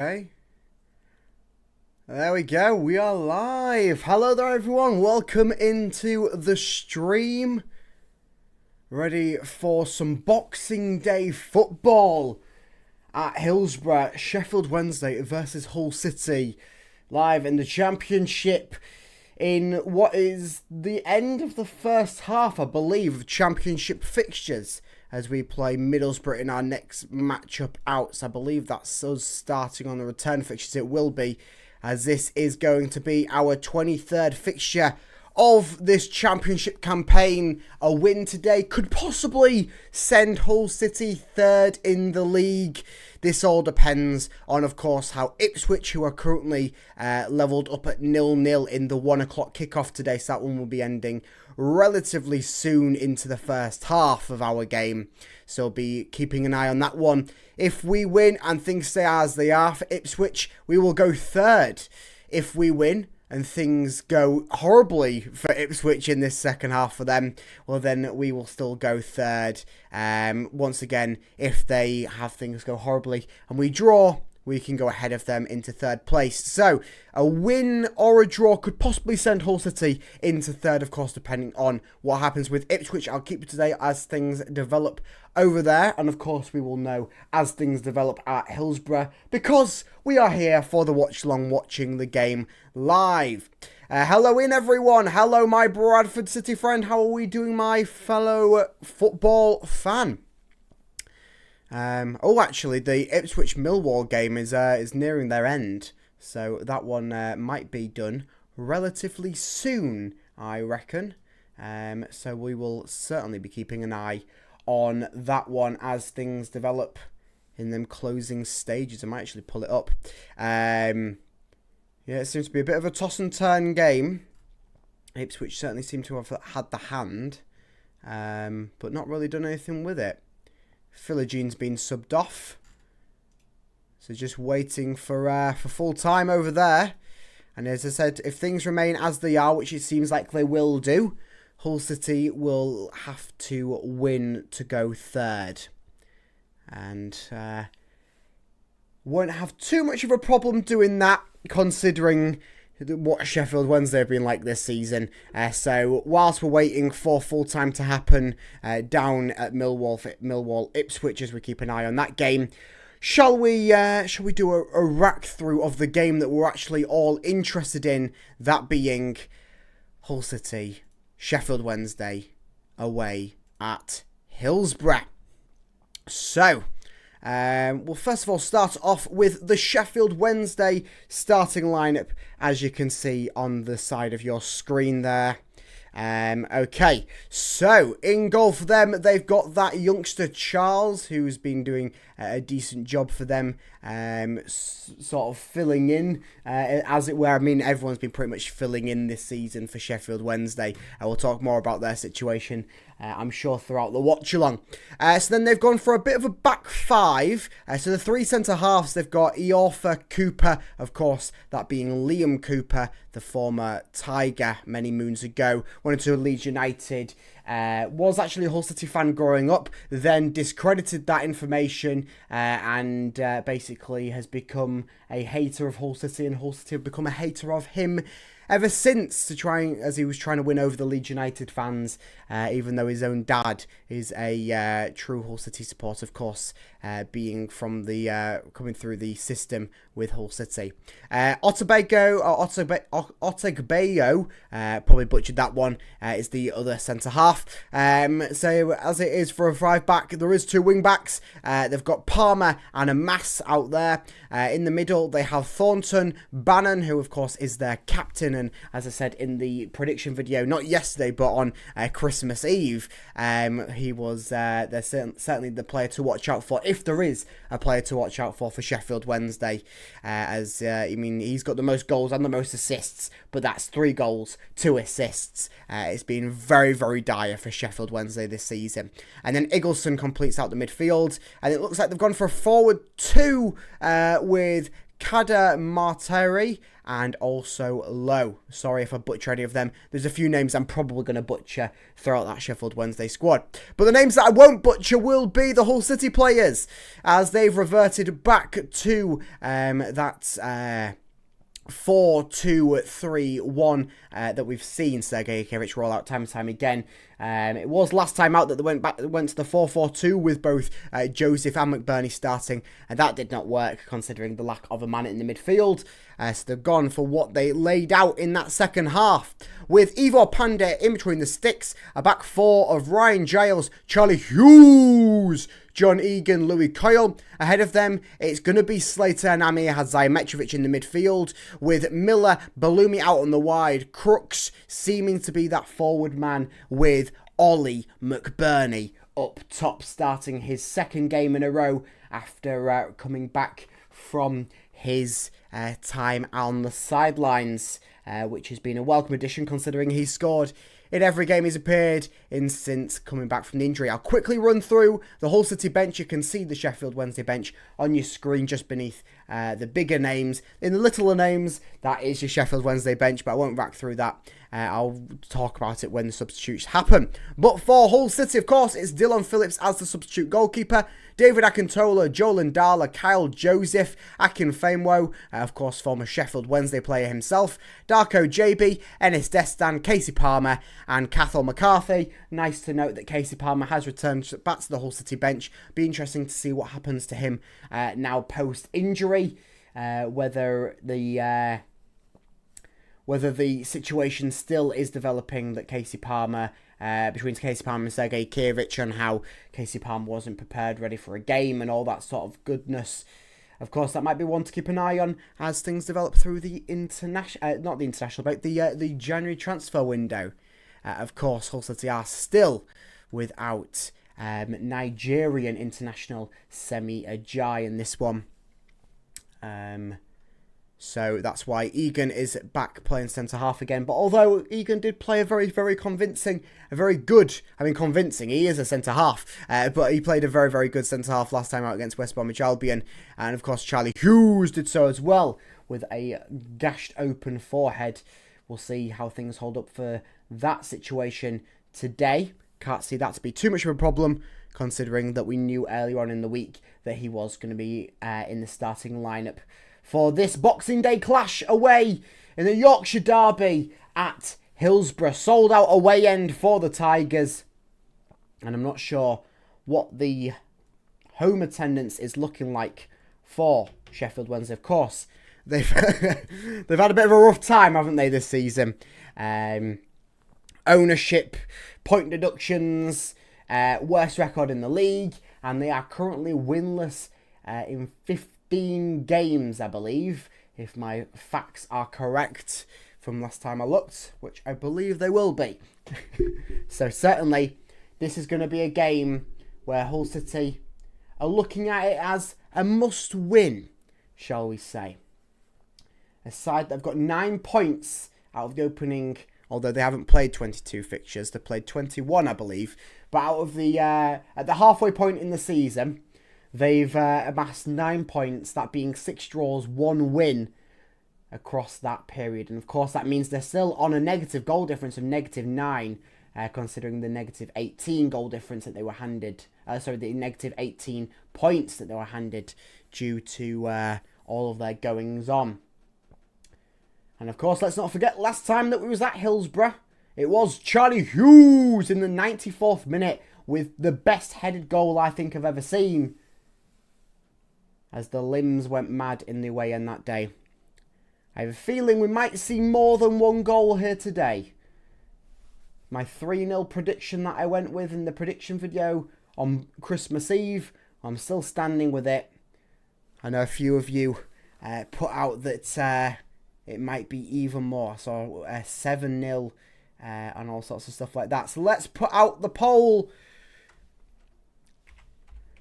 Okay. There we go. We are live. Hello there, everyone. Welcome into the stream. Ready for some Boxing Day football at Hillsborough. Sheffield Wednesday versus Hull City. Live in the Championship in what is the end of the first half, I believe, of Championship fixtures, as we play Middlesbrough in our next matchup out. So I believe that's us starting on the return fixtures. It will be, as this is going to be our 23rd fixture of this Championship campaign. A win today could possibly send Hull City third in the league. This all depends on, of course, how Ipswich, who are currently levelled up at 0-0 in the 1 o'clock kickoff today, so that one will be ending relatively soon into the first half of our game. So I'll be keeping an eye on that one. If we win and things stay as they are for Ipswich, we will go third. If we win and things go horribly for Ipswich in this second half for them, well, then we will still go third. Once again, if they have things go horribly and we draw, we can go ahead of them into third place. So a win or a draw could possibly send Hull City into third, of course, depending on what happens with Ipswich. I'll keep you today as things develop over there. And of course, we will know as things develop at Hillsborough, because we are here for the watch along, watching the game live. Hello in, everyone. Hello, my Bradford City friend. How are we doing, my fellow football fan? Actually, the Ipswich Millwall game is nearing their end, so that one might be done relatively soon, I reckon. So we will certainly be keeping an eye on that one as things develop in them closing stages. I might actually pull it up. Yeah, it seems to be a bit of a toss and turn game. Ipswich certainly seem to have had the hand, but not really done anything with it. Philogene's been subbed off, so just waiting for full time over there. And as I said, if things remain as they are, which it seems like they will do, Hull City will have to win to go third, and won't have too much of a problem doing that, considering what Sheffield Wednesday have been like this season. So whilst we're waiting for full time to happen down at Millwall Ipswich, as we keep an eye on that game, shall we do a rack through of the game that we're actually all interested in, that being Hull City Sheffield Wednesday away at Hillsborough. So we'll first of all start off with the Sheffield Wednesday starting lineup, as you can see on the side of your screen there. Okay, so in goal for them, they've got that youngster Charles, who's been doing a decent job for them, sort of filling in, as it were. I mean, everyone's been pretty much filling in this season for Sheffield Wednesday. We'll talk more about their situation, I'm sure, throughout the watch along. So then they've gone for a bit of a back five. So the three centre halves, they've got Iorfa, Cooper, of course, that being Liam Cooper, the former Tiger many moons ago, went into Leeds United, was actually a Hull City fan growing up, then discredited that information and basically has become a hater of Hull City, and Hull City have become a hater of him ever since, as he was trying to win over the Leeds United fans, even though his own dad is a true Hull City supporter, of course, being from the coming through the system with Hull City. Otegbeyo, probably butchered that one, is the other centre half. So as it is for a five back, there is two wing backs. They've got Palmer and a Mass out there. In the middle, they have Thornton, Bannon, who of course is their captain. And as I said in the prediction video, not yesterday, but on Christmas Eve, he was certainly the player to watch out for, if there is a player to watch out for Sheffield Wednesday. I mean, he's got the most goals and the most assists, but that's 3 goals, 2 assists. It's been very, very dire for Sheffield Wednesday this season. And then Iggleston completes out the midfield, and it looks like they've gone for a forward 2 with Kader Marteri, and also Lowe. Sorry if I butcher any of them. There's a few names I'm probably going to butcher throughout that Sheffield Wednesday squad. But the names that I won't butcher will be the Hull City players, as they've reverted back to that 4-2-3-1 that we've seen Sergei Akievich roll out time and time again. It was last time out that they went to the 4-4-2 with both Joseph and McBurney starting, and that did not work considering the lack of a man in the midfield. So they've gone for what they laid out in that second half, with Ivor Pandey in between the sticks, a back four of Ryan Giles, Charlie Hughes, John Egan, Louis Coyle. Ahead of them, it's going to be Slater and Amir Hadzayemetrovic in the midfield, with Miller, Balumi out on the wide, Crooks seeming to be that forward man, with Ollie McBurney up top, starting his second game in a row after coming back from his time on the sidelines, which has been a welcome addition considering he's scored in every game he's appeared in since coming back from the injury. I'll quickly run through the Hull City bench. You can see the Sheffield Wednesday bench on your screen just beneath the bigger names. In the littler names, that is your Sheffield Wednesday bench, but I won't rack through that. I'll talk about it when the substitutes happen. But for Hull City, of course, it's Dylan Phillips as the substitute goalkeeper, David Akintola, Joel Ndala, Kyle Joseph, Akin Famewell, of course, former Sheffield Wednesday player himself, Darko JB, Ennis Destan, Casey Palmer, and Cathal McCarthy. Nice to note that Casey Palmer has returned back to the Hull City bench. Be interesting to see what happens to him now post-injury, whether the situation still is developing that Casey Palmer, between Casey Palmer and Sergei Akievich, and how Casey Palmer wasn't prepared, ready for a game, and all that sort of goodness. Of course, that might be one to keep an eye on as things develop through the the January transfer window. Of course, Hull City are still without Nigerian international Semi Ajayi in this one. So that's why Egan is back playing centre-half again. But although Egan did play a very, very convincing, convincing, he is a centre-half. But he played a very, very good centre-half last time out against West Bromwich Albion. And of course, Charlie Hughes did so as well, with a gashed open forehead. We'll see how things hold up for that situation today. Can't see that to be too much of a problem, considering that we knew earlier on in the week that he was going to be in the starting lineup for this Boxing Day clash away in the Yorkshire Derby at Hillsborough. Sold out away end for the Tigers. And I'm not sure what the home attendance is looking like for Sheffield Wednesday. Of course, they've they've had a bit of a rough time, haven't they, this season? Ownership, point deductions, worst record in the league, and they are currently winless in 15 games, I believe, if my facts are correct from last time I looked, which I believe they will be. So certainly, this is going to be a game where Hull City are looking at it as a must-win, shall we say. A side that have got 9 points out of the opening, although they haven't played 22 fixtures. They played 21, I believe. But out of the at the halfway point in the season, they've amassed 9 points, that being 6 draws, 1 win across that period. And of course, that means they're still on a negative goal difference of -9, considering the -18 goal difference that they were handed. The negative 18 points that they were handed due to all of their goings on. And of course, let's not forget last time that we was at Hillsborough, it was Charlie Hughes in the 94th minute with the best headed goal I think I've ever seen, as the limbs went mad in the away end that day. I have a feeling we might see more than one goal here today. My 3-0 prediction that I went with in the prediction video on Christmas Eve, I'm still standing with it. I know a few of you put out that it might be even more, so 7-0 and all sorts of stuff like that. So let's put out the poll.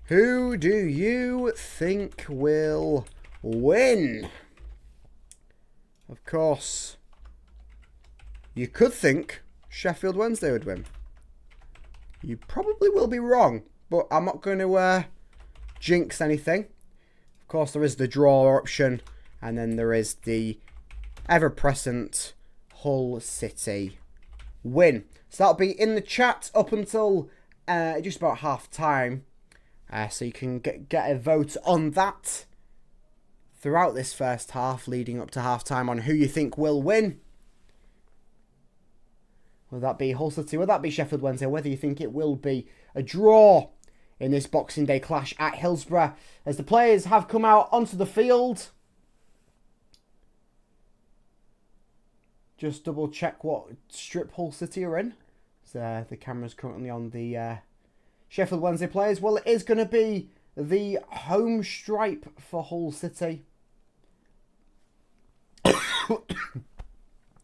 Who do you think will win? Of course, you could think Sheffield Wednesday would win. You probably will be wrong, but I'm not going to jinx anything. Of course, there is the draw option And then there is the ever-present Hull City win. So that'll be in the chat up until just about half time. So you can get a vote on that throughout this first half, leading up to half time, on who you think will win. Will that be Hull City? Will that be Sheffield Wednesday? Whether you think it will be a draw in this Boxing Day clash at Hillsborough, as the players have come out onto the field. Just double check what strip Hull City are in. So, the camera's currently on the Sheffield Wednesday players. Well, it is going to be the home stripe for Hull City.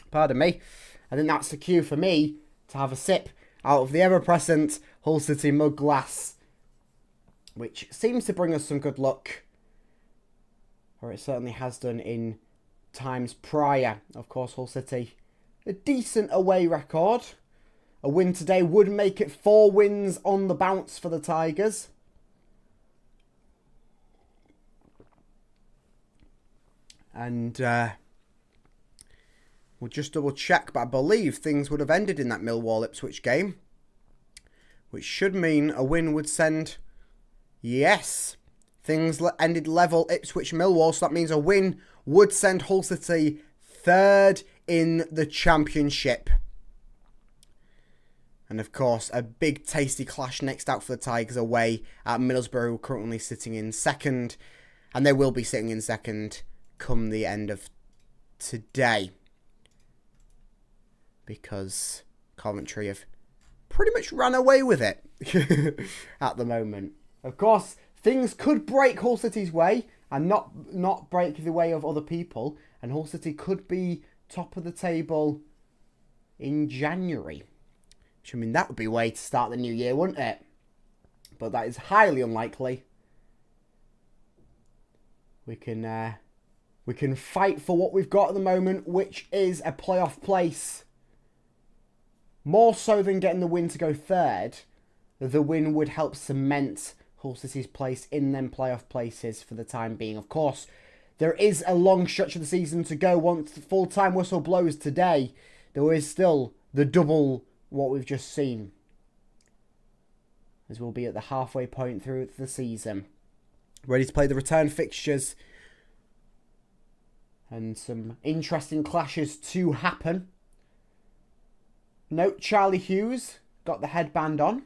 Pardon me. I think that's the cue for me to have a sip out of the ever-present Hull City mug glass, which seems to bring us some good luck. Or it certainly has done in times prior. Of course, Hull City, a decent away record. A win today would make it 4 wins on the bounce for the Tigers. And we'll just double check, but I believe things would have ended in that Millwall-Ipswich game, which should mean a win would send... Yes, things ended level Ipswich-Millwall, so that means a win would send Hull City 3rd in the Championship. And of course, a big tasty clash next out for the Tigers away at Middlesbrough, currently sitting in 2nd. And they will be sitting in 2nd come the end of today, because Coventry have pretty much run away with it at the moment. Of course, things could break Hull City's way and not break the way of other people, and Hull City could be top of the table in January. Which, I mean, that would be a way to start the new year, wouldn't it? But that is highly unlikely. We can fight for what we've got at the moment, which is a playoff place. More so than getting the win to go 3rd, the win would help cement Hull City's place in them playoff places for the time being. Of course, there is a long stretch of the season to go. Once the full-time whistle blows today, there is still the double what we've just seen, as we'll be at the halfway point through the season, ready to play the return fixtures, and some interesting clashes to happen. Note, Charlie Hughes got the headband on,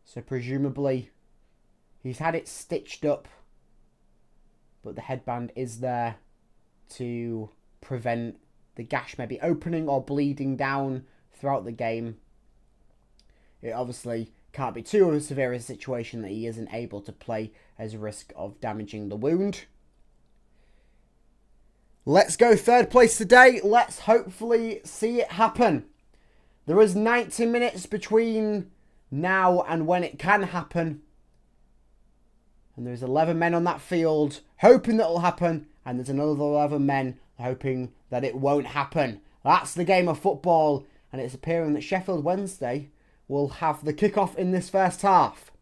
so presumably he's had it stitched up, but the headband is there to prevent the gash maybe opening or bleeding down throughout the game. It obviously can't be too severe a situation that he isn't able to play as a risk of damaging the wound. Let's go 3rd place today. Let's hopefully see it happen. There is 90 minutes between now and when it can happen. And there's 11 men on that field hoping that it'll happen. And there's another 11 men hoping that it won't happen. That's the game of football. And it's appearing that Sheffield Wednesday will have the kickoff in this first half.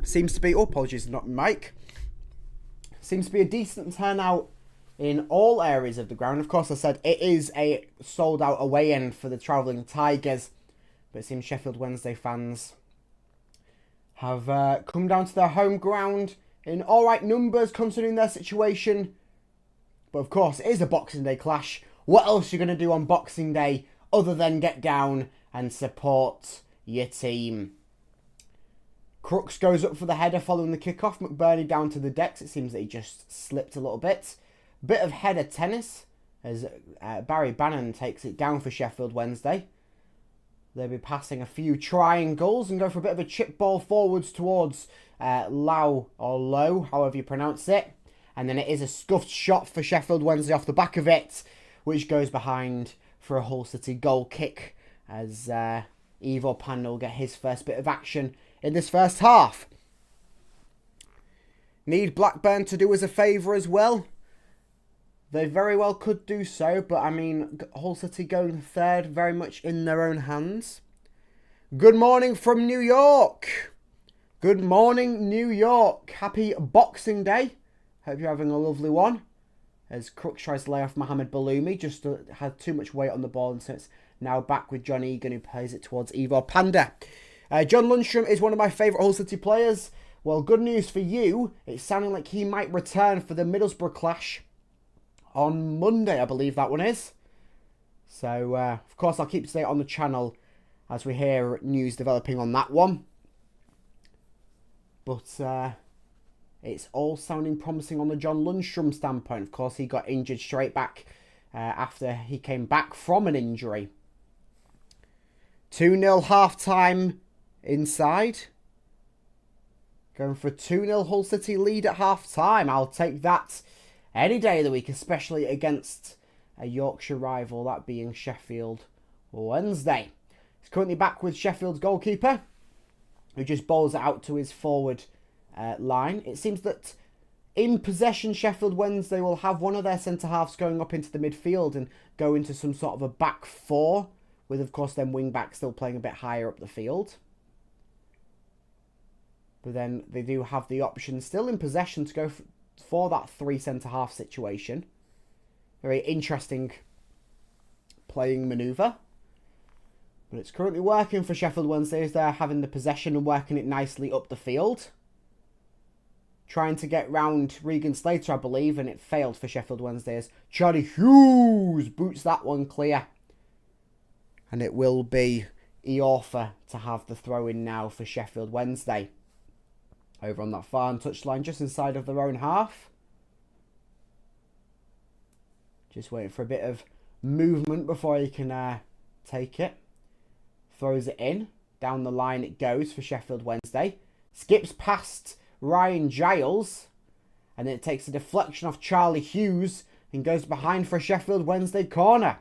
Seems to be... Oh, apologies, not mic. Seems to be a decent turnout in all areas of the ground. Of course, I said it is a sold-out away end for the travelling Tigers. But it seems Sheffield Wednesday fans have come down to their home ground in alright numbers, considering their situation. But of course, it is a Boxing Day clash. What else are you going to do on Boxing Day other than get down and support your team? Crooks goes up for the header following the kickoff. McBurney down to the decks. It seems that he just slipped a little bit. Bit of header tennis as Barry Bannon takes it down for Sheffield Wednesday. They'll be passing a few triangles and go for a bit of a chip ball forwards towards Low, or Low, however you pronounce it. And then it is a scuffed shot for Sheffield Wednesday off the back of it, which goes behind for a Hull City goal kick as Ivo Pan will get his first bit of action in this first half. Need Blackburn to do us a favour as well. They very well could do so, but I mean, Hull City going 3rd, very much in their own hands. Good morning from New York. Good morning, New York. Happy Boxing Day. Hope you're having a lovely one. As Crooks tries to lay off Mohamed Baloumi, just had too much weight on the ball, and so it's now back with John Egan, who plays it towards Ivor Panda. John Lundstrom is one of my favourite Hull City players. Well, good news for you. It's sounding like he might return for the Middlesbrough clash on Monday, I believe that one is. So, of course, I'll keep stay on the channel as we hear news developing on that one. But it's all sounding promising on the John Lundstrom standpoint. Of course, he got injured straight back after he came back from an injury. 2-0 half-time inside. Going for a 2-0 Hull City lead at half-time. I'll take that any day of the week, especially against a Yorkshire rival, that being Sheffield Wednesday. He's currently back with Sheffield's goalkeeper, who just bowls it out to his forward line. It seems that in possession, Sheffield Wednesday will have one of their centre-halves going up into the midfield and go into some sort of a back four, with, of course, then wing-back still playing a bit higher up the field. But then they do have the option still in possession to go for that three centre-half situation. Very interesting playing manoeuvre. But it's currently working for Sheffield Wednesday as they're having the possession and working it nicely up the field. Trying to get round Regan Slater, I believe, and it failed for Sheffield Wednesday as Charlie Hughes boots that one clear. And it will be Iorfa to have the throw-in now for Sheffield Wednesday. Over on that far touchline, just inside of their own half. Just waiting for a bit of movement before he can take it. Throws it in. Down the line it goes for Sheffield Wednesday. Skips past Ryan Giles. And then it takes a deflection off Charlie Hughes and goes behind for a Sheffield Wednesday corner.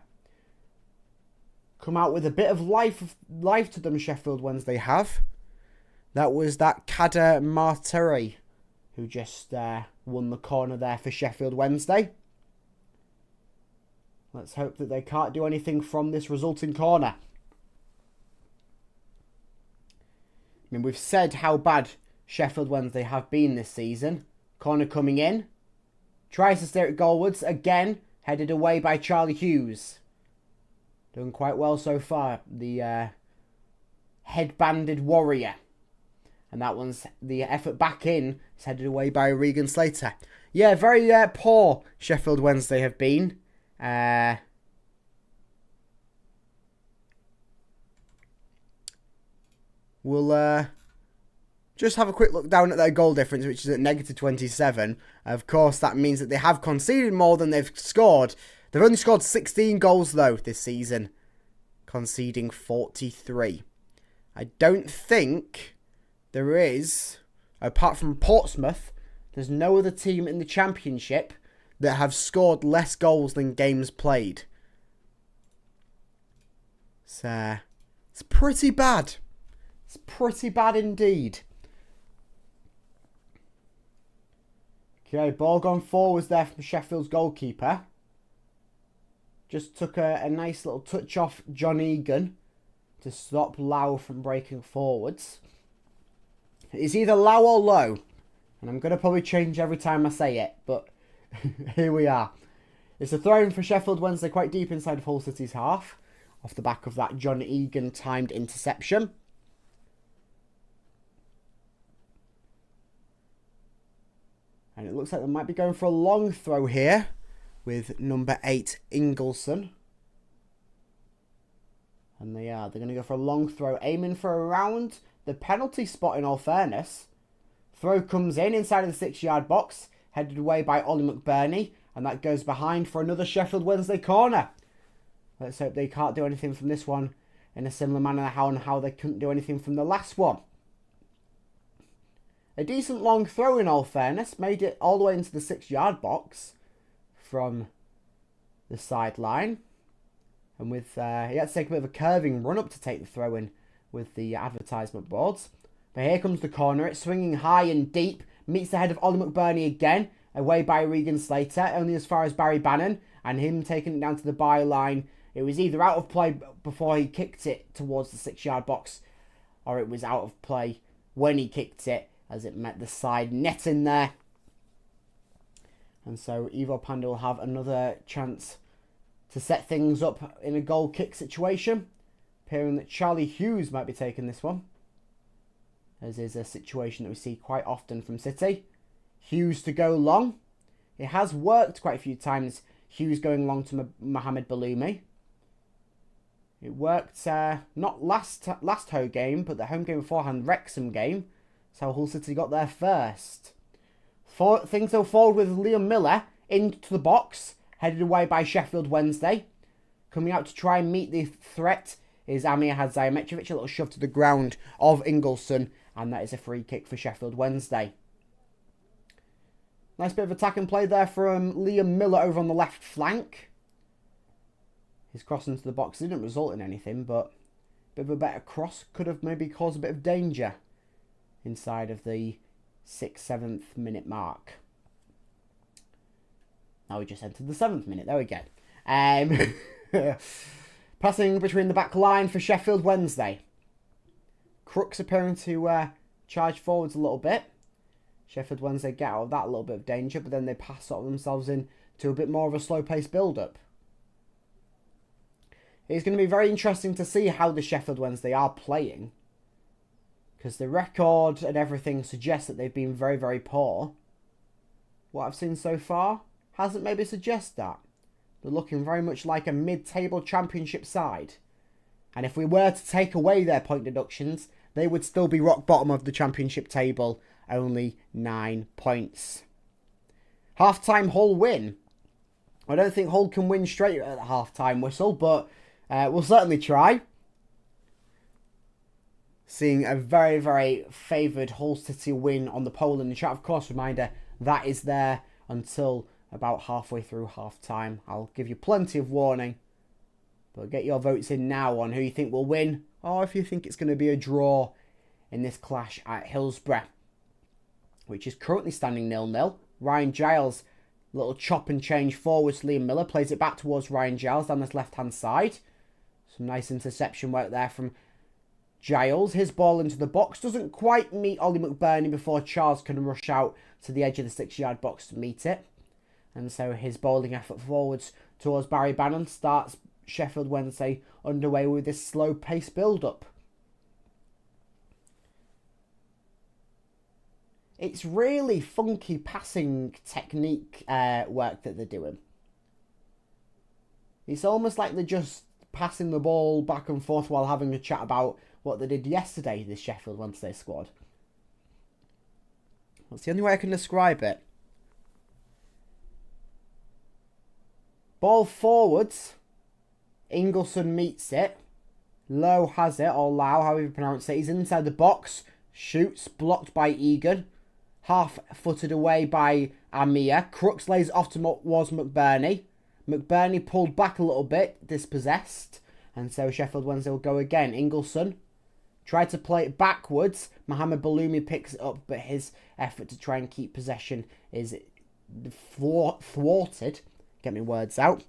Come out with a bit of life to them, Sheffield Wednesday have. That was that Kader Marteri who just won the corner there for Sheffield Wednesday. Let's hope that they can't do anything from this resulting corner. I mean, we've said how bad Sheffield Wednesday have been this season. Corner coming in. Tries to steer it goalwards. Again, headed away by Charlie Hughes. Doing quite well so far. The headbanded warrior. And that one's the effort back in. It's headed away by Regan Slater. Yeah, very poor Sheffield Wednesday have been. We'll just have a quick look down at their goal difference, which is at -27. Of course, that means that they have conceded more than they've scored. They've only scored 16 goals, though, this season. Conceding 43. I don't think there is, apart from Portsmouth, there's no other team in the Championship that have scored less goals than games played. So, it's pretty bad. It's pretty bad indeed. Okay, ball gone forwards there from Sheffield's goalkeeper. Just took a nice little touch off John Egan to stop Lau from breaking forwards. It's either Lau or Low. And I'm going to probably change every time I say it. But here we are. It's a throw-in for Sheffield Wednesday quite deep inside of Hull City's half. Off the back of that John Egan timed interception. And it looks like they might be going for a long throw here. With number 8, Ingleson. And they are. They're going to go for a long throw. Aiming for around the penalty spot, in all fairness. Throw comes in inside of the 6-yard box. Headed away by Ollie McBurney. And that goes behind for another Sheffield Wednesday corner. Let's hope they can't do anything from this one in a similar manner how they couldn't do anything from the last one. A decent long throw, in all fairness. Made it all the way into the 6-yard box from the sideline. And with he had to take a bit of a curving run up to take the throw in with the advertisement boards. But here comes the corner. It's swinging high and deep. Meets the head of Ollie McBurney again. Away by Regan Slater. Only as far as Barry Bannon. And him taking it down to the byline. It was either out of play before he kicked it towards the 6-yard box. Or it was out of play when he kicked it, as it met the side net in there. And so Evo Panda will have another chance to set things up in a goal kick situation. Appearing that Charlie Hughes might be taking this one, as is a situation that we see quite often from City. Hughes to go long. It has worked quite a few times, Hughes going long to Mohamed Baloumi. It worked not last home game, but the home game beforehand, Wrexham game. So Hull City got there first. Things go forward with Liam Miller into the box, headed away by Sheffield Wednesday. Coming out to try and meet the threat is Amir Hadzayametrovic, a little shove to the ground of Ingolson, and that is a free kick for Sheffield Wednesday. Nice bit of attack and play there from Liam Miller over on the left flank. His cross into the box didn't result in anything, but a bit of a better cross could have maybe caused a bit of danger inside of the 6th, 7th minute mark. Now we just entered the 7th minute. There we go. Passing between the back line for Sheffield Wednesday. Crooks appearing to charge forwards a little bit. Sheffield Wednesday get out of that a little bit of danger, but then they pass sort of themselves in to a bit more of a slow-paced build-up. It's going to be very interesting to see how the Sheffield Wednesday are playing, because the record and everything suggests that they've been very, very poor. What I've seen so far hasn't maybe suggested that. They're looking very much like a mid-table championship side. And if we were to take away their point deductions, they would still be rock bottom of the championship table, only 9 points. Half-time Hull win. I don't think Hull can win straight at the half-time whistle, but we'll certainly try. Seeing a very, very favoured Hull City win on the poll in the chat. Of course, reminder, that is there until about halfway through half-time. I'll give you plenty of warning. But get your votes in now on who you think will win, or if you think it's going to be a draw in this clash at Hillsborough, which is currently standing 0-0. Ryan Giles, little chop and change forwards to Liam Miller, plays it back towards Ryan Giles down this left-hand side. Some nice interception work there from Giles. His ball into the box doesn't quite meet Ollie McBurney before Charles can rush out to the edge of the 6-yard box to meet it. And so his bowling effort forwards towards Barry Bannon starts Sheffield Wednesday underway with this slow-paced build-up. It's really funky passing technique work that they're doing. It's almost like they're just passing the ball back and forth while having a chat about what they did yesterday, this Sheffield Wednesday squad. That's the only way I can describe it. Ball forwards. Ingolson meets it. Lowe has it, or Lau, however you pronounce it. He's inside the box. Shoots, blocked by Egan. Half-footed away by Amir. Crooks lays off towards McBurney. McBurney pulled back a little bit, dispossessed. And so Sheffield Wednesday will go again. Ingolson tried to play it backwards. Mohamed Baloumi picks it up, but his effort to try and keep possession is thwarted. Get me words out.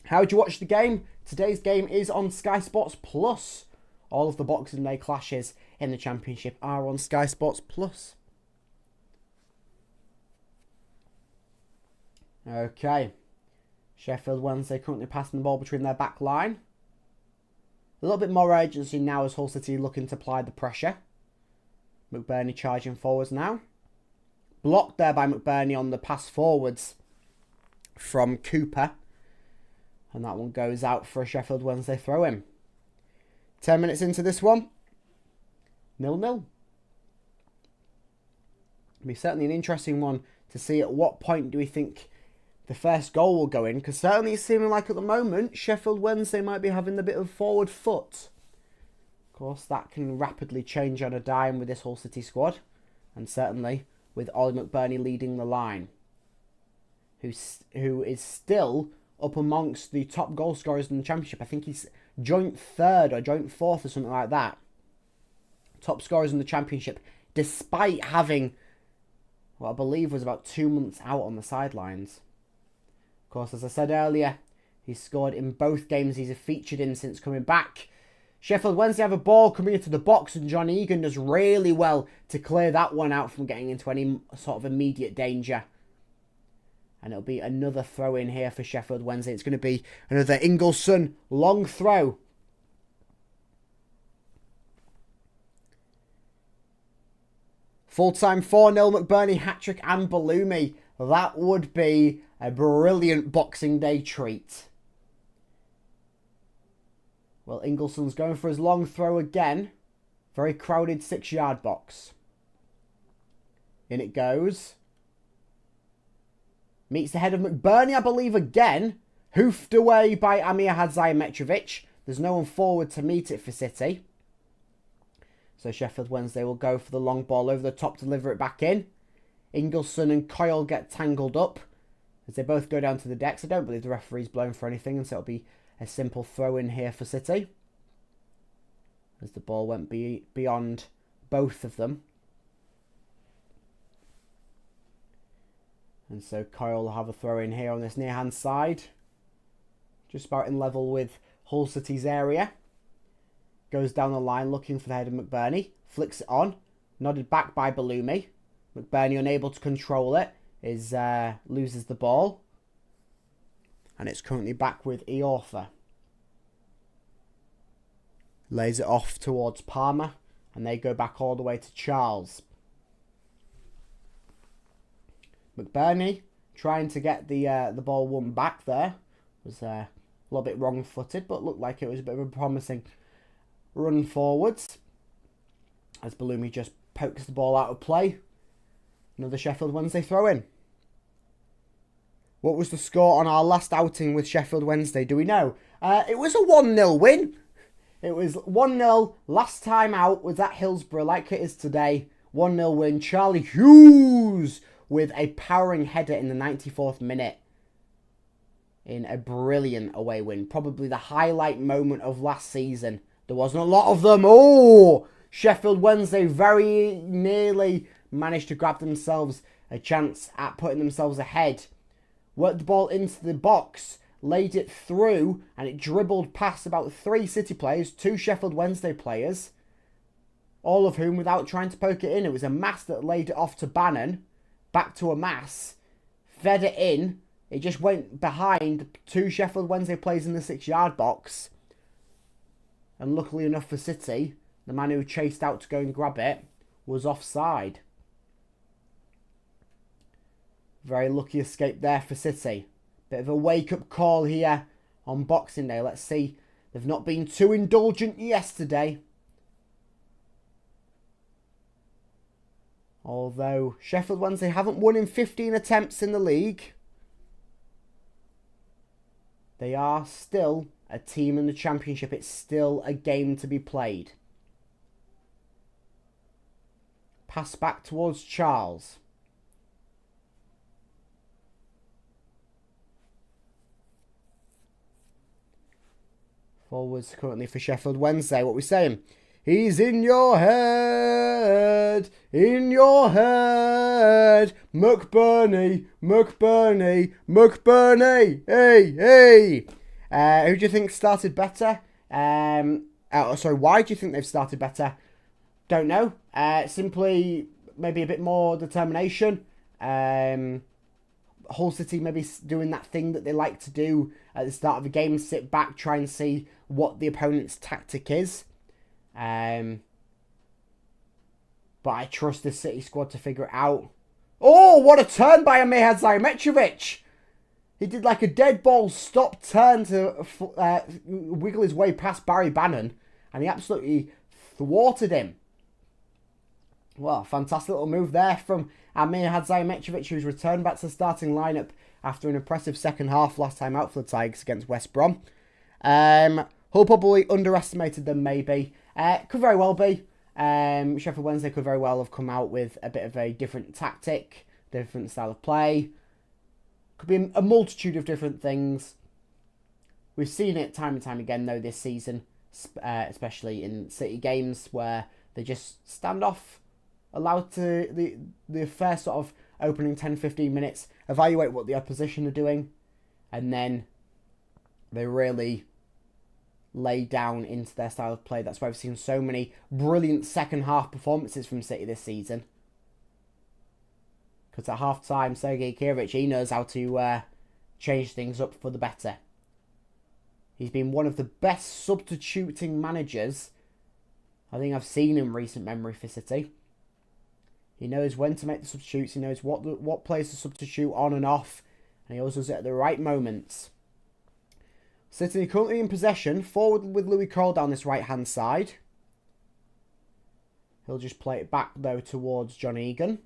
How would you watch the game? Today's game is on Sky Sports Plus. All of the Boxing Day clashes in the Championship are on Sky Sports Plus. Okay. Sheffield Wednesday currently passing the ball between their back line. A little bit more urgency now as Hull City looking to apply the pressure. McBurney charging forwards now. Blocked there by McBurney on the pass forwards from Cooper. And that one goes out for a Sheffield Wednesday throw-in. 10 minutes into this one. 0-0. It'll be certainly an interesting one to see at what point do we think the first goal will go in. Because certainly it's seeming like at the moment, Sheffield Wednesday might be having a bit of forward foot. Of course, that can rapidly change on a dime with this Hull City squad. And certainly with Ollie McBurney leading the line. Who is still up amongst the top goal scorers in the Championship. I think he's joint third or joint fourth or something like that. Top scorers in the Championship, despite having what I believe was about 2 months out on the sidelines. Of course, as I said earlier, he's scored in both games he's featured in since coming back. Sheffield Wednesday have a ball coming into the box, and John Egan does really well to clear that one out from getting into any sort of immediate danger. And it'll be another throw in here for Sheffield Wednesday. It's going to be another Ingelsson long throw. Full-time 4-0 McBurney, hat-trick and Balumi. That would be a brilliant Boxing Day treat. Well, Ingelsson's going for his long throw again. Very crowded 6-yard box. In it goes. Meets the head of McBurney, I believe, again. Hoofed away by Amir Hadzayemetrovic. There's no one forward to meet it for City. So Sheffield Wednesday will go for the long ball over the top, deliver it back in. Ingelsson and Coyle get tangled up as they both go down to the decks. I don't believe the referee's blown for anything, and so it'll be a simple throw in here for City. As the ball went beyond both of them. And so Coyle will have a throw in here on this near hand side. Just about in level with Hull City's area. Goes down the line looking for the head of McBurney. Flicks it on. Nodded back by Balumi. McBurney unable to control it. Loses the ball. And it's currently back with Iorfa. Lays it off towards Palmer. And they go back all the way to Charles. McBurney trying to get the ball won back there. Was a little bit wrong-footed, but looked like it was a bit of a promising run forwards. As Balumi just pokes the ball out of play. Another Sheffield Wednesday throw-in. What was the score on our last outing with Sheffield Wednesday? Do we know? It was a 1-0 win. It was 1-0. Last time out was at Hillsborough, like it is today. 1-0 win. Charlie Hughes with a powering header in the 94th minute. In a brilliant away win. Probably the highlight moment of last season. There wasn't a lot of them. Oh! Sheffield Wednesday very nearly managed to grab themselves a chance at putting themselves ahead. Worked the ball into the box. Laid it through. And it dribbled past about 3 City players. 2 Sheffield Wednesday players. All of whom without trying to poke it in. It was a Mass that laid it off to Bannon. Back to a Mass. Fed it in. It just went behind 2 Sheffield Wednesday players in the 6-yard box. And luckily enough for City, the man who chased out to go and grab it was offside. Very lucky escape there for City. Bit of a wake-up call here on Boxing Day. Let's see. They've not been too indulgent yesterday. Although Sheffield Wednesday haven't won in 15 attempts in the league. They are still a team in the Championship. It's still a game to be played. Pass back towards Charles. Forwards currently for Sheffield Wednesday. What are we saying? He's in your head, in your head. McBurney, McBurney, McBurney. Hey, hey. Who do you think started better? Why do you think they've started better? Don't know. Simply maybe a bit more determination. Hull City maybe doing that thing that they like to do at the start of a game. Sit back, try and see what the opponent's tactic is. But I trust the City squad to figure it out. Oh, what a turn by Amir Hadzayemetrovic! He did like a dead ball stop turn to wiggle his way past Barry Bannon, and he absolutely thwarted him. Well, fantastic little move there from Amir Hadzayemetrovic, who's returned back to the starting lineup after an impressive second half last time out for the Tigers against West Brom. Hull probably underestimated them, maybe. Could very well be. Sheffield Wednesday could very well have come out with a bit of a different tactic, different style of play. Could be a multitude of different things. We've seen it time and time again, though, this season, especially in City games where they just stand off, allowed to the first sort of opening 10-15 minutes, evaluate what the opposition are doing, and then they really lay down into their style of play. That's why we've seen so many brilliant second half performances from City this season. Because at half time, Sergei Kirich, he knows how to change things up for the better. He's been one of the best substituting managers I think I've seen in recent memory for City. He knows when to make the substitutes. He knows what players to substitute on and off. And he always does it at the right moments. City currently in possession. Forward with Louis Cole down this right-hand side. He'll just play it back, though, towards John Egan.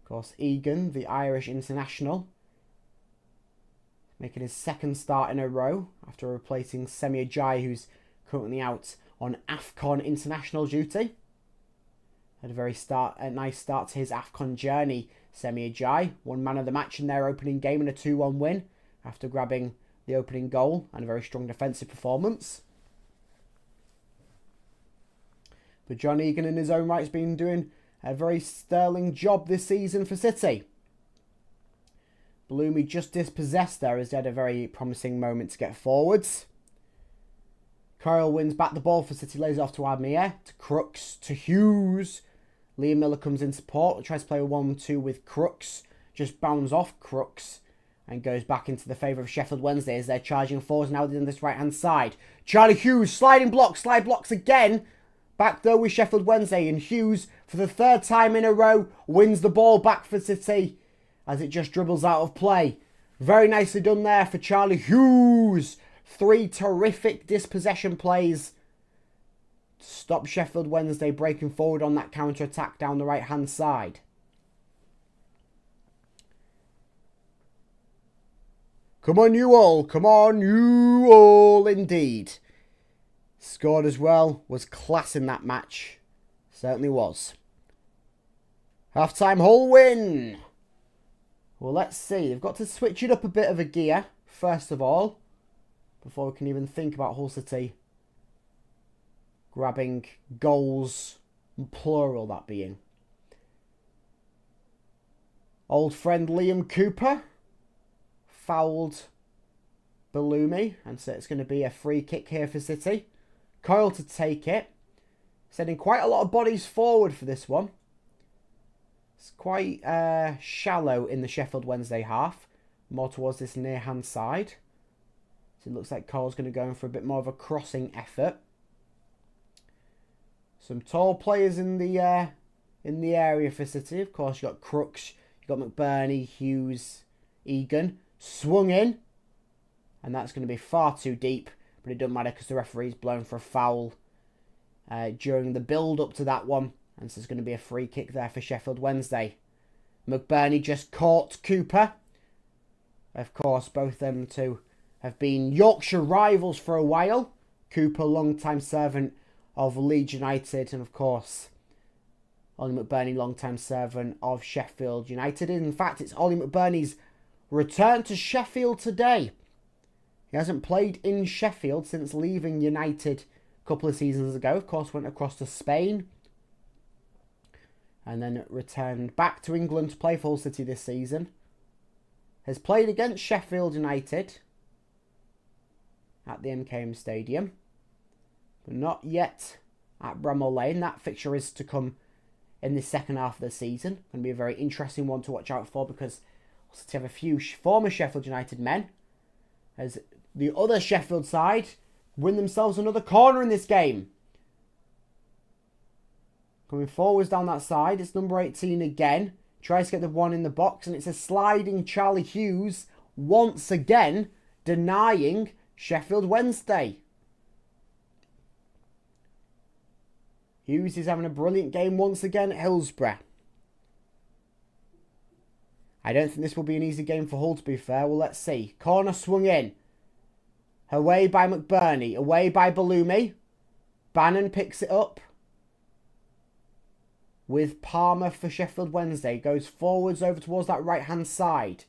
Of course, Egan, the Irish international, making his second start in a row after replacing Semi Ajayi, who's currently out on AFCON international duty. Had a nice start to his AFCON journey, Semi Ajayi. Won man of the match in their opening game in a 2-1 win after grabbing the opening goal and a very strong defensive performance. But John Egan in his own right has been doing a very sterling job this season for City. Bloomy just dispossessed there as he had a very promising moment to get forwards. Kyle wins back the ball for City, lays it off to Admir, to Crooks, to Hughes. Liam Miller comes in support, tries to play a 1-2 with Crooks, just bounds off Crooks and goes back into the favour of Sheffield Wednesday as they're charging forwards now on this right-hand side. Charlie Hughes, slide blocks again. Back though with Sheffield Wednesday, and Hughes, for the third time in a row, wins the ball back for City as it just dribbles out of play. Very nicely done there for Charlie Hughes. 3 terrific dispossession plays to stop Sheffield Wednesday breaking forward on that counter-attack down the right-hand side. Come on, you all. Come on, you all, indeed. Scored as well. Was class in that match. Certainly was. Half-time Hull win. Well, let's see. They've got to switch it up a bit of a gear, first of all, before we can even think about Hull City grabbing goals, plural that being. Old friend Liam Cooper fouled Balumi, and so it's going to be a free kick here for City. Coyle to take it, sending quite a lot of bodies forward for this one. It's quite shallow in the Sheffield Wednesday half, more towards this near hand side. So it looks like Cole's going to go in for a bit more of a crossing effort. Some tall players in the area for City. Of course, you've got Crooks, you've got McBurney, Hughes, Egan. Swung in, and that's going to be far too deep, but it doesn't matter because the referee's blown for a foul during the build-up to that one, and so it's going to be a free kick there for Sheffield Wednesday. McBurney just caught Cooper. Of course, both them two have been Yorkshire rivals for a while. Cooper, long-time servant of Leeds United, and of course, Ollie McBurney, long-time servant of Sheffield United. In fact, it's Ollie McBurney's return to Sheffield today. He hasn't played in Sheffield since leaving United a couple of seasons ago. Of course, went across to Spain and then returned back to England to play for Hull City this season. Has played against Sheffield United at the MKM Stadium, but not yet at Bramall Lane. That fixture is to come in the second half of the season. Going to be a very interesting one to watch out for because to have a few former Sheffield United men as the other Sheffield side win themselves another corner in this game. Coming forwards down that side, it's number 18 again. Tries to get the one in the box, and it's a sliding Charlie Hughes once again denying Sheffield Wednesday. Hughes is having a brilliant game once again at Hillsborough. I don't think this will be an easy game for Hull, to be fair. Well, let's see. Corner swung in. Away by McBurney. Away by Balumi. Bannon picks it up. With Palmer for Sheffield Wednesday. Goes forwards over towards that right-hand side.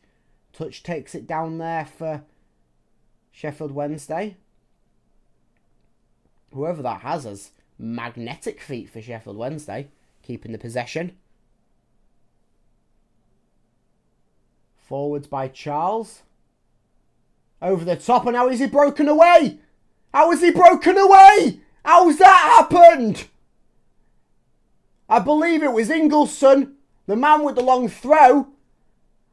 Touch takes it down there for Sheffield Wednesday. Whoever that has magnetic feet for Sheffield Wednesday. Keeping the possession. Forwards by Charles. Over the top, and now is he broken away? How has he broken away? How's that happened? I believe it was Ingleson, the man with the long throw,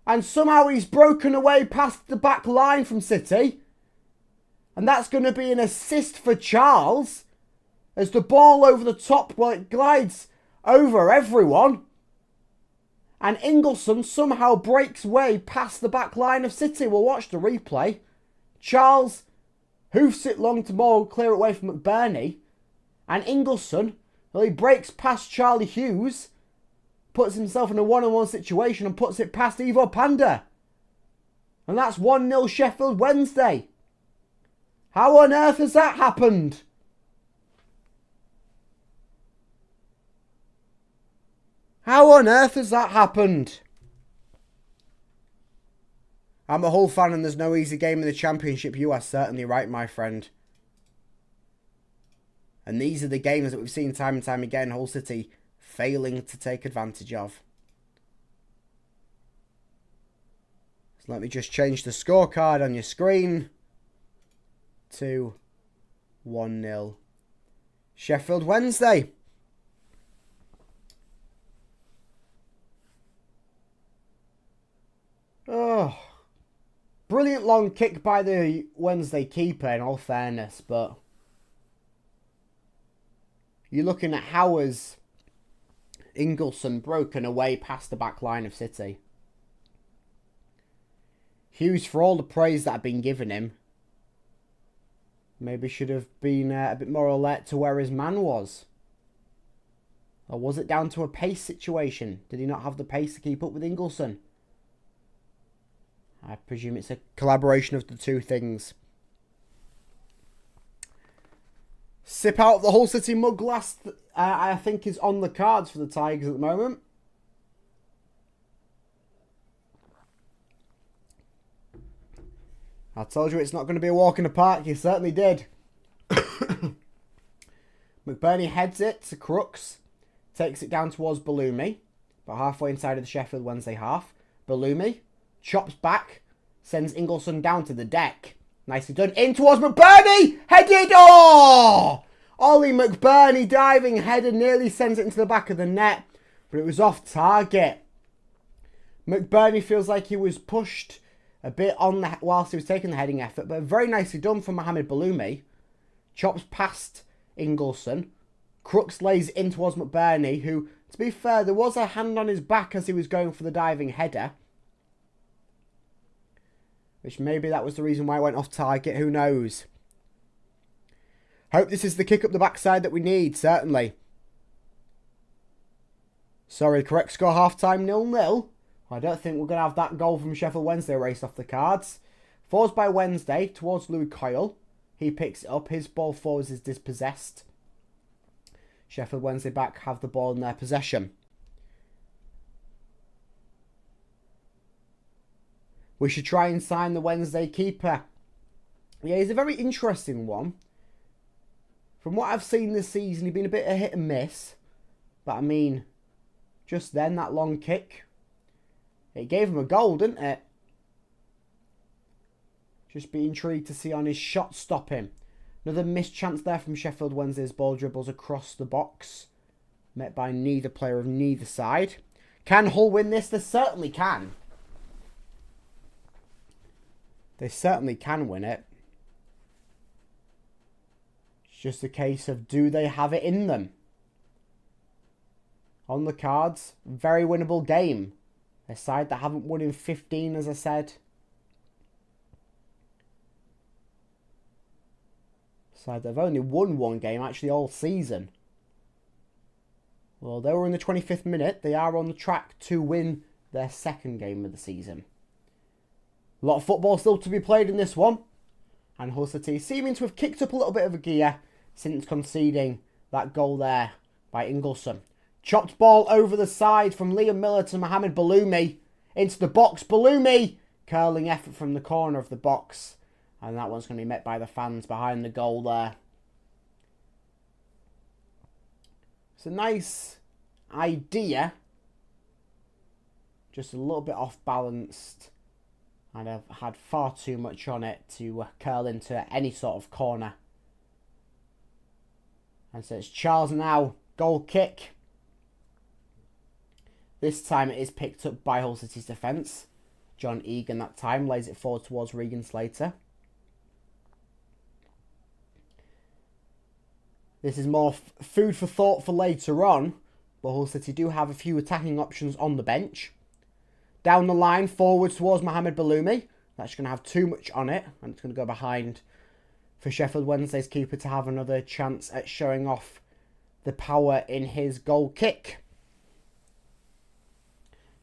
and somehow he's broken away past the back line from City. And that's going to be an assist for Charles as the ball over the top, well, it glides over everyone. And Ingleson somehow breaks way past the back line of City. We'll watch the replay. Charles hoofs it long to ball, clear away from McBurney. And Ingleson, well, he breaks past Charlie Hughes, puts himself in a one-on-one situation and puts it past Ivo Panda. And that's 1-0 Sheffield Wednesday. How on earth has that happened? How on earth has that happened? I'm a Hull fan and there's no easy game in the Championship. You are certainly right, my friend. And these are the games that we've seen time and time again, Hull City failing to take advantage of. So let me just change the scorecard on your screen to 1-0 Sheffield Wednesday. Oh, brilliant long kick by the Wednesday keeper, in all fairness, but you're looking at how has Ingleson broken away past the back line of City. Hughes, for all the praise that had been given him, maybe should have been a bit more alert to where his man was. Or was it down to a pace situation? Did he not have the pace to keep up with Ingleson? I presume it's a collaboration of the two things. Sip out the Hull City mug glass, I think, is on the cards for the Tigers at the moment. I told you it's not going to be a walk in the park. You certainly did. McBurney heads it to Crooks. Takes it down towards Bellumi. About halfway inside of the Sheffield Wednesday half. Bellumi chops back. Sends Ingleson down to the deck. Nicely done. In towards McBurney. Headed. Oh! Ollie McBurney diving header nearly sends it into the back of the net. But it was off target. McBurney feels like he was pushed a bit on the whilst he was taking the heading effort, but very nicely done from Mohamed Bellumi. Chops past Ingleson. Crooks lays in towards McBurney, who, to be fair, there was a hand on his back as he was going for the diving header. Which maybe that was the reason why it went off target, who knows. Hope this is the kick up the backside that we need, certainly. Sorry, correct score half-time 0-0. I don't think we're going to have that goal from Sheffield Wednesday raced off the cards. Forwards by Wednesday towards Louis Coyle. He picks it up. His ball forwards is dispossessed. Sheffield Wednesday back have the ball in their possession. We should try and sign the Wednesday keeper. Yeah, he's a very interesting one. From what I've seen this season, he's been a bit of hit and miss. But I mean, just then, that long kick, it gave him a goal, didn't it? Just be intrigued to see on his shot stopping. Another missed chance there from Sheffield Wednesday's ball dribbles across the box. Met by neither player of neither side. Can Hull win this? They certainly can. They certainly can win it. It's just a case of, do they have it in them? On the cards, very winnable game. A side that haven't won in 15, as I said. Side that have only won one game, actually, all season. Well, they were in the 25th minute. They are on the track to win their second game of the season. A lot of football still to be played in this one. And Hull City seeming to have kicked up a little bit of a gear since conceding that goal there by Ingleson. Chopped ball over the side from Liam Miller to Mohamed Bellumi. Into the box. Bellumi! Curling effort from the corner of the box. And that one's going to be met by the fans behind the goal there. It's a nice idea. Just a little bit off balanced. And I've had far too much on it to curl into any sort of corner And so it's Charles now, goal kick. This time it is picked up by Hull City's defence. John Egan that time lays it forward towards Regan Slater. This is more food for thought for later on, but Hull City do have a few attacking options on the bench. Down the line, forwards towards Mohamed Baloumi. That's going to have too much on it, and it's going to go behind for Sheffield Wednesday's keeper to have another chance at showing off the power in his goal kick.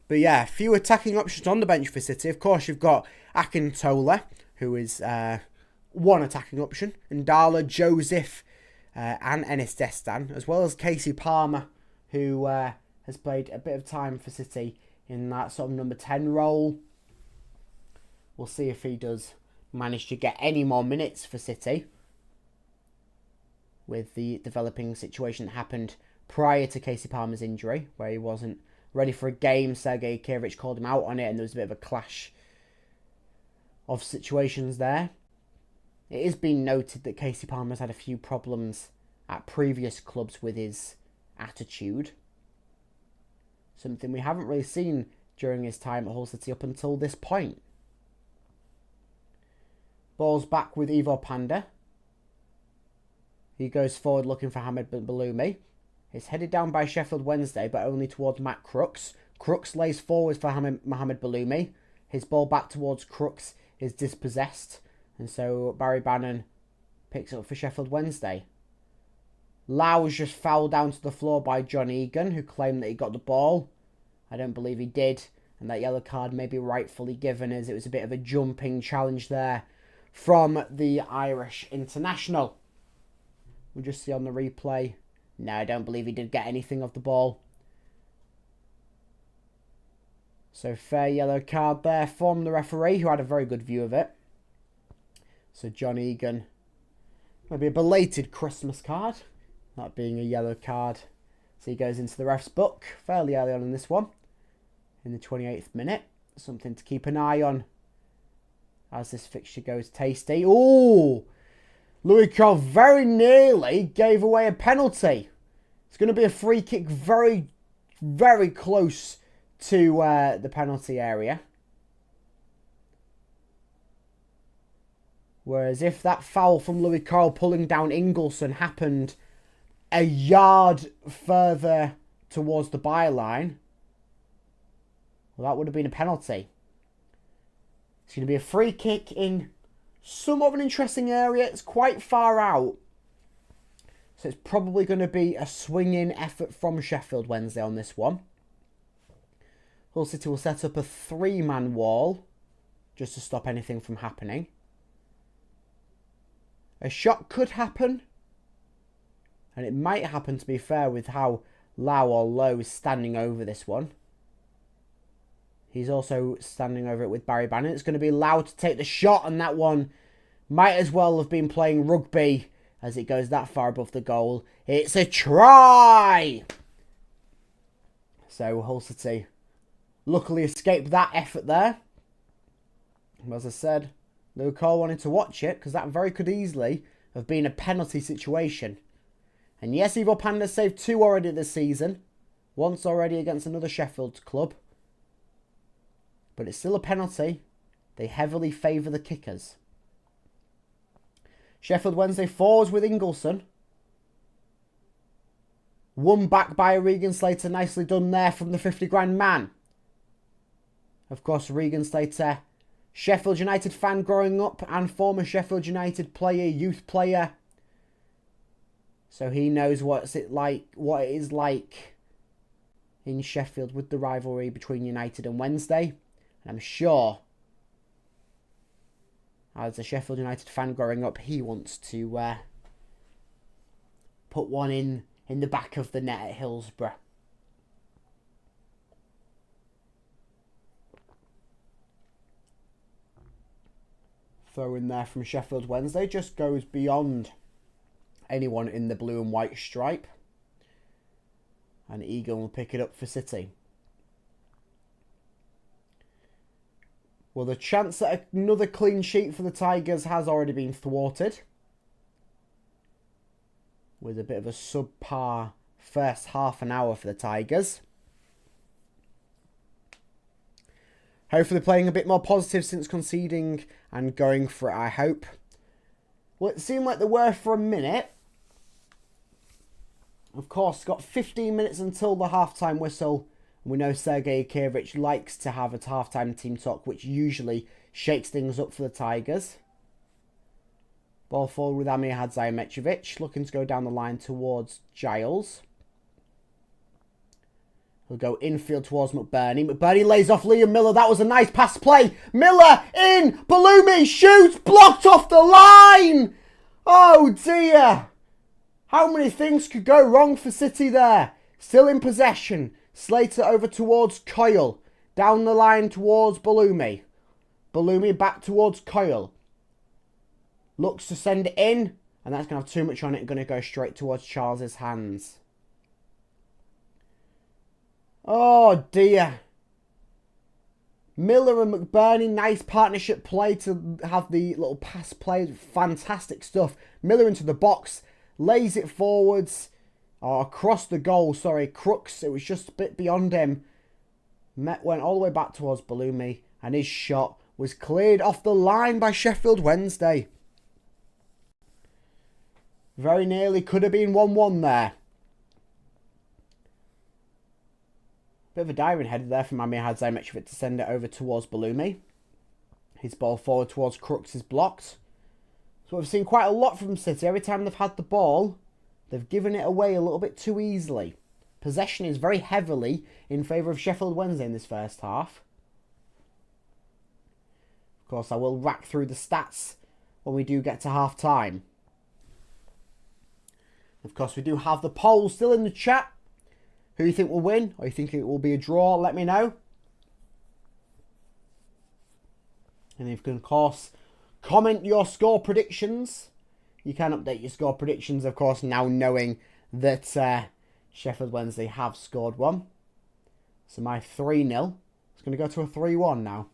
But yeah, few attacking options on the bench for City. Of course, you've got Akintola, who is one attacking option, and Ndala, Joseph, and Enis Destan, as well as Casey Palmer, who has played a bit of time for City in that sort of number 10 role. We'll see if he does manage to get any more minutes for City with the developing situation that happened prior to Casey Palmer's injury, where he wasn't ready for a game. Sergei Kirich called him out on it, and there was a bit of a clash of situations there. It is being noted that Casey Palmer has had a few problems at previous clubs with his attitude. Something we haven't really seen during his time at Hull City up until this point. Ball's back with Ivo Panda. He goes forward looking for Mohamed Baloumi. It's headed down by Sheffield Wednesday, but only towards Matt Crooks. Crooks lays forward for Mohamed Baloumi. His ball back towards Crooks is dispossessed. And so Barry Bannon picks up for Sheffield Wednesday. Lau's just fouled down to the floor by John Egan, who claimed that he got the ball. I don't believe he did. And that yellow card may be rightfully given, as it was a bit of a jumping challenge there from the Irish international. We'll just see on the replay. No, I don't believe he did get anything of the ball. So fair yellow card there from the referee, who had a very good view of it. So John Egan, maybe a belated Christmas card, that being a yellow card. So he goes into the ref's book fairly early on in this one, in the 28th minute. Something to keep an eye on as this fixture goes tasty. Ooh! Louis Carroll very nearly gave away a penalty. It's going to be a free kick very, very close to the penalty area. Whereas if that foul from Louis Carroll pulling down Ingleson happened a yard further towards the byline, well, that would have been a penalty. It's going to be a free kick in somewhat of an interesting area. It's quite far out. So it's probably going to be a swinging effort from Sheffield Wednesday on this one. Hull City will set up a 3-man wall just to stop anything from happening. A shot could happen. And it might happen, to be fair, with how Lau or Lowe is standing over this one. He's also standing over it with Barry Bannon. It's going to be Lau to take the shot, and that one might as well have been playing rugby as it goes that far above the goal. It's a try! So Hull City luckily escaped that effort there. As I said, Lou Cole wanted to watch it, because that very could easily have been a penalty situation. And yes, Ivo Panda saved 2 already this season. Once already against another Sheffield club. But it's still a penalty. They heavily favour the kickers. Sheffield Wednesday forwards with Ingleson. Won back by Regan Slater. Nicely done there from the 50 grand man. Of course, Regan Slater, Sheffield United fan growing up and former Sheffield United player, youth player. So he knows what it is like in Sheffield with the rivalry between United and Wednesday. And I'm sure, as a Sheffield United fan growing up, he wants to put one in the back of the net at Hillsborough. Throw in there from Sheffield Wednesday just goes beyond anyone in the blue and white stripe. And Egan will pick it up for City. Well, the chance that another clean sheet for the Tigers has already been thwarted. with a bit of a subpar first half an hour for the Tigers. Hopefully playing a bit more positive since conceding and going for it, I hope. Well, it seemed like they were for a minute. Of course, got 15 minutes until the halftime whistle. We know Sergei Akievich likes to have a halftime team talk, which usually shakes things up for the Tigers. Ball forward with Amir Hadzaimechevich, looking to go down the line towards Giles. He'll go infield towards McBurney. McBurney lays off Liam Miller. That was a nice pass play. Miller in. Balumi shoots. Blocked off the line. Oh dear. How many things could go wrong for City there? Still in possession. Slater over towards Coyle. Down the line towards Balumi. Balumi back towards Coyle. Looks to send it in. And that's going to have too much on it. Going to go straight towards Charles's hands. Oh dear. Miller and McBurney, nice partnership play to have the little pass play. Fantastic stuff. Miller into the box, lays it forwards, or across the goal, sorry. Crooks, it was just a bit beyond him. Went all the way back towards Balumi, and his shot was cleared off the line by Sheffield Wednesday. Very nearly could have been 1-1 there. Bit of a diving header there from Amir Hadzaimechevich to send it over towards Balumi. His ball forward towards Crooks is blocked. So we've seen quite a lot from City. Every time they've had the ball, they've given it away a little bit too easily. Possession is very heavily in favour of Sheffield Wednesday in this first half. Of course, I will rack through the stats when we do get to half time. Of course, we do have the poll still in the chat. Who you think will win? Or you think it will be a draw? Let me know. And you can, of course, comment your score predictions. You can update your score predictions, of course, now knowing that Sheffield Wednesday have scored one. So my 3-0 is going to go to a 3-1 now.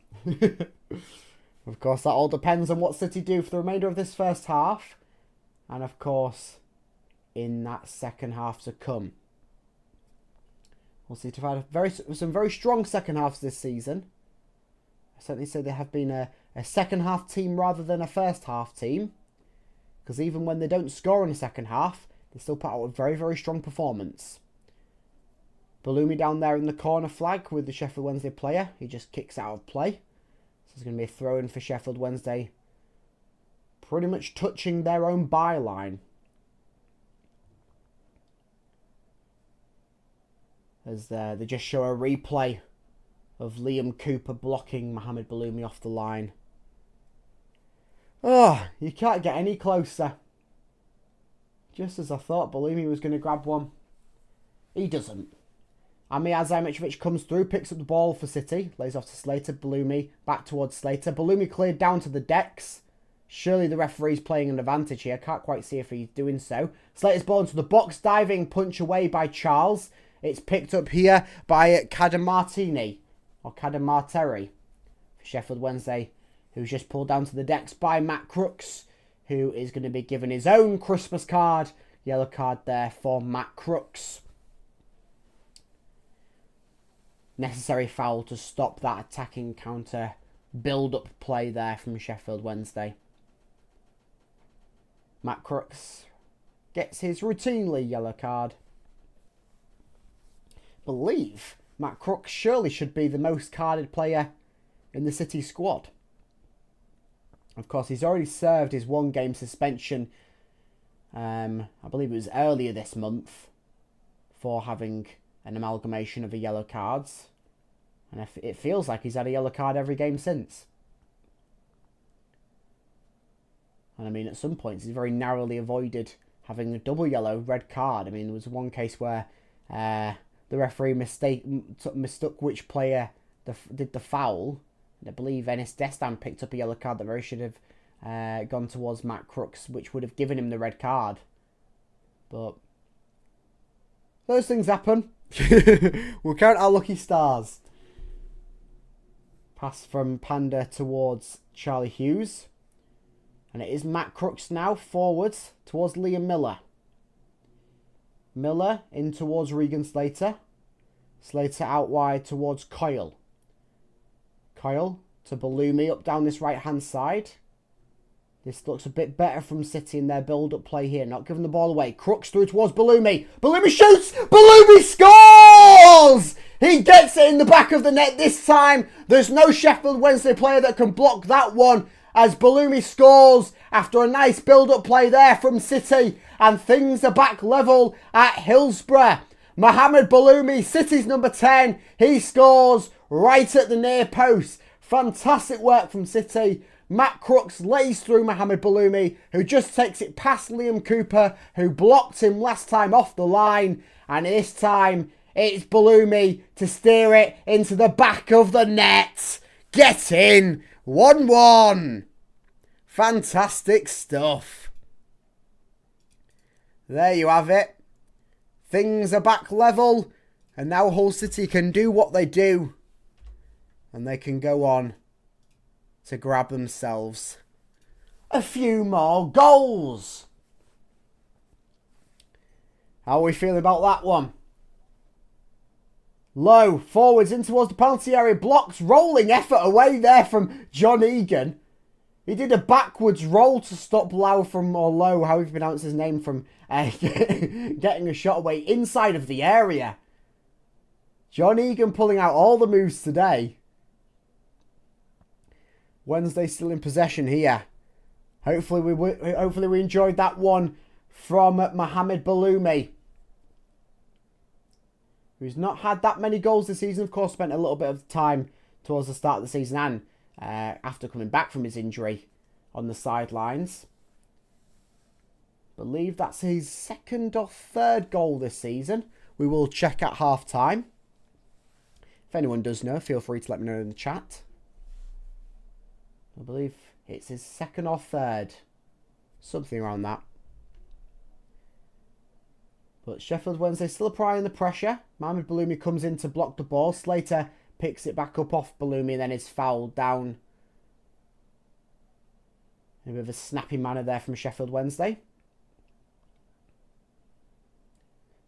Of course, that all depends on what City do for the remainder of this first half. And, of course, in that second half to come. We'll see to have some very strong second halves this season. I certainly say they have been a second half team rather than a first half team. Because even when they don't score in the second half, they still put out a very, very strong performance. Balumi down there in the corner flag with the Sheffield Wednesday player. He just kicks out of play. So it's going to be a throw-in for Sheffield Wednesday. Pretty much touching their own byline. As they just show a replay of Liam Cooper blocking Mohamed Balumi off the line. Oh, you can't get any closer. Just as I thought Balumi was going to grab one. He doesn't. Amir Hadzaimechevich comes through, picks up the ball for City. Lays off to Slater. Balumi back towards Slater. Balumi cleared down to the decks. Surely the referee's playing an advantage here. Can't quite see if he's doing so. Slater's ball into the box. Diving punch away by Charles. It's picked up here by Cadamartini, or Cadamarteri, for Sheffield Wednesday, who's just pulled down to the decks by Matt Crooks, who is going to be given his own Christmas card. Yellow card there for Matt Crooks. Necessary foul to stop that attacking counter build-up play there from Sheffield Wednesday. Matt Crooks gets his routinely yellow card. Believe Matt Crooks surely should be the most carded player in the City squad. Of course, he's already served his one-game suspension, I believe it was earlier this month, for having an amalgamation of the yellow cards. And it feels like he's had a yellow card every game since. And I mean, at some points, he's very narrowly avoided having a double yellow red card. I mean, there was one case where the referee mistook which player did the foul. And I believe Enes Destan picked up a yellow card that very should have gone towards Matt Crooks, which would have given him the red card. But those things happen. We'll count our lucky stars. Pass from Panda towards Charlie Hughes. And it is Matt Crooks now, forwards towards Liam Miller. Miller in towards Regan Slater. Slater out wide towards Coyle. Coyle to Bellumi up down this right-hand side. This looks a bit better from City in their build-up play here. Not giving the ball away. Crooks through towards Bellumi. Bellumi shoots! Bellumi scores! He gets it in the back of the net this time. There's no Sheffield Wednesday player that can block that one as Bellumi scores after a nice build-up play there from City. And things are back level at Hillsborough. Mohamed Bellumi, City's number 10. He scores right at the near post. Fantastic work from City. Matt Crooks lays through Mohamed Bellumi, who just takes it past Liam Cooper, who blocked him last time off the line. And this time, it's Bellumi to steer it into the back of the net. Get in. 1-1. Fantastic stuff. There you have it. Things are back level. And now Hull City can do what they do. And they can go on to grab themselves a few more goals. How are we feeling about that one? Low, forwards in towards the penalty area, blocks, rolling effort away there from John Egan. He did a backwards roll to stop Low from, or Low, however you pronounce his name, from getting a shot away inside of the area. John Egan pulling out all the moves today. Wednesday still in possession here. Hopefully we enjoyed that one from Mohamed Bellumi, who's not had that many goals this season. Of course, spent a little bit of time towards the start of the season and after coming back from his injury on the sidelines. Believe that's his second or third goal this season. We will check at half time. If anyone does know, feel free to let me know in the chat. I believe it's his second or third. Something around that. But Sheffield Wednesday still applying the pressure. Mohamed Bellumi comes in to block the ball. Slater picks it back up off Bellumi and then is fouled down. In a bit of a snappy manner there from Sheffield Wednesday.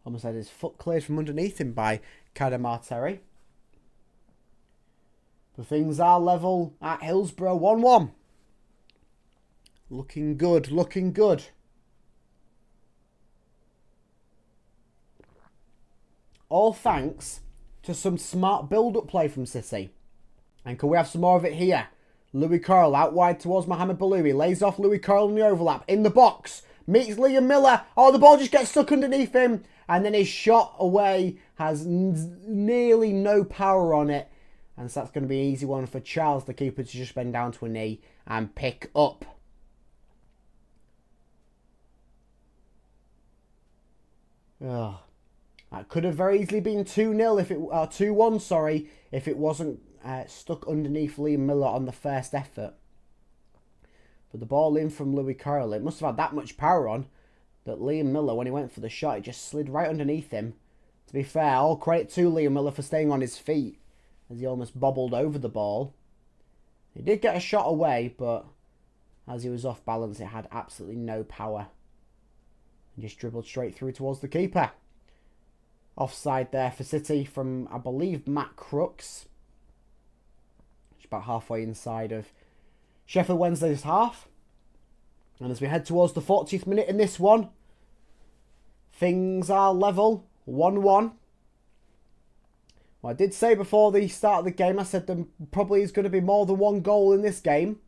Almost had his foot cleared from underneath him by Kadamar Terry. But things are level at Hillsborough, 1-1. Looking good, looking good. All thanks to some smart build-up play from City. And can we have some more of it here? Louis Curl out wide towards Mohamed Bellumi. Lays off Louis Curl in the overlap. In the box. Meets Liam Miller. Oh, the ball just gets stuck underneath him. And then his shot away has nearly no power on it. And so that's going to be an easy one for Charles, the keeper, to just bend down to a knee and pick up. Oh, that could have very easily been 2-0 if it 2-1, sorry, if it wasn't stuck underneath Liam Miller on the first effort. But the ball in from Louis Curl, it must have had that much power on that Liam Miller, when he went for the shot, it just slid right underneath him. To be fair, all credit to Liam Miller for staying on his feet, as he almost bobbled over the ball. He did get a shot away, but as he was off balance, it had absolutely no power. And just dribbled straight through towards the keeper. Offside there for City from, I believe, Matt Crooks. It's about halfway inside of Sheffield Wednesday's half. And as we head towards the 40th minute in this one, things are level, 1-1. Well, I did say before the start of the game, I said there probably is going to be more than one goal in this game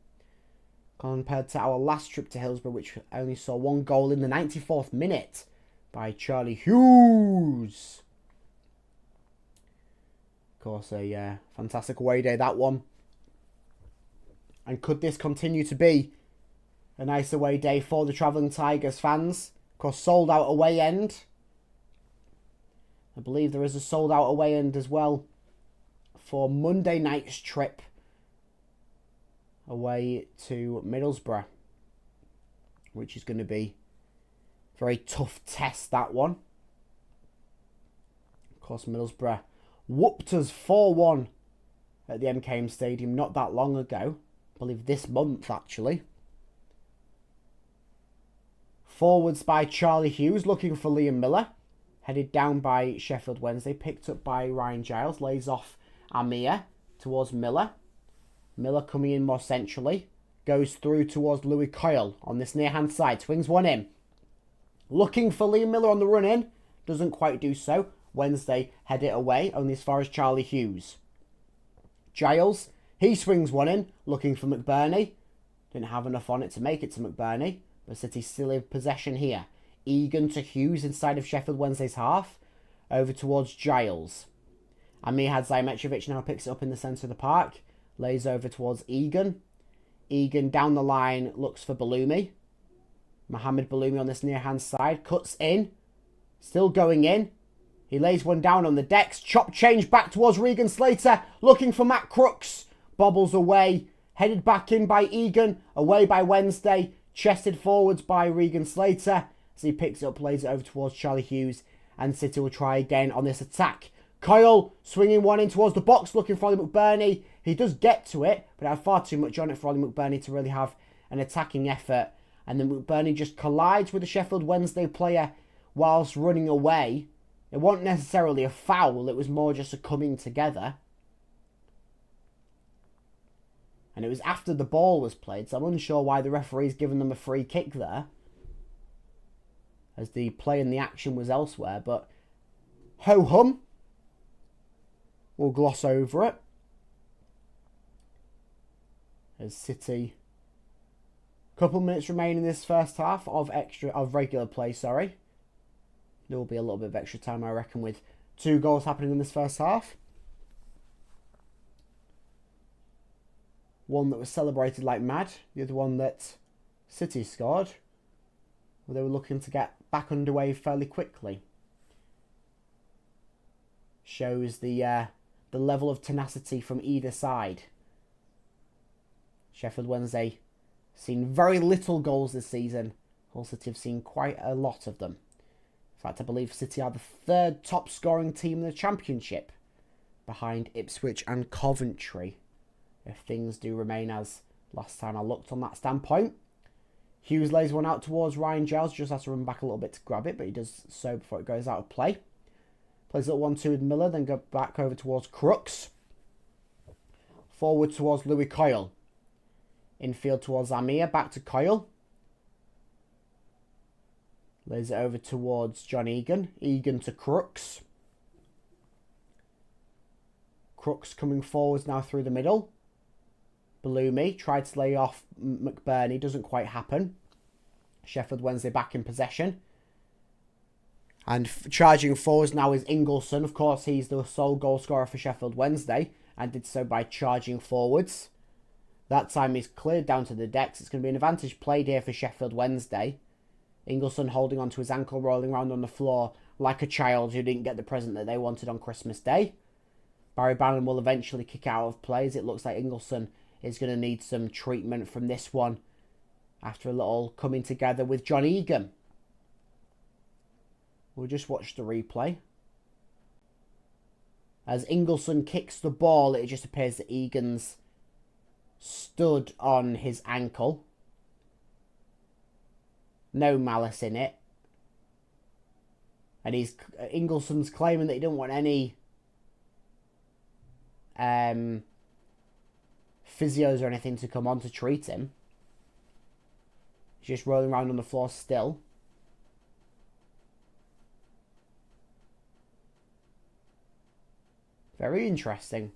compared to our last trip to Hillsborough, which only saw one goal in the 94th minute by Charlie Hughes. Of course, a fantastic away day, that one. And could this continue to be a nice away day for the Travelling Tigers fans? Of course, sold out away end. I believe there is a sold out away end as well for Monday night's trip away to Middlesbrough, which is going to be a very tough test, that one. Of course, Middlesbrough whooped us 4-1 at the MKM Stadium not that long ago. I believe this month, actually. Forwards by Charlie Hughes, looking for Liam Miller. Headed down by Sheffield Wednesday. Picked up by Ryan Giles. Lays off Amir towards Miller. Miller coming in more centrally. Goes through towards Louis Coyle on this near-hand side. Swings one in. Looking for Liam Miller on the run-in. Doesn't quite do so. Wednesday head it away, only as far as Charlie Hughes. Giles, he swings one in, looking for McBurney. Didn't have enough on it to make it to McBurney, but City still in possession here. Egan to Hughes inside of Sheffield Wednesday's half. Over towards Giles. Amir Hadzaimechevich now picks it up in the centre of the park. Lays over towards Egan. Egan down the line looks for Baloumi. Mohamed Baloumi on this near-hand side. Cuts in. Still going in. He lays one down on the decks. Chop change back towards Regan Slater. Looking for Matt Crooks. Bobbles away. Headed back in by Egan. Away by Wednesday. Chested forwards by Regan Slater. As he picks it up, lays it over towards Charlie Hughes. And City will try again on this attack. Coyle swinging one in towards the box. Looking for Ollie McBurney. He does get to it. But had far too much on it for Ollie McBurney to really have an attacking effort. And then McBurney just collides with the Sheffield Wednesday player whilst running away. It wasn't necessarily a foul. It was more just a coming together. And it was after the ball was played. So I'm unsure why the referee's given them a free kick there. As the play and the action was elsewhere. But ho-hum. We'll gloss over it. As City... Couple minutes remain in this first half of regular play, sorry. There will be a little bit of extra time, I reckon, with 2 goals happening in this first half. One that was celebrated like mad. The other one that City scored. Well, they were looking to get back underway fairly quickly. Shows the level of tenacity from either side. Sheffield Wednesday seen very little goals this season. Hull City have seen quite a lot of them. In fact, I believe City are the 3rd top scoring team in the Championship, behind Ipswich and Coventry, if things do remain as last time I looked on that standpoint. Hughes lays one out towards Ryan Giles, just has to run back a little bit to grab it, but he does so before it goes out of play. Plays a little 1-2 with Miller, then go back over towards Crooks. Forward towards Louis Coyle. Infield towards Amir, back to Coyle. Lays it over towards John Egan. Egan to Crooks. Crooks coming forwards now through the middle. Baloumi tried to lay off McBurney, doesn't quite happen. Sheffield Wednesday back in possession. And charging forwards now is Ingleson. Of course, he's the sole goal scorer for Sheffield Wednesday, and did so by charging forwards. That time he's cleared down to the decks. It's going to be an advantage played here for Sheffield Wednesday. Ingleson holding onto his ankle, rolling around on the floor like a child who didn't get the present that they wanted on Christmas Day. Barry Bannon will eventually kick out of play, as it looks like Ingleson is going to need some treatment from this one after a little coming together with John Egan. We'll just watch the replay. As Ingleson kicks the ball, it just appears that Egan's stood on his ankle. No malice in it. And Ingleson's claiming that he didn't want any physios or anything to come on to treat him. He's just rolling around on the floor still. Very interesting.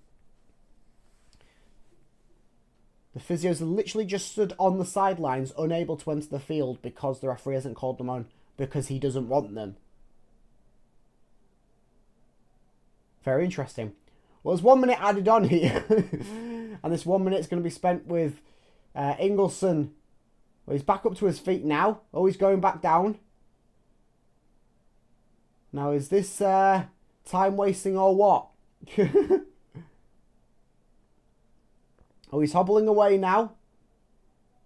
The physios are literally just stood on the sidelines, unable to enter the field because the referee hasn't called them on because he doesn't want them. Very interesting. Well, there's 1 minute added on here. And this 1 minute is going to be spent with Ingleson. Well, he's back up to his feet now. Oh, he's going back down. Now, is this time wasting or what? Oh, he's hobbling away now.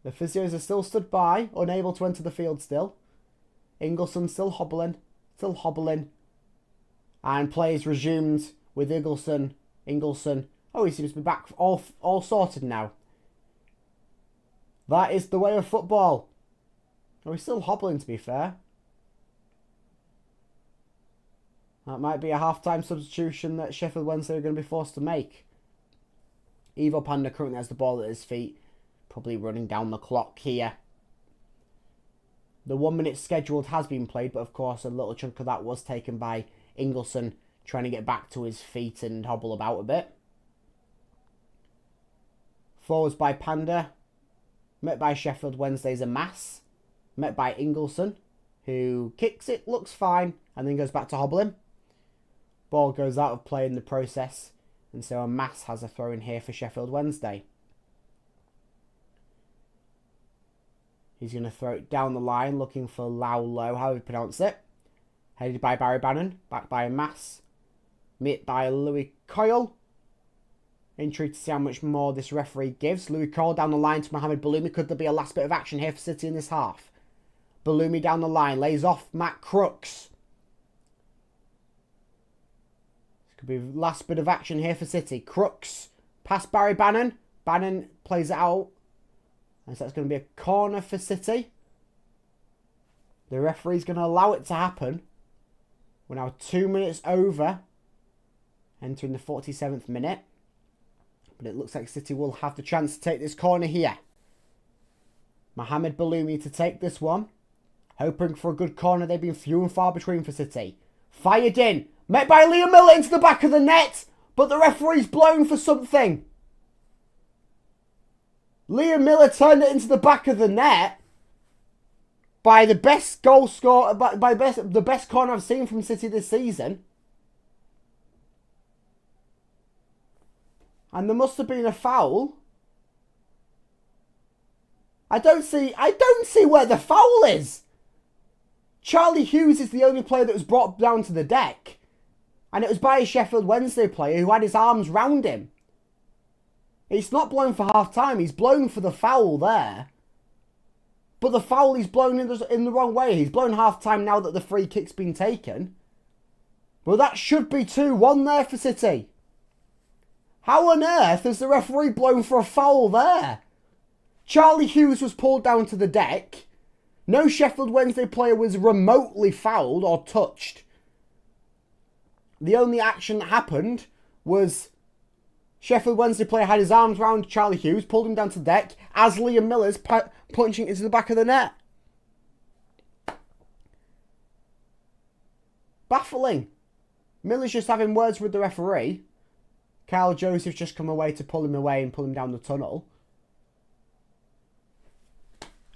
The physios are still stood by, unable to enter the field still. Ingleson still hobbling. And play is resumed with Ingleson. Oh, he seems to be back all sorted now. That is the way of football. Oh, he's still hobbling, to be fair. That might be a half-time substitution that Sheffield Wednesday are going to be forced to make. Evo Panda currently has the ball at his feet. Probably running down the clock here. The 1 minute scheduled has been played, but of course a little chunk of that was taken by Ingleson trying to get back to his feet and hobble about a bit. Forwards by Panda. Met by Sheffield Wednesday's a mass. Met by Ingleson, who kicks it, looks fine, and then goes back to hobbling. Ball goes out of play in the process, and so a mass has a throw in here for Sheffield Wednesday. He's going to throw it down the line, looking for Laulo, how do you pronounce it? Headed by Barry Bannon, back by a mass. Met by Louis Coyle. Intrigued to see how much more this referee gives. Louis Coyle down the line to Mohamed Baloumi. Could there be a last bit of action here for City in this half? Baloumi down the line, lays off Matt Crooks. This could be the last bit of action here for City. Crooks, past Barry Bannon. Bannon plays it out. And so that's going to be a corner for City. The referee's going to allow it to happen. We're now 2 minutes over. Entering the 47th minute. But it looks like City will have the chance to take this corner here. Mohamed Baloumi to take this one. Hoping for a good corner. They've been few and far between for City. Fired in. Met by Liam Miller into the back of the net. But the referee's blown for something. Liam Miller turned it into the back of the net. By the best goal scorer. By the best corner I've seen from City this season. And there must have been a foul. I don't see where the foul is. Charlie Hughes is the only player that was brought down to the deck. And it was by a Sheffield Wednesday player who had his arms round him. It's not blown for half-time. He's blown for the foul there. But the foul he's blown in the wrong way. He's blown half-time now that the free kick's been taken. Well, that should be 2-1 there for City. How on earth has the referee blown for a foul there? Charlie Hughes was pulled down to the deck. No Sheffield Wednesday player was remotely fouled or touched. The only action that happened was Sheffield Wednesday player had his arms round Charlie Hughes, pulled him down to the deck, as Liam Miller's punching into the back of the net. Baffling. Miller's just having words with the referee. Kyle Joseph's just come away to pull him away and pull him down the tunnel.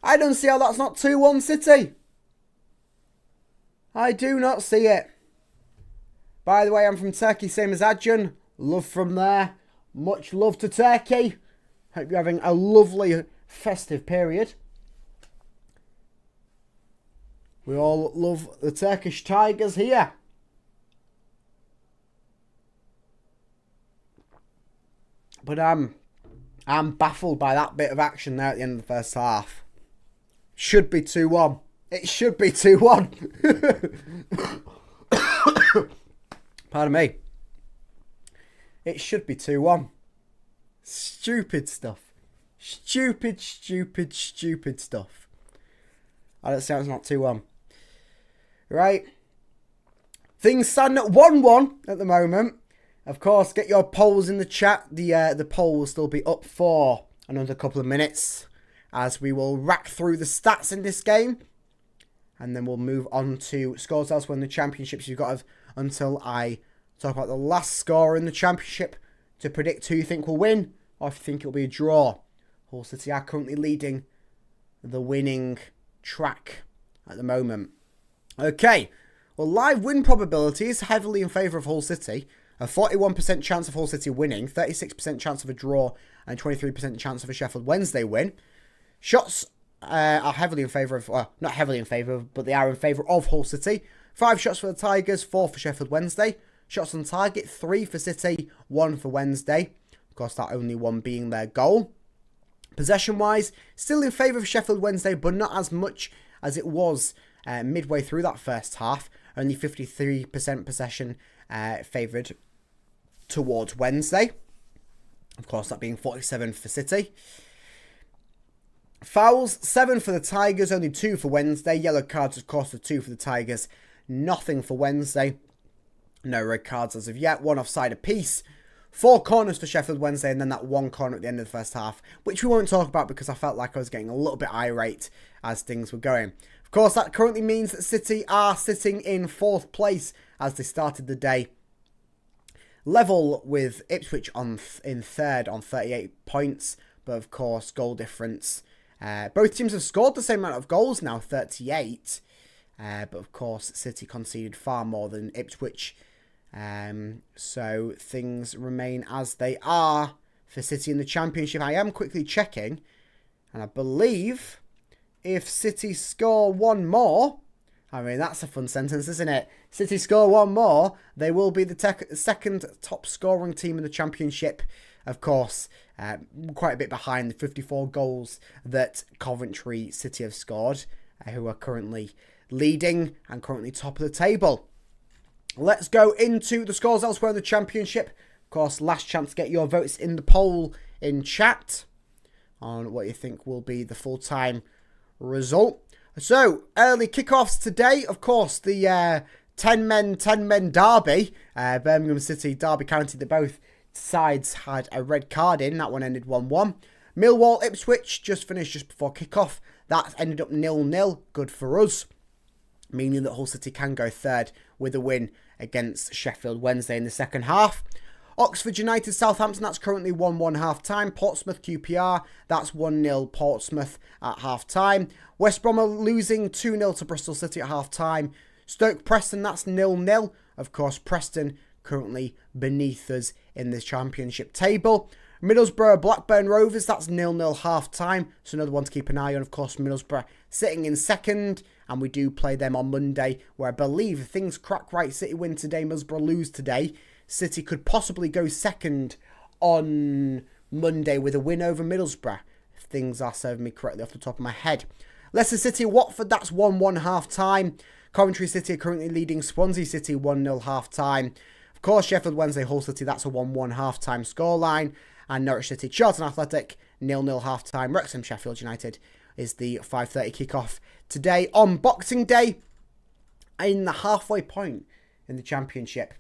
I don't see how that's not 2-1 City. I do not see it. By the way, I'm from Turkey, same as Adjan. Love from there. Much love to Turkey. Hope you're having a lovely festive period. We all love the Turkish Tigers here. But I'm baffled by that bit of action there at the end of the first half. Should be 2-1. It should be 2-1. Pardon me. It should be 2-1. Stupid stuff. Stupid stuff. I don't see how it's not 2-1. Right. Things stand at 1-1 at the moment. Of course, get your polls in the chat. The poll will still be up for another couple of minutes as we will rack through the stats in this game. And then we'll move on to scores elsewhere in the championships. You've got until I talk about the last score in the championship to predict who you think will win or if you think it'll be a draw. Hull City are currently leading the winning track at the moment. Okay, well, live win probability is heavily in favour of Hull City. A 41% chance of Hull City winning, 36% chance of a draw, and 23% chance of a Sheffield Wednesday win. Shots are heavily in favour of, well, not heavily in favour, but they are in favour of Hull City. 5 shots for the Tigers, 4 for Sheffield Wednesday. Shots on target, 3 for City, 1 for Wednesday. Of course, that only one being their goal. Possession-wise, still in favour of Sheffield Wednesday, but not as much as it was midway through that first half. Only 53% possession favoured towards Wednesday. Of course, that being 47 for City. Fouls, 7 for the Tigers, only 2 for Wednesday. Yellow cards, of course, the 2 for the Tigers. Nothing for Wednesday. No red cards as of yet. 1 offside apiece. 4 corners for Sheffield Wednesday, and then that 1 corner at the end of the first half, which we won't talk about because I felt like I was getting a little bit irate as things were going. Of course, that currently means that City are sitting in 4th place as they started the day. Level with Ipswich in 3rd on 38 points, but of course, goal difference. Both teams have scored the same amount of goals now, 38. But of course, City conceded far more than Ipswich. So things remain as they are for City in the Championship. I am quickly checking, and I believe if City score 1 more, I mean, that's a fun sentence, isn't it? City score 1 more, they will be the second top scoring team in the Championship. Of course, quite a bit behind the 54 goals that Coventry City have scored, who are currently leading and currently top of the table. Let's go into the scores elsewhere in the Championship. Of course, last chance to get your votes in the poll in chat on what you think will be the full-time result. So, early kickoffs today. Of course, the 10-men derby. Birmingham City, Derby County, both sides had a red card in. That one ended 1-1. Millwall Ipswich just finished just before kickoff. That ended up 0-0. Good for us, meaning that Hull City can go 3rd with a win against Sheffield Wednesday in the second half. Oxford United Southampton, that's currently 1-1 half time. Portsmouth QPR, that's 1-0 Portsmouth at half time. West Brom are losing 2-0 to Bristol City at half time. Stoke Preston, that's 0-0. Of course, Preston currently beneath us in the Championship table. Middlesbrough Blackburn Rovers, that's 0-0 half time. So another one to keep an eye on. Of course, Middlesbrough sitting in 2nd. And we do play them on Monday, where I believe if things crack right, City win today, Middlesbrough lose today, City could possibly go 2nd on Monday with a win over Middlesbrough, if things are serving me correctly off the top of my head. Leicester City Watford, that's 1-1 half time. Coventry City are currently leading Swansea City 1-0 half time. Of course, Sheffield Wednesday Hull City, that's a 1-1 half time scoreline. And Norwich City Charlton Athletic 0-0 half time. Wrexham Sheffield United is the 5:30 kickoff today on Boxing Day in the halfway point in the Championship.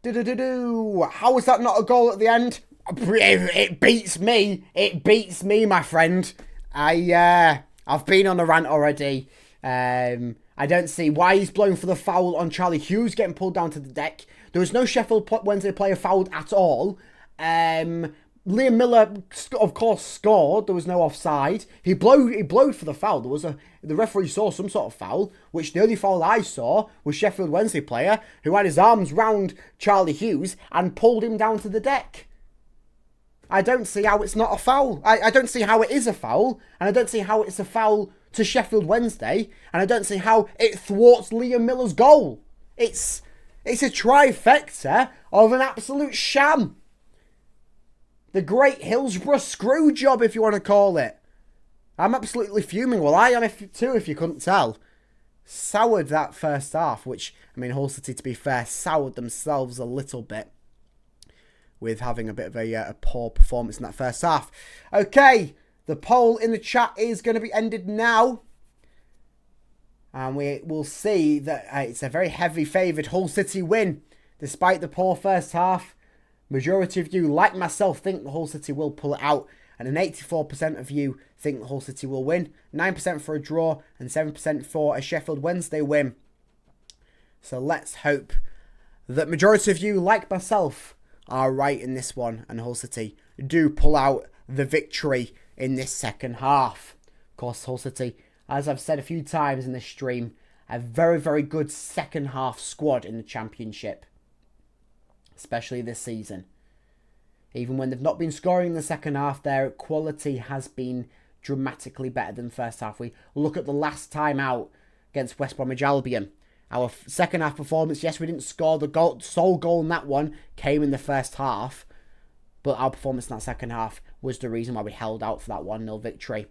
How was that not a goal at the end? It beats me. It beats me, my friend. I've been on a rant already. I don't see why he's blowing for the foul on Charlie Hughes getting pulled down to the deck. There was no Sheffield Wednesday player fouled at all. Liam Miller, of course, scored. There was no offside. He blowed for the foul. The referee saw some sort of foul, which the only foul I saw was Sheffield Wednesday player who had his arms round Charlie Hughes and pulled him down to the deck. I don't see how it's not a foul. I don't see how it is a foul, and I don't see how it's a foul to Sheffield Wednesday, and I don't see how it thwarts Liam Miller's goal. It's a trifecta of an absolute sham. The great Hillsborough screw job, if you want to call it. I'm absolutely fuming. Well, I am too, if you couldn't tell. Soured that first half, which, I mean, Hull City, to be fair, soured themselves a little bit with having a bit of a poor performance in that first half. Okay, the poll in the chat is going to be ended now. And we will see that it's a very heavy favoured Hull City win, despite the poor first half. Majority of you, like myself, think the Hull City will pull it out. And an 84% of you think the Hull City will win. 9% for a draw and 7% for a Sheffield Wednesday win. So let's hope that majority of you, like myself, are right in this one. And Hull City do pull out the victory in this second half. Of course, Hull City, as I've said a few times in this stream, a very, very good second half squad in the Championship. Especially this season. Even when they've not been scoring in the second half, their quality has been dramatically better than the first half. We look at the last time out against West Bromwich Albion. Our second half performance, yes, we didn't score the sole goal in that one, came in the first half. But our performance in that second half was the reason why we held out for that 1-0 victory.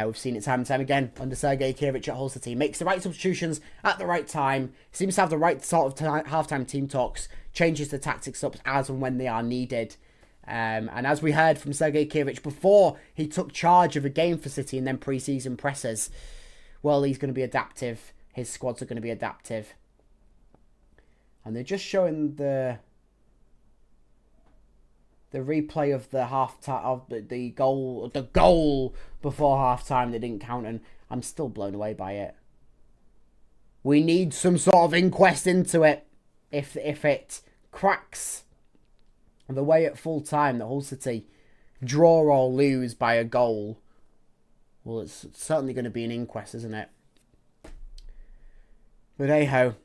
We've seen it time and time again under Sergei Kievich at Hull City. Makes the right substitutions at the right time. Seems to have the right sort of half-time team talks. Changes the tactics up as and when they are needed. And as we heard from Sergei Kievich before he took charge of a game for City and then pre-season pressers, well, he's going to be adaptive. His squads are going to be adaptive. And they're just showing the replay of the half-time, of the goal before half-time. They didn't count, and I'm still blown away by it. We need some sort of inquest into it. If it cracks the way at full time that Hull City draw or lose by a goal, well, it's certainly going to be an inquest, isn't it? But hey-ho.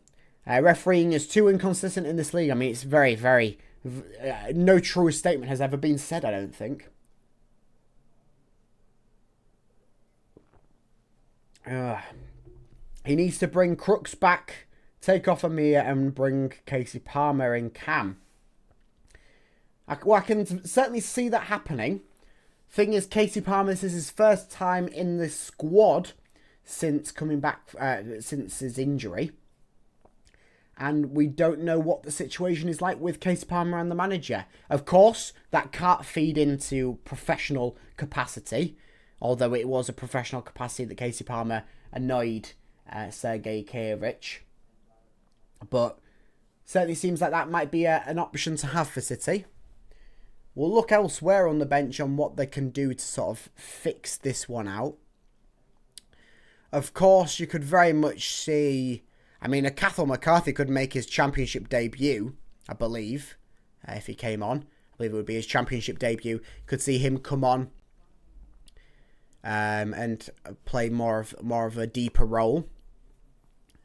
Refereeing is too inconsistent in this league. I mean, it's very, very... no true statement has ever been said, I don't think. He needs to bring Crooks back, take off Amir, and bring Casey Palmer in cam. I can certainly see that happening. Thing is, Casey Palmer, this is his first time in the squad since coming back, since his injury. And we don't know what the situation is like with Casey Palmer and the manager. Of course, that can't feed into professional capacity, although it was a professional capacity that Casey Palmer annoyed Sergei Kievich. But certainly seems like that might be an option to have for City. We'll look elsewhere on the bench on what they can do to sort of fix this one out. Of course, you could very much see... I mean, a Cathal McCarthy could make his championship debut, I believe, if he came on. I believe it would be his championship debut. Could see him come on and play more of a deeper role.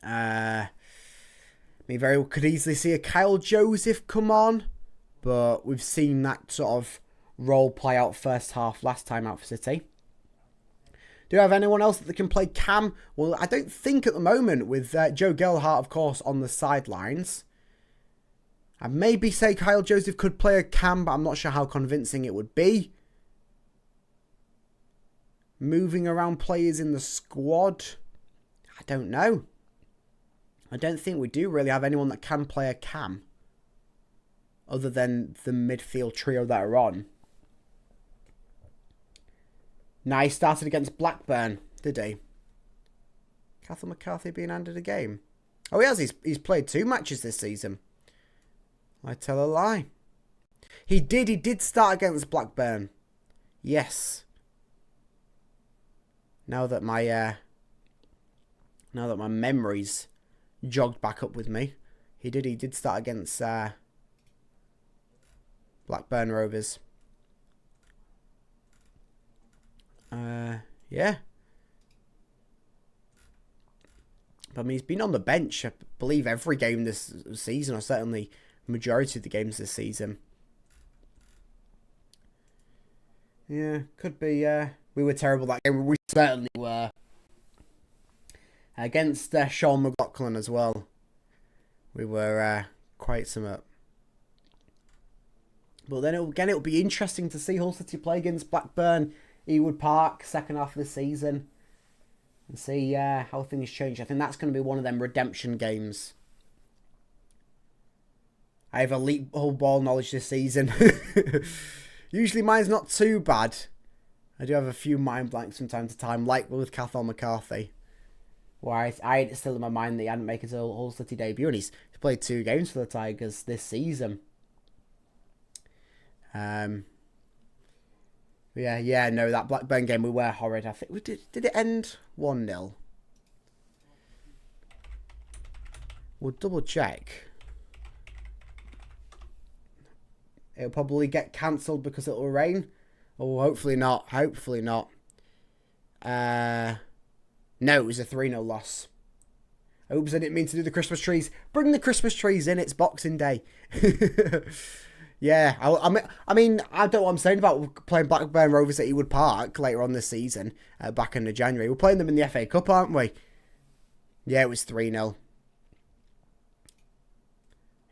We very well could easily see a Kyle Joseph come on, but we've seen that sort of role play out first half last time out for City. Do you have anyone else that can play cam? Well, I don't think at the moment, with Joe Gelhardt, of course, on the sidelines. I'd maybe say Kyle Joseph could play a cam, but I'm not sure how convincing it would be. Moving around players in the squad, I don't know. I don't think we do really have anyone that can play a cam, other than the midfield trio that are on. Now, he started against Blackburn, did he? Cathal McCarthy being handed a game. Oh, he has. He's played 2 matches this season. I tell a lie. He did start against Blackburn. Yes. Now that my memories jogged back up with me, he did start against Blackburn Rovers. Yeah. But I mean, he's been on the bench, I believe, every game this season, or certainly majority of the games this season. Yeah, could be. We were terrible that game. We certainly were. Against Sean McLaughlin as well. We were quite some up. But then it'll be interesting to see Hull City play against Blackburn, Ewood Park, second half of the season, and see how things change. I think that's going to be one of them redemption games. I have elite Hull ball knowledge this season. Usually mine's not too bad. I do have a few mind blanks from time to time, like with Cathal McCarthy, where I had it still in my mind that he hadn't made his Hull City debut, and he's played 2 games for the Tigers this season. Yeah, no, that Blackburn game, we were horrid. I think did it end 1-0? We'll double check. It'll probably get cancelled because it'll rain. Oh, hopefully not. Hopefully not. No, it was a 3-0 loss. Oops, I didn't mean to do the Christmas trees. Bring the Christmas trees in, it's Boxing Day. Yeah, I mean, I don't know what I'm saying about playing Blackburn Rovers at Ewood Park later on this season, back in January. We're playing them in the FA Cup, aren't we? Yeah, it was 3-0.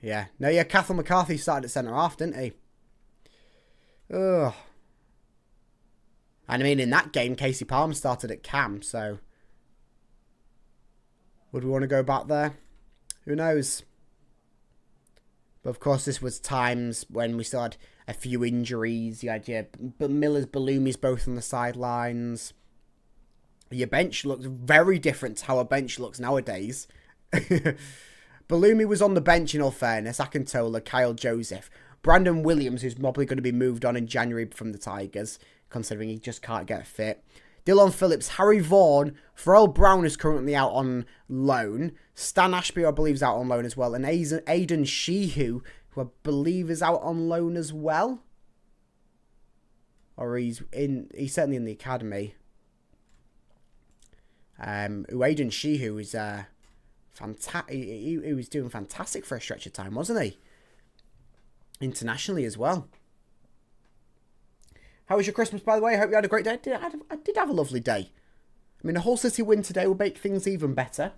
Yeah. No, yeah, Cathal McCarthy started at centre-half, didn't he? Ugh. And I mean, in that game, Casey Palmer started at cam, so... would we want to go back there? Who knows? But of course, this was times when we still had a few injuries. You had but Miller's, Baloomi's both on the sidelines. Your bench looks very different to how a bench looks nowadays. Bellumi was on the bench in all fairness. Akintola, Kyle Joseph. Brandon Williams, who's probably going to be moved on in January from the Tigers, considering he just can't get fit. Dylan Phillips, Harry Vaughan, Pharrell Brown is currently out on loan. Stan Ashby, I believe, is out on loan as well. And Aidan Sheehu, who I believe is out on loan as well. Or he's certainly in the academy. Aidan Sheehu is fantastic. He was doing fantastic for a stretch of time, wasn't he? Internationally as well. How was your Christmas, by the way? I hope you had a great day. I did have a lovely day. I mean, a Hull City win today will make things even better.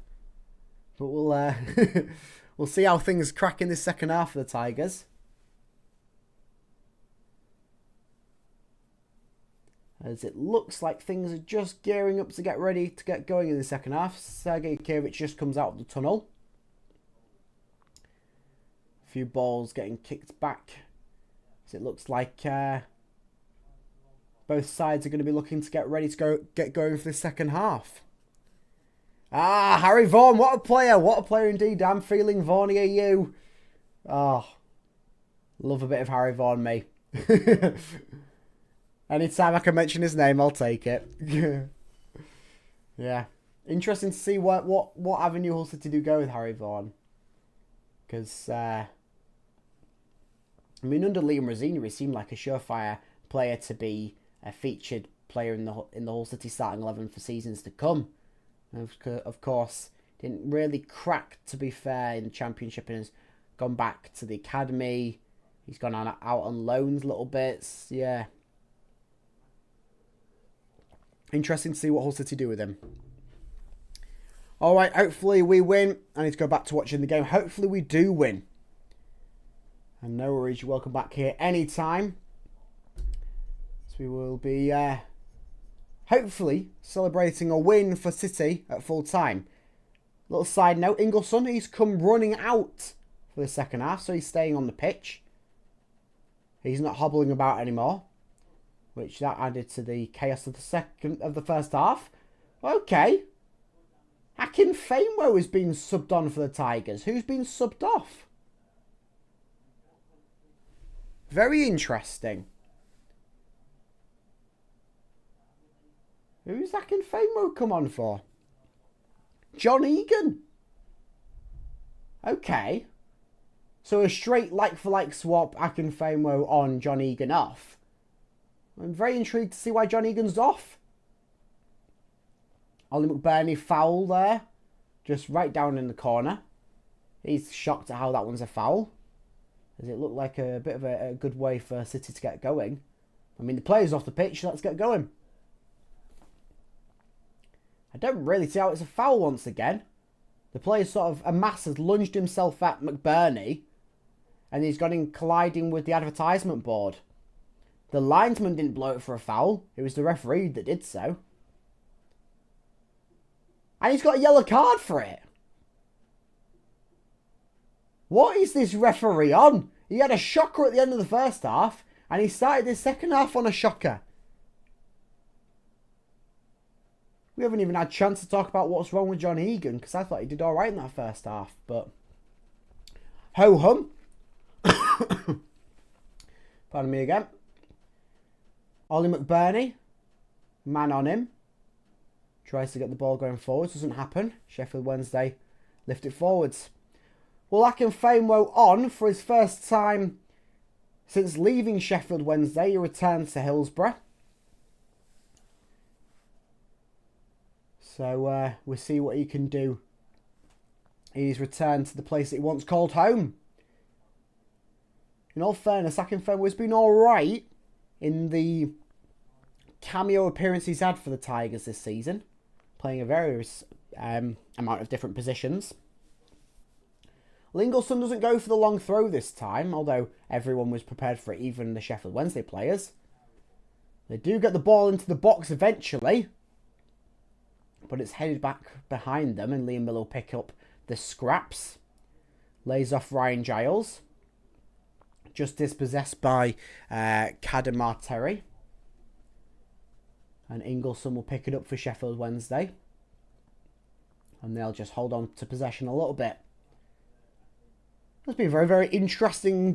But we'll we'll see how things crack in this second half for the Tigers. As it looks like things are just gearing up to get ready to get going in the second half. Sergei Kirich just comes out of the tunnel. A few balls getting kicked back. As it looks like both sides are going to be looking to get ready to get going for the second half. Ah, Harry Vaughan, what a player. What a player indeed. I'm feeling Vaughnia you. Oh, love a bit of Harry Vaughan, me. Anytime I can mention his name, I'll take it. Yeah. Interesting to see what avenue Hull City do go with Harry Vaughan. Because, I mean, under Liam Rosini, he seemed like a surefire player to be a featured player in the Hull City starting 11 for seasons to come. And of course, didn't really crack, to be fair, in the Championship and has gone back to the academy. He's gone out on loans a little bits. Yeah. Interesting to see what Hull City do with him. Alright, hopefully we win. I need to go back to watching the game. Hopefully we do win. And no worries, you're welcome back here anytime. So we will be hopefully celebrating a win for City at full time. Little side note, Ingleson, he's come running out for the second half, so he's staying on the pitch. He's not hobbling about anymore. Which that added to the chaos of the first half. Okay. Akin Famewell has been subbed on for the Tigers. Who's been subbed off? Very interesting. Who's Akin Famewell come on for? John Egan. Okay. So a straight like-for-like swap, Akin Famewell on, John Egan off. I'm very intrigued to see why John Egan's off. Ollie McBurney foul there. Just right down in the corner. He's shocked at how that one's a foul. Does it look like a bit of a good way for City to get going? I mean, the player's off the pitch, let's get going. I don't really see how it's a foul once again. The player sort of, has lunged himself at McBurney. And he's gone in colliding with the advertisement board. The linesman didn't blow it for a foul. It was the referee that did so. And he's got a yellow card for it. What is this referee on? He had a shocker at the end of the first half. And he started his second half on a shocker. We haven't even had a chance to talk about what's wrong with John Egan. Because I thought he did alright in that first half. But ho-hum. Pardon me again. Ollie McBurney, man on him. Tries to get the ball going forwards. Doesn't happen. Sheffield Wednesday lift it forwards. Well, Akin Famewell on for his first time since leaving Sheffield Wednesday. He returns to Hillsborough. So we'll see what he can do. He's returned to the place that he once called home. In all fairness, Akin Famewell has been alright in the cameo appearance he's had for the Tigers this season, playing a various amount of different positions. Ingleson doesn't go for the long throw this time, although everyone was prepared for it, even the Sheffield Wednesday players. They do get the ball into the box eventually, but it's headed back behind them, and Liam Miller will pick up the scraps. Lays off Ryan Giles. Just dispossessed by Kadamar Terry. And Ingleson will pick it up for Sheffield Wednesday. And they'll just hold on to possession a little bit. That's been a very, very interesting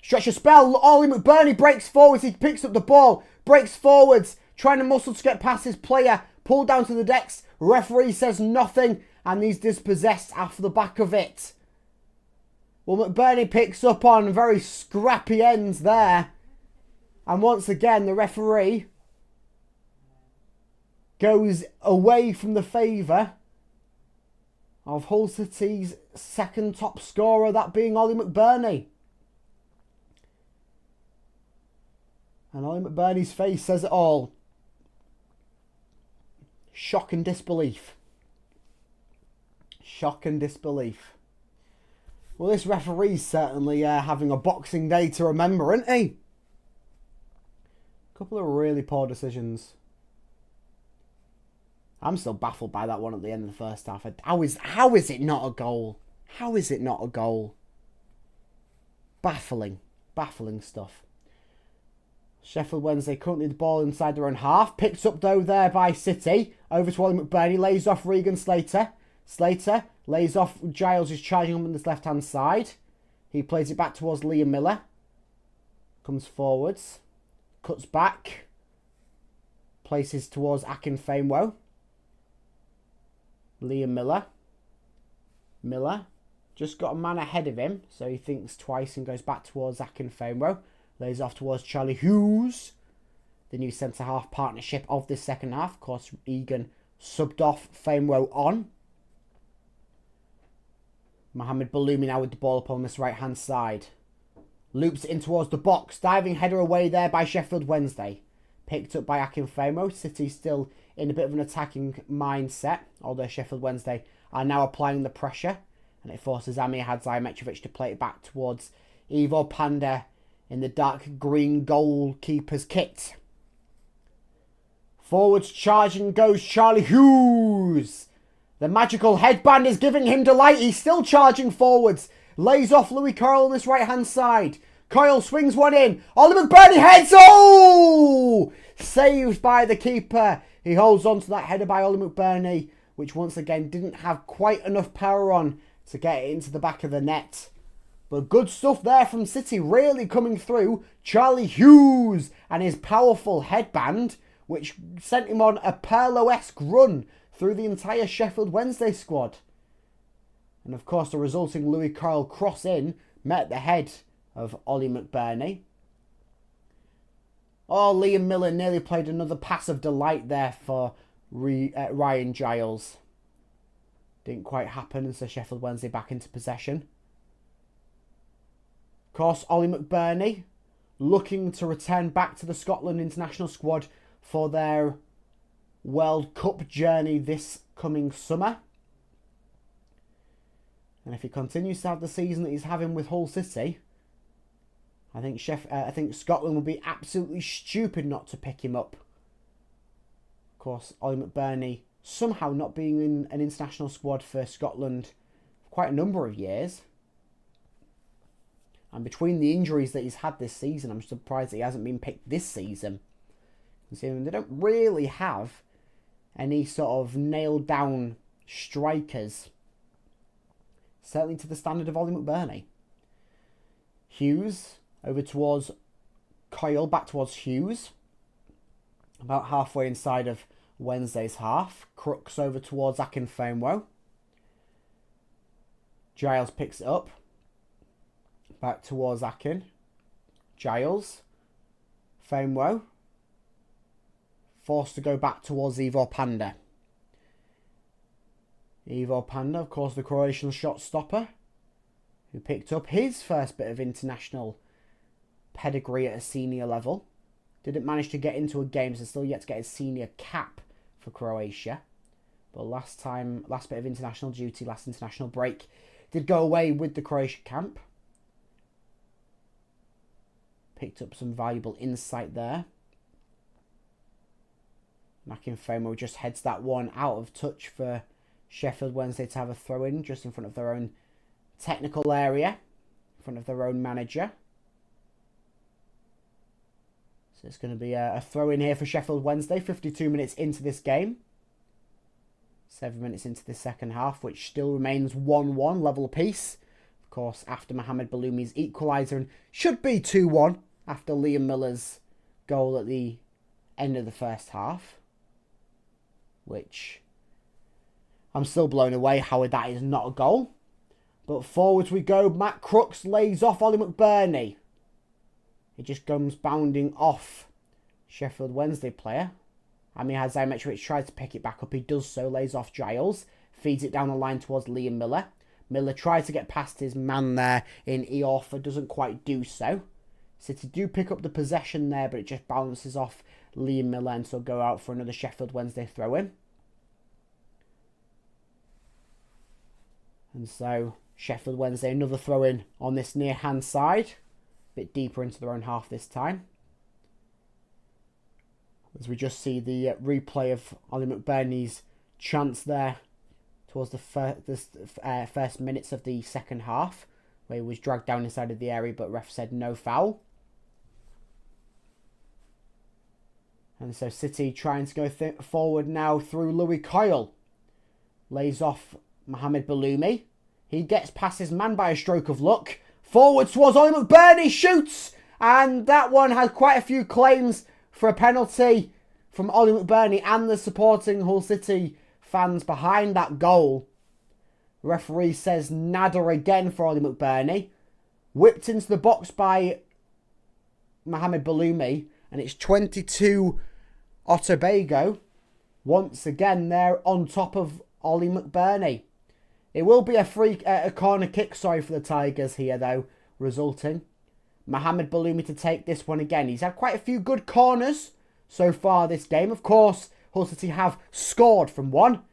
stretch of spell. Ollie McBurney breaks forwards. He picks up the ball, breaks forwards, trying to muscle to get past his player. Pulled down to the decks. Referee says nothing, and he's dispossessed after the back of it. Well, McBurney picks up on very scrappy ends there. And once again, the referee goes away from the favour of Hull City's second top scorer, that being Ollie McBurney. And Ollie McBurney's face says it all. Shock and disbelief. Shock and disbelief. Well, this referee's certainly having a Boxing Day to remember, isn't he? A couple of really poor decisions. I'm still baffled by that one at the end of the first half. How is it not a goal? How is it not a goal? Baffling. Baffling stuff. Sheffield Wednesday currently the ball inside their own half. Picked up though there by City. Over to Ollie McBurney. Lays off Regan Slater. Slater lays off Giles, who's charging on this left-hand side. He plays it back towards Liam Miller. Comes forwards. Cuts back. Places towards Akinfenwa. Liam Miller. Miller. Just got a man ahead of him, so he thinks twice and goes back towards Akinfenwa. Lays off towards Charlie Hughes. The new centre-half partnership of this second half. Of course, Egan subbed off Fenwa on. Mohamed Baloumi now with the ball up on this right-hand side. Loops in towards the box. Diving header away there by Sheffield Wednesday. Picked up by Akinfenwa. City still in a bit of an attacking mindset. Although Sheffield Wednesday are now applying the pressure. And it forces Amir Hadzaimitrovic to play it back towards Ivo Panda in the dark green goalkeeper's kit. Forwards charging goes Charlie Hughes. The magical headband is giving him delight. He's still charging forwards. Lays off Louis Coyle on this right-hand side. Coyle swings one in. Ollie McBurney heads. Oh! Saved by the keeper. He holds on to that header by Ollie McBurney, which once again didn't have quite enough power on to get it into the back of the net. But good stuff there from City, really coming through. Charlie Hughes and his powerful headband, which sent him on a Pirlo-esque run through the entire Sheffield Wednesday squad. And of course, the resulting Louis Coyle cross in met the head of Ollie McBurney. Oh, Liam Miller nearly played another pass of delight there for Ryan Giles. Didn't quite happen, and so Sheffield Wednesday back into possession. Of course, Ollie McBurney looking to return back to the Scotland international squad for their World Cup journey this coming summer. And if he continues to have the season that he's having with Hull City, I think Scotland will be absolutely stupid not to pick him up. Of course, Ollie McBurney somehow not being in an international squad for Scotland for quite a number of years. And between the injuries that he's had this season, I'm surprised that he hasn't been picked this season. Considering they don't really have any sort of nailed down strikers. Certainly to the standard of Ollie McBurney. Hughes over towards Coyle, back towards Hughes. About halfway inside of Wednesday's half. Crooks over towards Akinfenwa. Giles picks it up. Back towards Akin. Giles. Fenwa. Forced to go back towards Ivo Panda. Ivo Panda, of course, the Croatian shot stopper, who picked up his first bit of international pedigree at a senior level. Didn't manage to get into a game, so still yet to get his senior cap for Croatia. But last bit of international duty, last international break, did go away with the Croatian camp. Picked up some valuable insight there. Akinfenwa just heads that one out of touch for Sheffield Wednesday to have a throw-in just in front of their own technical area, in front of their own manager. So it's going to be a throw-in here for Sheffield Wednesday, 52 minutes into this game. 7 minutes into the second half, which still remains 1-1, level apiece. Of course, after Mohamed Baloumi's equaliser, and should be 2-1 after Liam Miller's goal at the end of the first half. Which, I'm still blown away how that is not a goal. But forwards we go. Matt Crooks lays off Ollie McBurney. It just comes bounding off Sheffield Wednesday player. Amir Hazaimetrovic tries to pick it back up. He does so, lays off Giles. Feeds it down the line towards Liam Miller. Miller tries to get past his man there in Iorfa. Doesn't quite do so. City do pick up the possession there, but it just bounces off Liam Miller, and so go out for another Sheffield Wednesday throw-in. And so Sheffield Wednesday, another throw-in on this near-hand side. A bit deeper into their own half this time. As we just see the replay of Ollie McBurney's chance there towards the first minutes of the second half, where he was dragged down inside of the area, but ref said no foul. And so City trying to go forward now through Louis Coyle. Lays off Mohamed Baloumi. He gets past his man by a stroke of luck. Forward towards Ollie McBurney, shoots! And that one had quite a few claims for a penalty from Ollie McBurney and the supporting Hull City fans behind that goal. The referee says nada again for Ollie McBurney. Whipped into the box by Mohamed Baloumi. And it's 22 Otabago. Once again, they're on top of Ollie McBurney. It will be a corner kick, for the Tigers here, though, resulting. Mohamed Baloumi to take this one again. He's had quite a few good corners so far this game. Of course, Hull City have scored from one,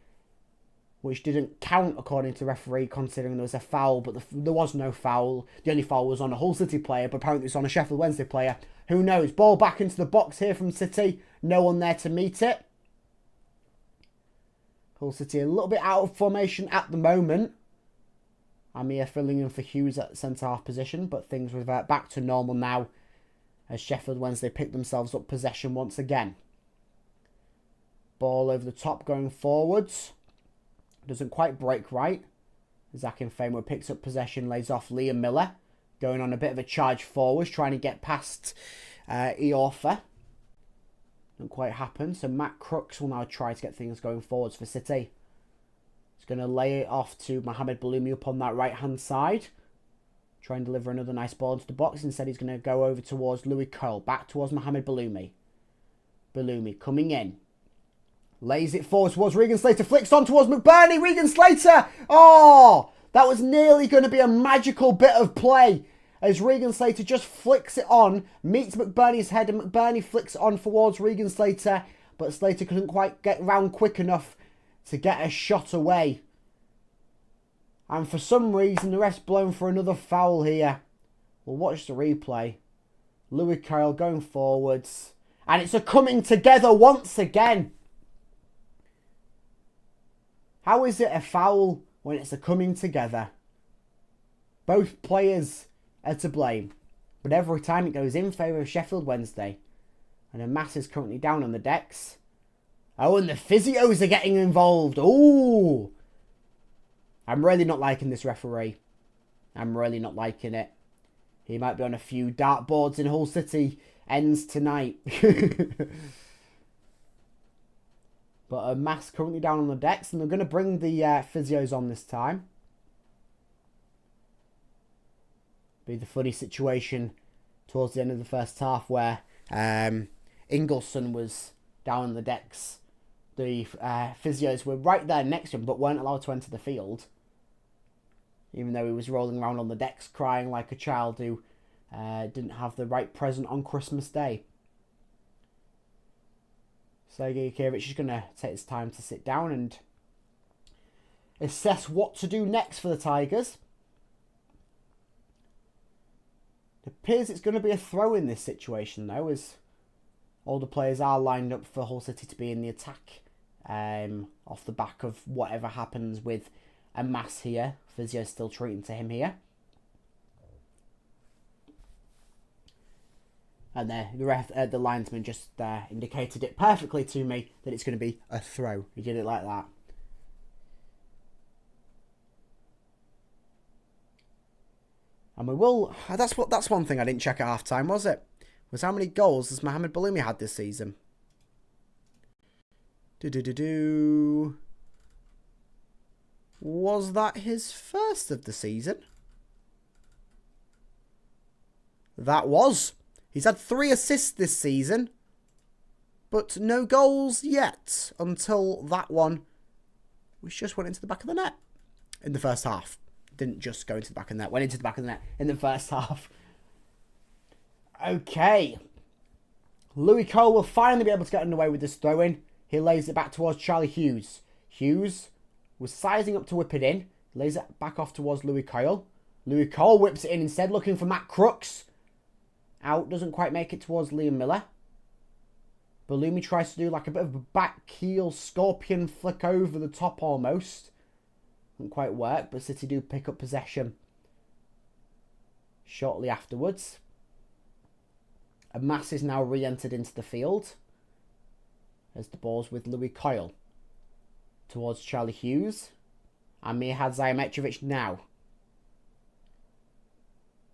which didn't count according to the referee, considering there was a foul, but there was no foul. The only foul was on a Hull City player, but apparently it's on a Sheffield Wednesday player. Who knows? Ball back into the box here from City. No one there to meet it. Hull City a little bit out of formation at the moment. Amir filling in for Hughes at centre-half position, but things revert back to normal now as Sheffield Wednesday pick themselves up possession once again. Ball over the top going forwards. Doesn't quite break right. Zakin Famewood picks up possession, lays off Liam Miller. Going on a bit of a charge forwards, trying to get past Iorfa. Didn't quite happen. So Matt Crooks will now try to get things going forwards for City. He's going to lay it off to Mohamed Baloumi up on that right-hand side. Try and deliver another nice ball into the box. Instead, he's going to go over towards Louis Cole. Back towards Mohamed Baloumi. Baloumi coming in. Lays it forward towards Regan Slater. Flicks on towards McBurney. Regan Slater! Oh! That was nearly going to be a magical bit of play. As Regan Slater just flicks it on. Meets McBurney's head. And McBurney flicks it on towards Regan Slater. But Slater couldn't quite get round quick enough to get a shot away. And for some reason, the ref's blown for another foul here. We'll watch the replay. Louis Kyle going forwards. And it's a coming together once again. How is it a foul when it's a coming together? Both players are to blame. But every time it goes in favour of Sheffield Wednesday. And a mass is currently down on the decks. Oh, and the physios are getting involved. Ooh. I'm really not liking this referee. I'm really not liking it. He might be on a few dartboards in Hull City ends tonight. But a mass currently down on the decks. And they're going to bring the physios on this time. Be the funny situation towards the end of the first half where Ingleson was down on the decks. The physios were right there next to him but weren't allowed to enter the field. Even though he was rolling around on the decks crying like a child who didn't have the right present on Christmas Day. Sergei Yakievich is going to take his time to sit down and assess what to do next for the Tigers. It appears it's going to be a throw in this situation though, as all the players are lined up for Hull City to be in the attack off the back of whatever happens with a mass here. Physio's still treating to him here. And the linesman just indicated it perfectly to me that it's going to be a throw. He did it like that. And we will... That's one thing I didn't check at half-time, was it? Was how many goals has Mohamed Baloumi had this season? Was that his first of the season? That was. He's had 3 assists this season, but no goals yet until that one, which just went into the back of the net in the first half. Didn't just go into the back of the net, went into the back of the net in the first half. Okay. Louis Cole will finally be able to get underway with this throw-in. He lays it back towards Charlie Hughes. Hughes was sizing up to whip it in. Lays it back off towards Louis Cole. Louis Cole whips it in instead, looking for Matt Crooks. Out, doesn't quite make it towards Liam Miller. Baloumi tries to do like a bit of a back heel scorpion flick over the top almost. Doesn't quite work, but City do pick up possession shortly afterwards. A mass is now re-entered into the field as the ball's with Louis Cole towards Charlie Hughes. And Mihad Zayametrovic now.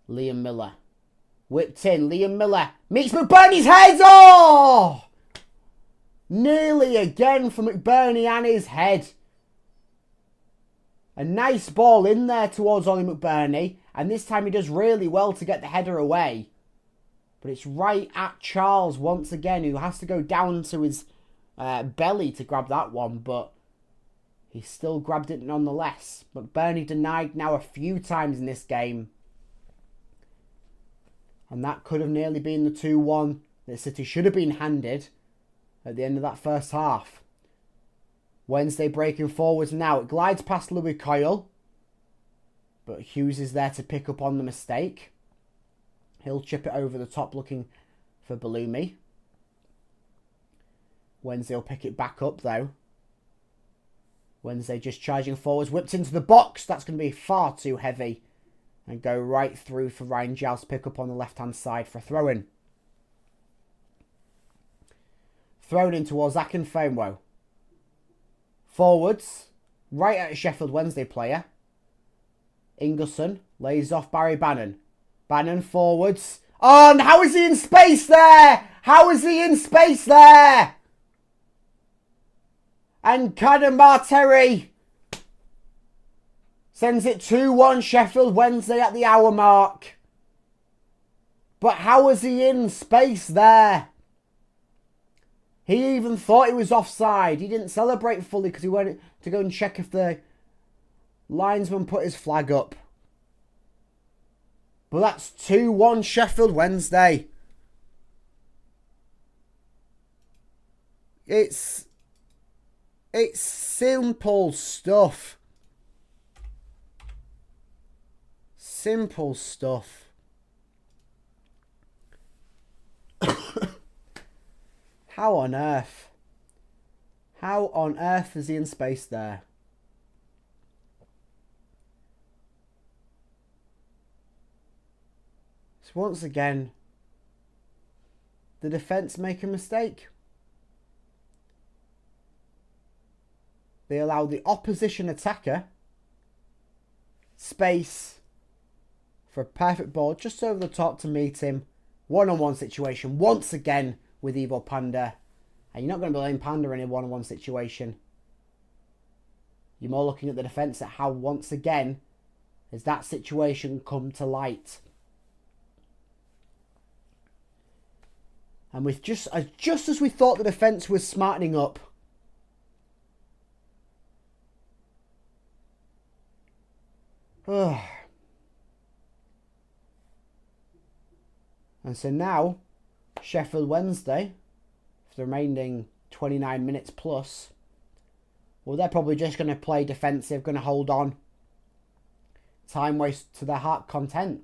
Liam Miller. Whipped in. Liam Miller meets McBurney's head. Oh! Nearly again for McBurney and his head. A nice ball in there towards Ollie McBurney. And this time he does really well to get the header away. But it's right at Charles once again, who has to go down to his belly to grab that one. But he still grabbed it nonetheless. McBurney denied now a few times in this game. And that could have nearly been the 2-1 that City should have been handed at the end of that first half. Wednesday breaking forwards now. It glides past Louis Cole. But Hughes is there to pick up on the mistake. He'll chip it over the top looking for Baloumi. Wednesday will pick it back up though. Wednesday just charging forwards. Whipped into the box. That's going to be far too heavy. And go right through for Ryan Giles to pick up on the left-hand side for a throw-in. Thrown in towards Akinfenwa. Forwards. Right at a Sheffield Wednesday player. Ingerson lays off Barry Bannon. Bannon forwards. Oh, and how is he in space there? How is he in space there? And Kader Marteri sends it 2-1 Sheffield Wednesday at the hour mark. But how was he in space there? He even thought he was offside. He didn't celebrate fully because he went to go and check if the linesman put his flag up. But that's 2-1 Sheffield Wednesday. It's simple stuff. Simple stuff. How on earth? How on earth is he in space there? So once again, the defence make a mistake. They allow the opposition attacker space for a perfect ball just over the top to meet him. One-on-one situation once again with Ivo Panda. And you're not going to blame Panda in a one-on-one situation. You're more looking at the defence at how once again has that situation come to light. And with just as we thought the defence was smartening up, and so now, Sheffield Wednesday, for the remaining 29 minutes plus, well, they're probably just going to play defensive, going to hold on. Time waste to their heart content.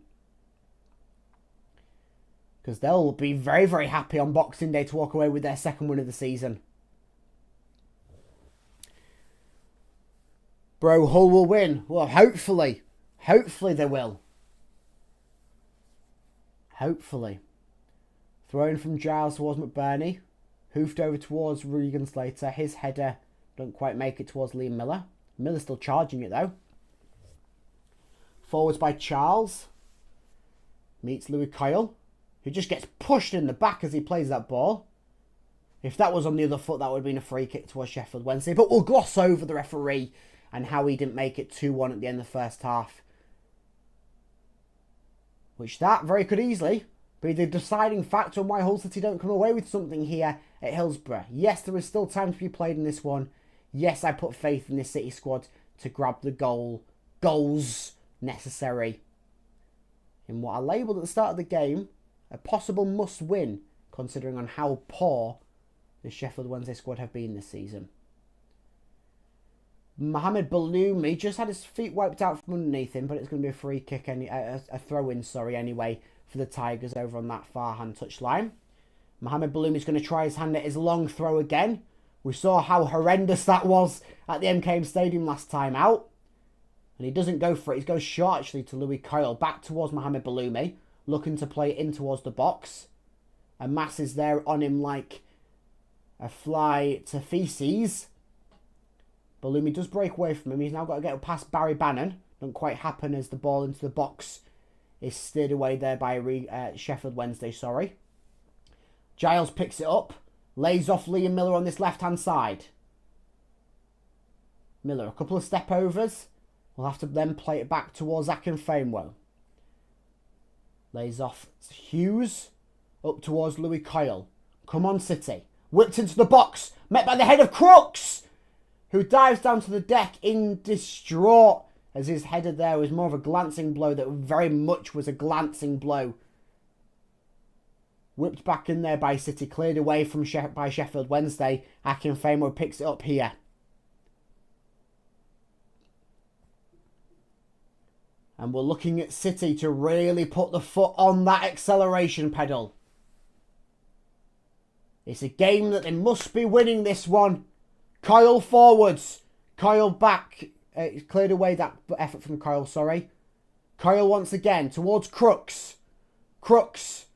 Because they'll be very, very happy on Boxing Day to walk away with their second win of the season. Bro, Hull will win. Well, hopefully. Hopefully they will. Hopefully. Thrown from Giles towards McBurney. Hoofed over towards Regan Slater. His header don't quite make it towards Liam Miller. Miller's still charging it though. Forwards by Charles. Meets Louis Kyle, who just gets pushed in the back as he plays that ball. If that was on the other foot, that would have been a free kick towards Sheffield Wednesday. But we'll gloss over the referee and how he didn't make it 2-1 at the end of the first half. Which that very could easily be the deciding factor on why Hull City don't come away with something here at Hillsborough. Yes, there is still time to be played in this one. Yes, I put faith in this City squad to grab the goals necessary in what I labelled at the start of the game a possible must-win, considering on how poor the Sheffield Wednesday squad have been this season. Mohamed Baloumi just had his feet wiped out from underneath him, but it's going to be a free kick, a throw-in, anyway, for the Tigers over on that far-hand touchline. Mohamed Baloumi is going to try his hand at his long throw again. We saw how horrendous that was at the MKM Stadium last time out. And he doesn't go for it. He goes short, actually, to Louis Kyle. Back towards Mohamed Baloumi, looking to play it in towards the box. And Mass is there on him like a fly to feces. Baloumi does break away from him. He's now got to get past Barry Bannon. Doesn't quite happen as the ball into the box is steered away there by Sheffield Wednesday, Giles picks it up. Lays off Liam Miller on this left-hand side. Miller, a couple of step-overs. We'll have to then play it back towards Akinfenwa. Lays off Hughes. Up towards Louis Kyle. Come on, City. Whipped into the box. Met by the head of Crooks, who dives down to the deck in distraught as his header there was more of a glancing blow that very much was a glancing blow. Whipped back in there by City. Cleared away from by Sheffield Wednesday. Akinfenwa picks it up here. And we're looking at City to really put the foot on that acceleration pedal. It's a game that they must be winning this one. Kyle forwards. Kyle back. Cleared away that effort from Kyle, Kyle once again towards Crooks. Crooks!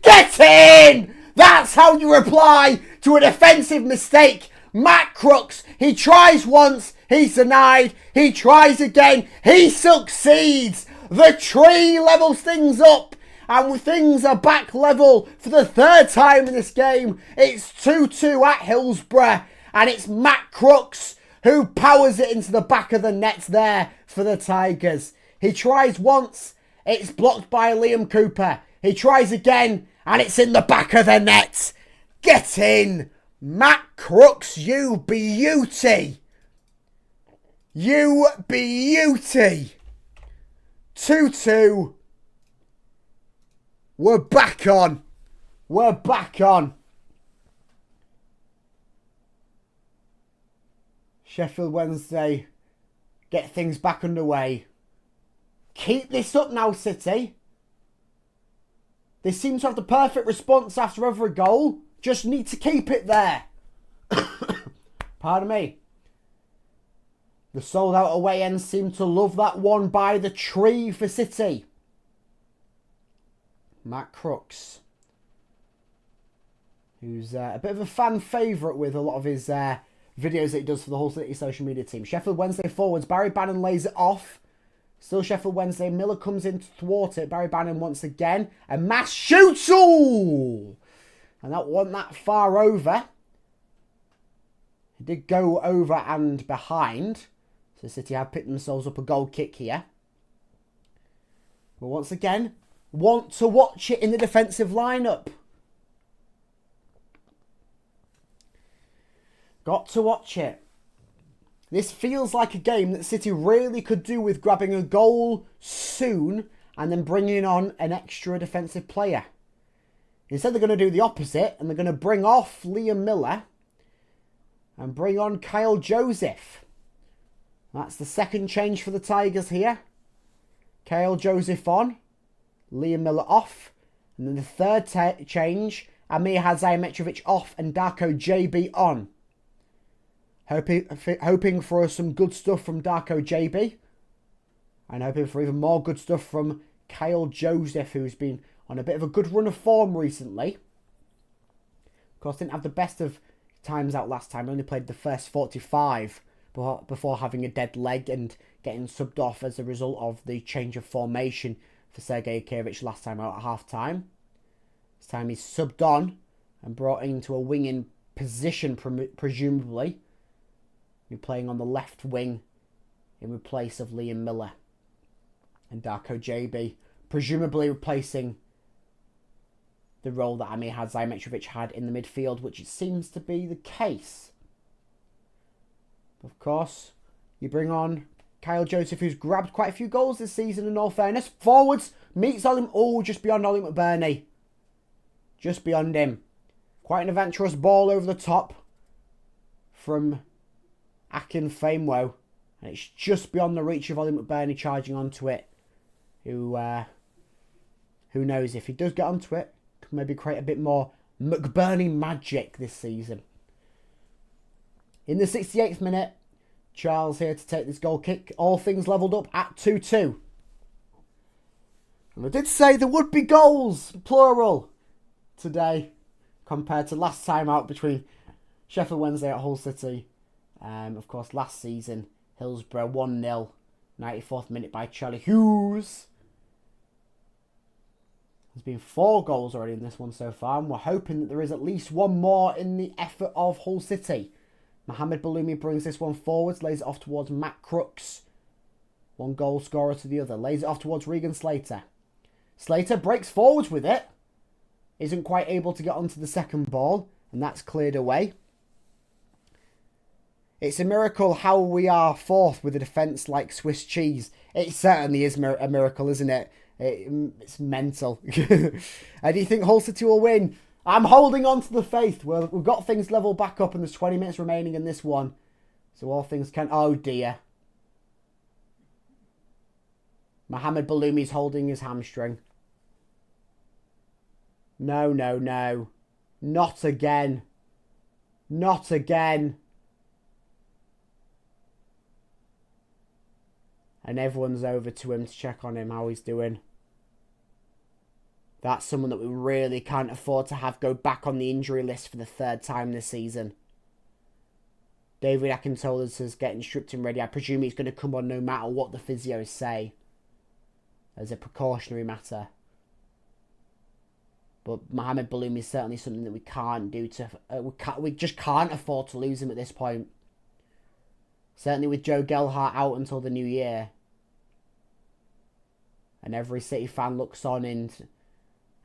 Get in! That's how you reply to a defensive mistake. Matt Crooks, he tries once, he's denied. He tries again, he succeeds. The tree levels things up. And things are back level for the third time in this game. It's 2-2 at Hillsborough. And it's Matt Crooks who powers it into the back of the net there for the Tigers. He tries once. It's blocked by Liam Cooper. He tries again. And it's in the back of the net. Get in. Matt Crooks, you beauty. You beauty. 2-2. We're back on. We're back on. Sheffield Wednesday get things back underway. Keep this up now, City. They seem to have the perfect response after every goal. Just need to keep it there. Pardon me. The sold out away ends seem to love that one by the tree for City. Matt Crooks, who's a bit of a fan favourite with a lot of his videos that he does for the Hull City social media team. Sheffield Wednesday forwards. Barry Bannon lays it off. Still Sheffield Wednesday. Miller comes in to thwart it. Barry Bannon once again. And Mass shoots. Ooh! And that wasn't that far over. It did go over and behind. So City have picked themselves up a goal kick here. But once again, want to watch it in the defensive lineup. Got to watch it. This feels like a game that City really could do with grabbing a goal soon and then bringing on an extra defensive player. Instead, they're going to do the opposite and they're going to bring off Liam Miller and bring on Kyle Joseph. That's the second change for the Tigers here. Kyle Joseph on. Liam Miller off. And then the third change, Amir Hadzaja off and Darko JB on. Hoping for some good stuff from Darko JB. And hoping for even more good stuff from Kyle Joseph, who's been on a bit of a good run of form recently. Of course, didn't have the best of times out last time. Only played the first 45. before having a dead leg and getting subbed off as a result of the change of formation for Sergei Akievich last time out at half-time. This time he's subbed on and brought into a wing-in position, presumably. He's playing on the left wing in place of Liam Miller. And Darko JB, presumably replacing the role that Amir Mitrovic had in the midfield, which it seems to be the case. Of course, you bring on Kyle Joseph, who's grabbed quite a few goals this season, in all fairness. Forwards, meets Ollie... Oh, just beyond Ollie McBurney. Just beyond him. Quite an adventurous ball over the top from Akin Famewell. And it's just beyond the reach of Ollie McBurney charging onto it. Who knows, if he does get onto it, could maybe create a bit more McBurney magic this season. In the 68th minute, Charles here to take this goal kick. All things levelled up at 2-2. And I did say there would be goals, plural, today, compared to last time out between Sheffield Wednesday at Hull City. Of course, last season, Hillsborough 1-0, 94th minute by Charlie Hughes. There's been 4 goals already in this one so far, and we're hoping that there is at least one more in the effort of Hull City. Mohamed Baloumi brings this one forwards, lays it off towards Matt Crooks. One goal scorer to the other. Lays it off towards Regan Slater. Slater breaks forwards with it. Isn't quite able to get onto the second ball, and that's cleared away. It's a miracle how we are fourth with a defence like Swiss cheese. It certainly is a miracle, isn't it? It's mental. And do you think Hull City will win? I'm holding on to the faith. Well, we've got things level back up and there's 20 minutes remaining in this one. So all things can... Oh dear. Mohamed Baloumi's holding his hamstring. No, no, no. Not again. Not again. And everyone's over to him to check on him, how he's doing. That's someone that we really can't afford to have go back on the injury list for the 3rd time this season. David Akintola is getting stripped and ready. I presume he's going to come on no matter what the physios say, as a precautionary matter. But Mohamed Baloumi is certainly something that we can't do to... we just can't afford to lose him at this point. Certainly with Joe Gelhardt out until the new year. And every City fan looks on in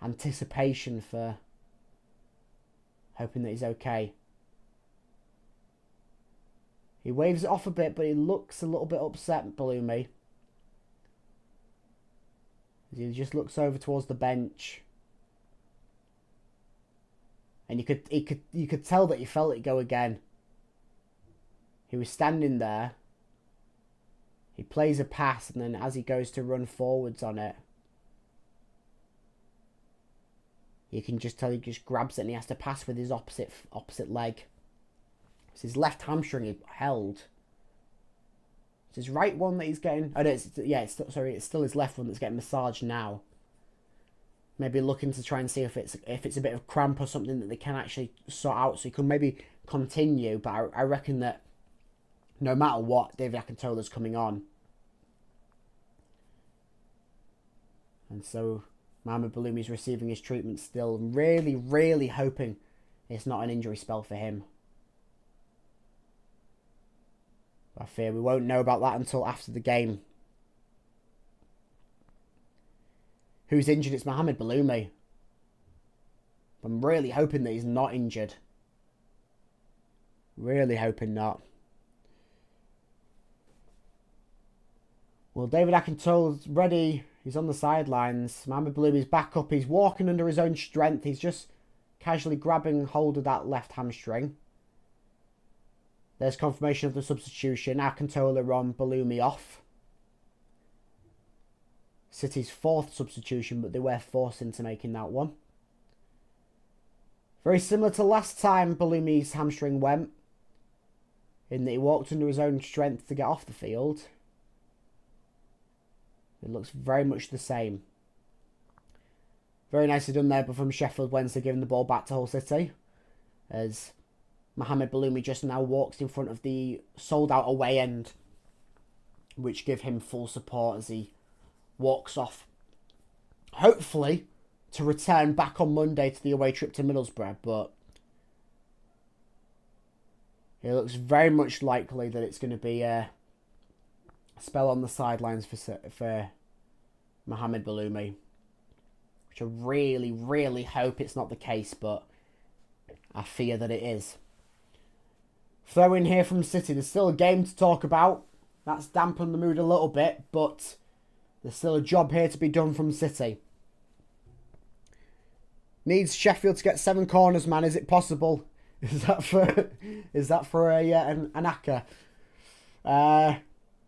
anticipation for hoping that he's okay. He waves it off a bit, but he looks a little bit upset, Baloumi. He just looks over towards the bench. And you could tell that he felt it go again. He was standing there. He plays a pass, and then as he goes to run forwards on it, you can just tell he just grabs it and he has to pass with his opposite leg. It's his left hamstring held. It's his right one that he's getting... Oh, no, it's still his left one that's getting massaged now. Maybe looking to try and see if it's a bit of cramp or something that they can actually sort out, so he can maybe continue. But I reckon that no matter what, David Akintola's coming on. And so Mohamed Baloumi's receiving his treatment still. Really, really hoping it's not an injury spell for him. I fear we won't know about that until after the game. Who's injured? It's Mohamed Baloumi. I'm really hoping that he's not injured. Really hoping not. Well, David Akintola's ready. He's on the sidelines. Mohamed Baloumi's back up. He's walking under his own strength. He's just casually grabbing hold of that left hamstring. There's confirmation of the substitution. Akintola on, Baloumi off. City's 4th substitution, but they were forced into making that one. Very similar to last time Baloumi's hamstring went, in that he walked under his own strength to get off the field. It looks very much the same. Very nicely done there, but from Sheffield Wednesday giving the ball back to Hull City. As Mohamed Baloumi just now walks in front of the sold-out away end, which give him full support as he walks off. Hopefully, to return back on Monday to the away trip to Middlesbrough, but it looks very much likely that it's going to be a spell on the sidelines for Mohamed Baloumi, which I really, really hope it's not the case, but I fear that it is. Throw in here from City. There's still a game to talk about. That's dampened the mood a little bit, but there's still a job here to be done from City. Needs Sheffield to get 7 corners, man. Is it possible? Is that for an Aka?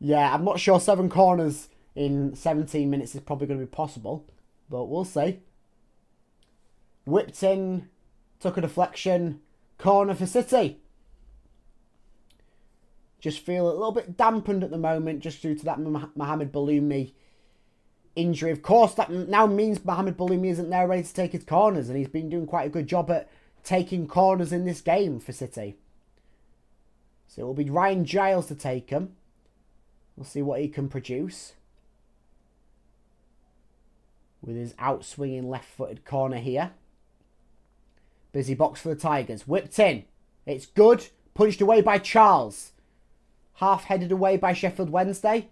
Yeah, I'm not sure 7 corners in 17 minutes is probably going to be possible, but we'll see. Whipped in, took a deflection, corner for City. Just feel a little bit dampened at the moment just due to that Mohamed Baloumi injury. Of course, that now means Mohamed Baloumi isn't there ready to take his corners, and he's been doing quite a good job at taking corners in this game for City. So it will be Ryan Giles to take them. We'll see what he can produce with his out-swinging left-footed corner here. Busy box for the Tigers. Whipped in. It's good. Punched away by Charles. Half-headed away by Sheffield Wednesday.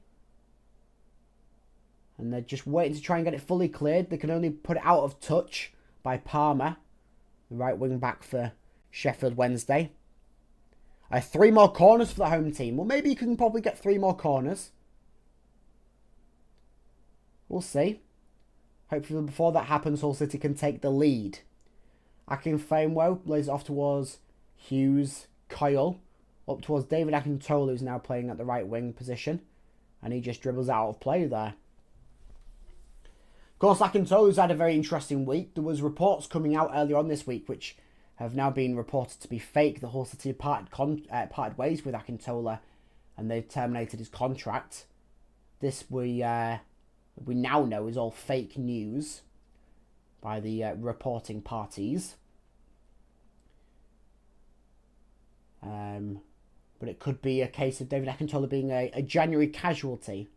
And they're just waiting to try and get it fully cleared. They can only put it out of touch by Palmer, the right wing back for Sheffield Wednesday. 3 more corners for the home team. Well, maybe you can probably get 3 more corners. We'll see. Hopefully before that happens, Hull City can take the lead. Akinfenwa lays it off towards Hughes, Kyle, up towards David Akintola, who's now playing at the right wing position. And he just dribbles out of play there. Of course, Akintola's had a very interesting week. There was reports coming out earlier on this week which have now been reported to be fake. The Hull City parted ways with Akintola and they've terminated his contract. This we now know is all fake news by the reporting parties. But it could be a case of David Akintola being a January casualty.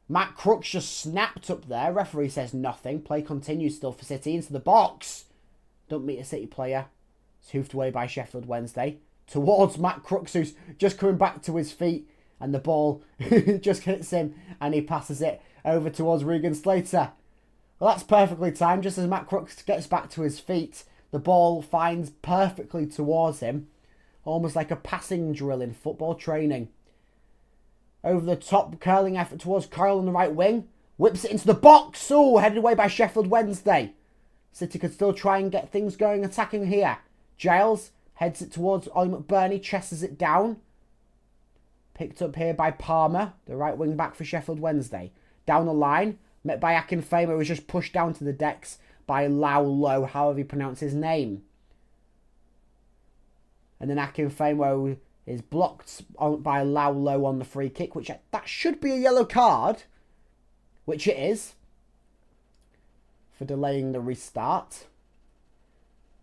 Matt Crooks just snapped up there. Referee says nothing. Play continues still for City. Into the box. Don't meet a City player. It's hoofed away by Sheffield Wednesday. Towards Matt Crooks, who's just coming back to his feet. And the ball just hits him. And he passes it over towards Regan Slater. Well, that's perfectly timed. Just as Matt Crooks gets back to his feet, the ball finds perfectly towards him. Almost like a passing drill in football training. Over the top, curling effort towards Kyle on the right wing. Whips it into the box. Oh, headed away by Sheffield Wednesday. City could still try and get things going attacking here. Giles heads it towards Ollie McBurney, chests it down. Picked up here by Palmer, the right wing back for Sheffield Wednesday. Down the line, met by Akinfenwa, who was just pushed down to the decks by Lau Lo, however you pronounce his name. And then Akinfenwa is blocked by Lau Lo on the free kick, which that should be a yellow card, which it is, for delaying the restart.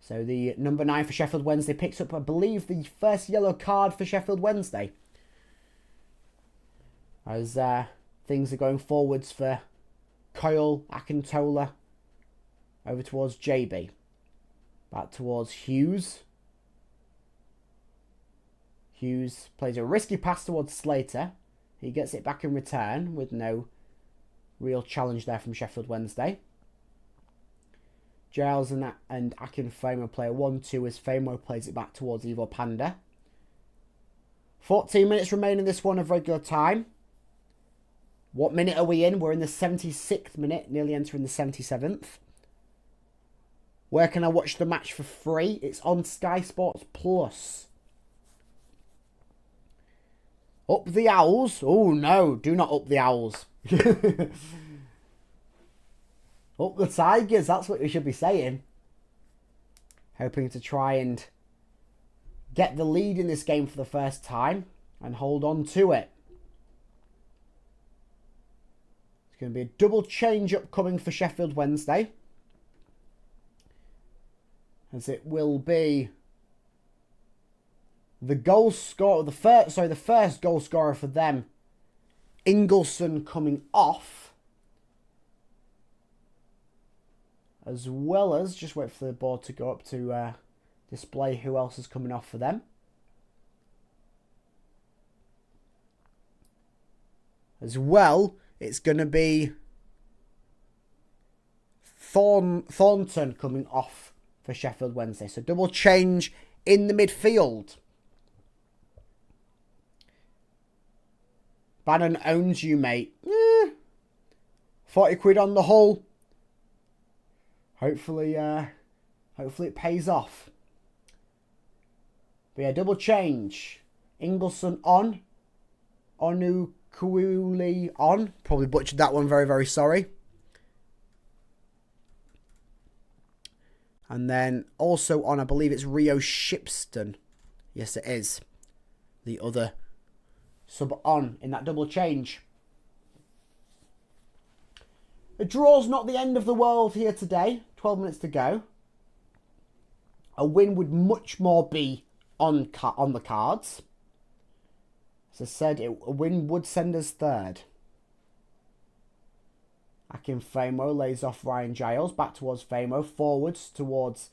So the number 9 for Sheffield Wednesday picks up, I believe, the first yellow card for Sheffield Wednesday. As things are going forwards for Kyle, Akintola, over towards JB. Back towards Hughes. Hughes plays a risky pass towards Slater. He gets it back in return with no real challenge there from Sheffield Wednesday. Giles and Akinfenwa play a 1-2 as Famo plays it back towards Ivo Panda. 14 minutes remain in this one of regular time. What minute are we in? We're in the 76th minute, nearly entering the 77th. Where can I watch the match for free? It's on Sky Sports Plus. Up the Owls. Oh no, do not up the Owls. Up the Tigers, that's what we should be saying. Hoping to try and get the lead in this game for the first time and hold on to it. It's going to be a double change up coming for Sheffield Wednesday. as it will be the goal scorer, the first goal scorer for them, Ingelsson, coming off, as well as, just wait for the board to go up to display who else is coming off for them. As well, it's going to be Thornton coming off for Sheffield Wednesday. So double change in the midfield. Bannon owns you, mate. 40 quid on the Hull. Hopefully it pays off. But yeah, double change. Ingelsson on. Onu Kuuli on. Probably butchered that one. Very, very sorry. And then also on, I believe it's Rio Shipston. Yes, it is. The other sub on in that double change. A draw's not the end of the world here today. 12 minutes to go. A win would much more be on the cards. As I said, a win would send us third. Akin Famo lays off Ryan Giles. Back towards Famo. Forwards towards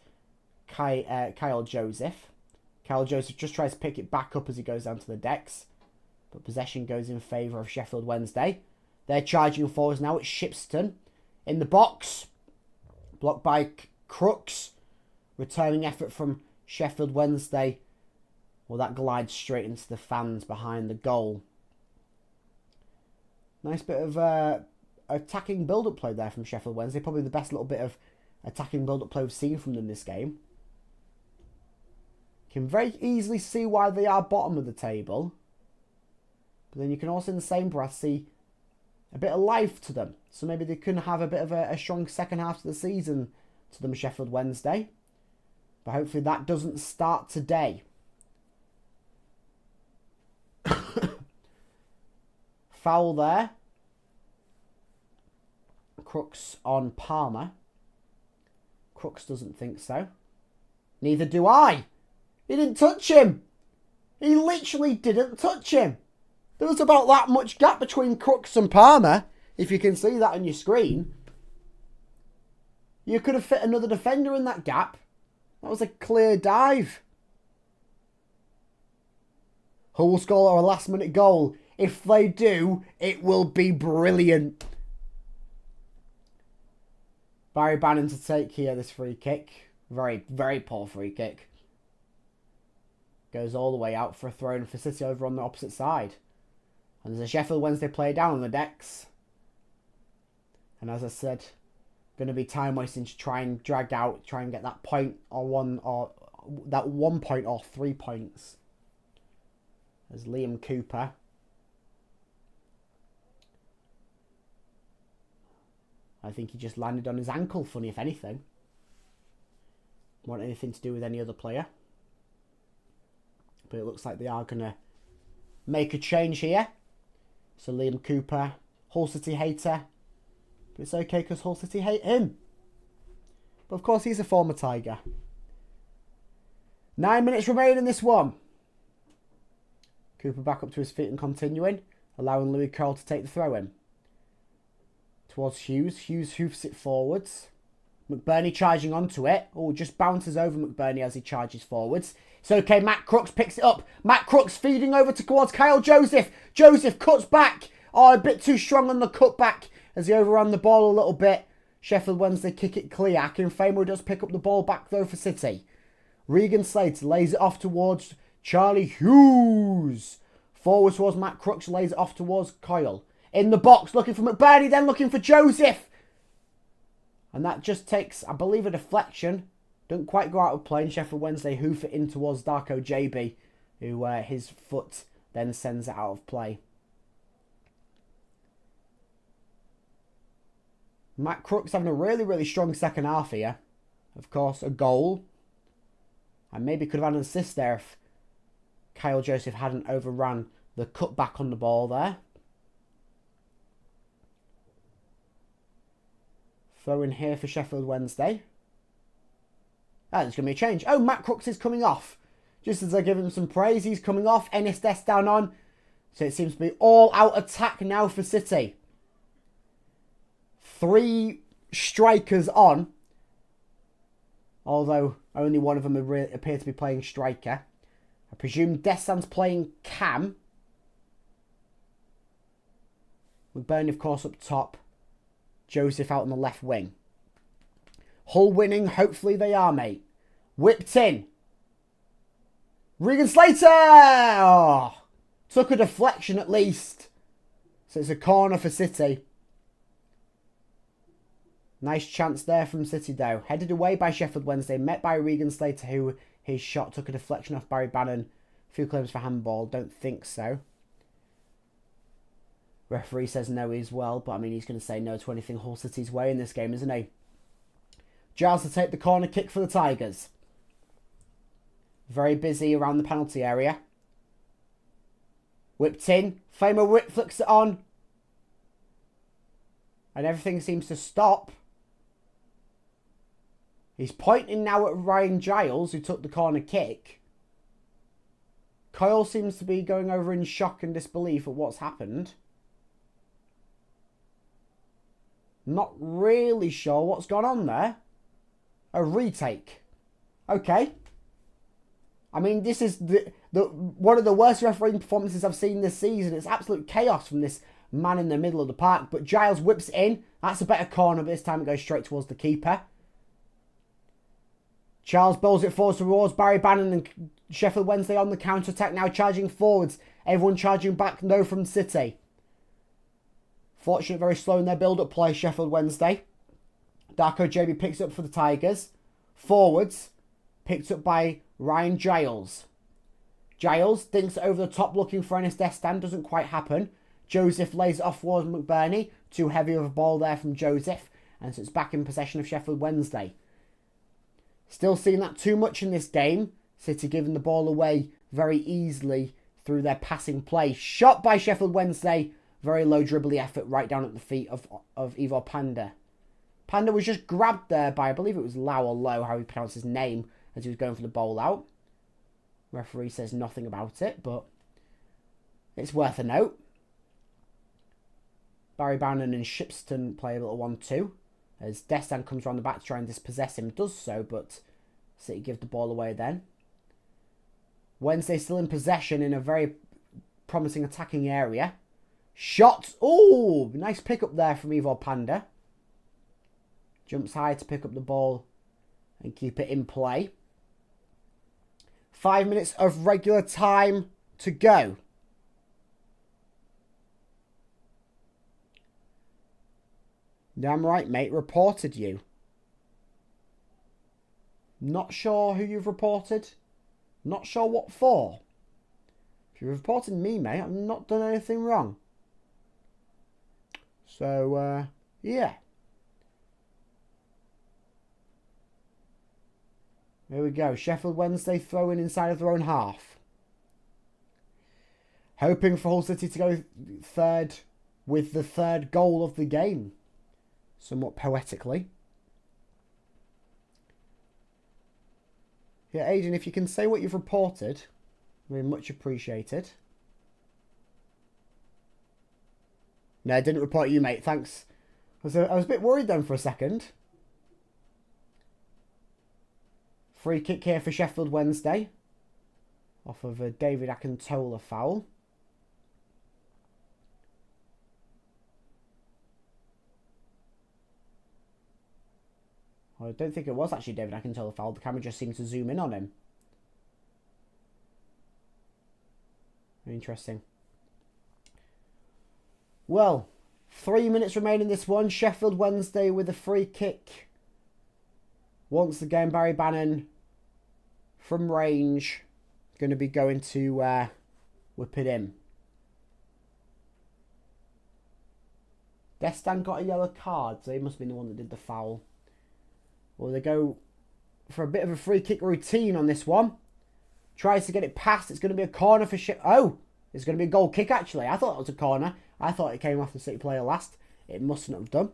Kyle Joseph. Kyle Joseph just tries to pick it back up as he goes down to the decks. But possession goes in favour of Sheffield Wednesday. They're charging forwards now. It's Shipston in the box. Blocked by Crooks. Returning effort from Sheffield Wednesday. Well, that glides straight into the fans behind the goal. Nice bit of attacking build-up play there from Sheffield Wednesday. Probably the best little bit of attacking build-up play we've seen from them this game. Can very easily see why they are bottom of the table. But then you can also in the same breath see a bit of life to them. So maybe they couldn't have a bit of a strong second half to the season to them, Sheffield Wednesday. But hopefully that doesn't start today. Foul there. Crooks on Palmer. Crooks doesn't think so. Neither do I. He didn't touch him. He literally didn't touch him. There was about that much gap between Crooks and Palmer. If you can see that on your screen. You could have fit another defender in that gap. That was a clear dive. Hull will score a last minute goal. If they do, it will be brilliant. Barry Bannon to take here this free kick. Very, very poor free kick. Goes all the way out for a throw in for City over on the opposite side. And there's a Sheffield Wednesday player down on the decks. And as I said, going to be time wasting to try and drag out, try and get that point or that 1 point or 3 points. As Liam Cooper. I think he just landed on his ankle, funny if anything. Want anything to do with any other player. But it looks like they are going to make a change here. So Liam Cooper, Hull City hater. But it's okay because Hull City hate him. But of course he's a former Tiger. 9 minutes remaining in this one. Cooper back up to his feet and continuing. Allowing Louis Carroll to take the throw in. Towards Hughes. Hughes hoofs it forwards. McBurney charging onto it. Oh, just bounces over McBurney as he charges forwards. It's okay, Matt Crooks picks it up. Matt Crooks feeding over towards Kyle Joseph. Joseph cuts back. Oh, a bit too strong on the cutback as he overran the ball a little bit. Sheffield Wednesday kick it clear. Akinfenwa does pick up the ball back though for City. Regan Slater lays it off towards Charlie Hughes. Forward towards Matt Crooks, lays it off towards Coyle. In the box, looking for McBurney, then looking for Joseph. And that just takes, I believe, a deflection. Don't quite go out of play. And Sheffield Wednesday hoof it in towards Darko JB, who his foot then sends it out of play. Matt Crooks having a really, really strong second half here. Of course, a goal. And maybe could have had an assist there if Kyle Joseph hadn't overrun the cutback on the ball there. Throw in here for Sheffield Wednesday. Oh, there's going to be a change. Oh, Matt Crooks is coming off. Just as I give him some praise, he's coming off. Ennis Destan on. So it seems to be all-out attack now for City. 3 strikers on. Although only one of them appear to be playing striker. I presume Destan's playing cam. McBurney, of course, up top. Joseph out on the left wing. Hull winning. Hopefully they are, mate. Whipped in. Regan Slater! Oh, took a deflection at least. So it's a corner for City. Nice chance there from City, though. Headed away by Sheffield Wednesday. Met by Regan Slater, who his shot took a deflection off Barry Bannon. A few claims for handball. Don't think so. Referee says no as well. But, I mean, he's going to say no to anything Hull City's way in this game, isn't he? Giles to take the corner kick for the Tigers. Very busy around the penalty area. Whipped in. Famer Whip flicks it on. And everything seems to stop. He's pointing now at Ryan Giles, who took the corner kick. Kyle seems to be going over in shock and disbelief at what's happened. Not really sure what's gone on there. A retake. Okay. I mean, this is the one of the worst refereeing performances I've seen this season. It's absolute chaos from this man in the middle of the park. But Giles whips it in. That's a better corner, but this time it goes straight towards the keeper. Charles bowls it forward towards Barry Bannon and Sheffield Wednesday on the counter-attack. Now charging forwards. Everyone charging back, no from City. Fortunate, very slow in their build-up play, Sheffield Wednesday. Darko JB picks up for the Tigers. Forwards. Picked up by Ryan Giles. Giles thinks over the top looking for Ennis Destan. Doesn't quite happen. Joseph lays it off towards McBurney. Too heavy of a ball there from Joseph. And so it's back in possession of Sheffield Wednesday. Still seeing that too much in this game. City giving the ball away very easily through their passing play. Shot by Sheffield Wednesday. Very low dribbly effort right down at the feet of Ivor Panda. Panda was just grabbed there by, I believe it was Lau or Low, how he pronounced his name, as he was going for the bowl out. Referee says nothing about it, but it's worth a note. Barry Bannon and Shipston play a little 1-2. As Destan comes around the back to try and dispossess him. Does so, but City give the ball away then. Wednesday still in possession in a very promising attacking area. Shot. Oh, nice pick up there from Ivor Panda. Jumps high to pick up the ball and keep it in play. 5 minutes of regular time to go. Damn right, mate. Reported you. Not sure who you've reported. Not sure what for. If you've reported me, mate, I've not done anything wrong. So, yeah. Here we go. Sheffield Wednesday throwing inside of their own half. Hoping for Hull City to go third with the third goal of the game. Somewhat poetically. Yeah, Aidan, if you can say what you've reported, very much appreciated. No, I didn't report you, mate. Thanks. I was a bit worried then for a second. Free kick here for Sheffield Wednesday. Off of a David Akintola foul. I don't think it was actually David Akintola foul. The camera just seemed to zoom in on him. Interesting. Well, 3 minutes remain in this one. Sheffield Wednesday with a free kick. Once again, Barry Bannon from range. Going to be going to whip it in. Destan got a yellow card, so he must have been the one that did the foul. Well, they go for a bit of a free kick routine on this one. Tries to get it past. It's going to be a corner for Sheffield. Oh, it's going to be a goal kick, actually. I thought it was a corner. I thought it came off the City player last. It mustn't have done.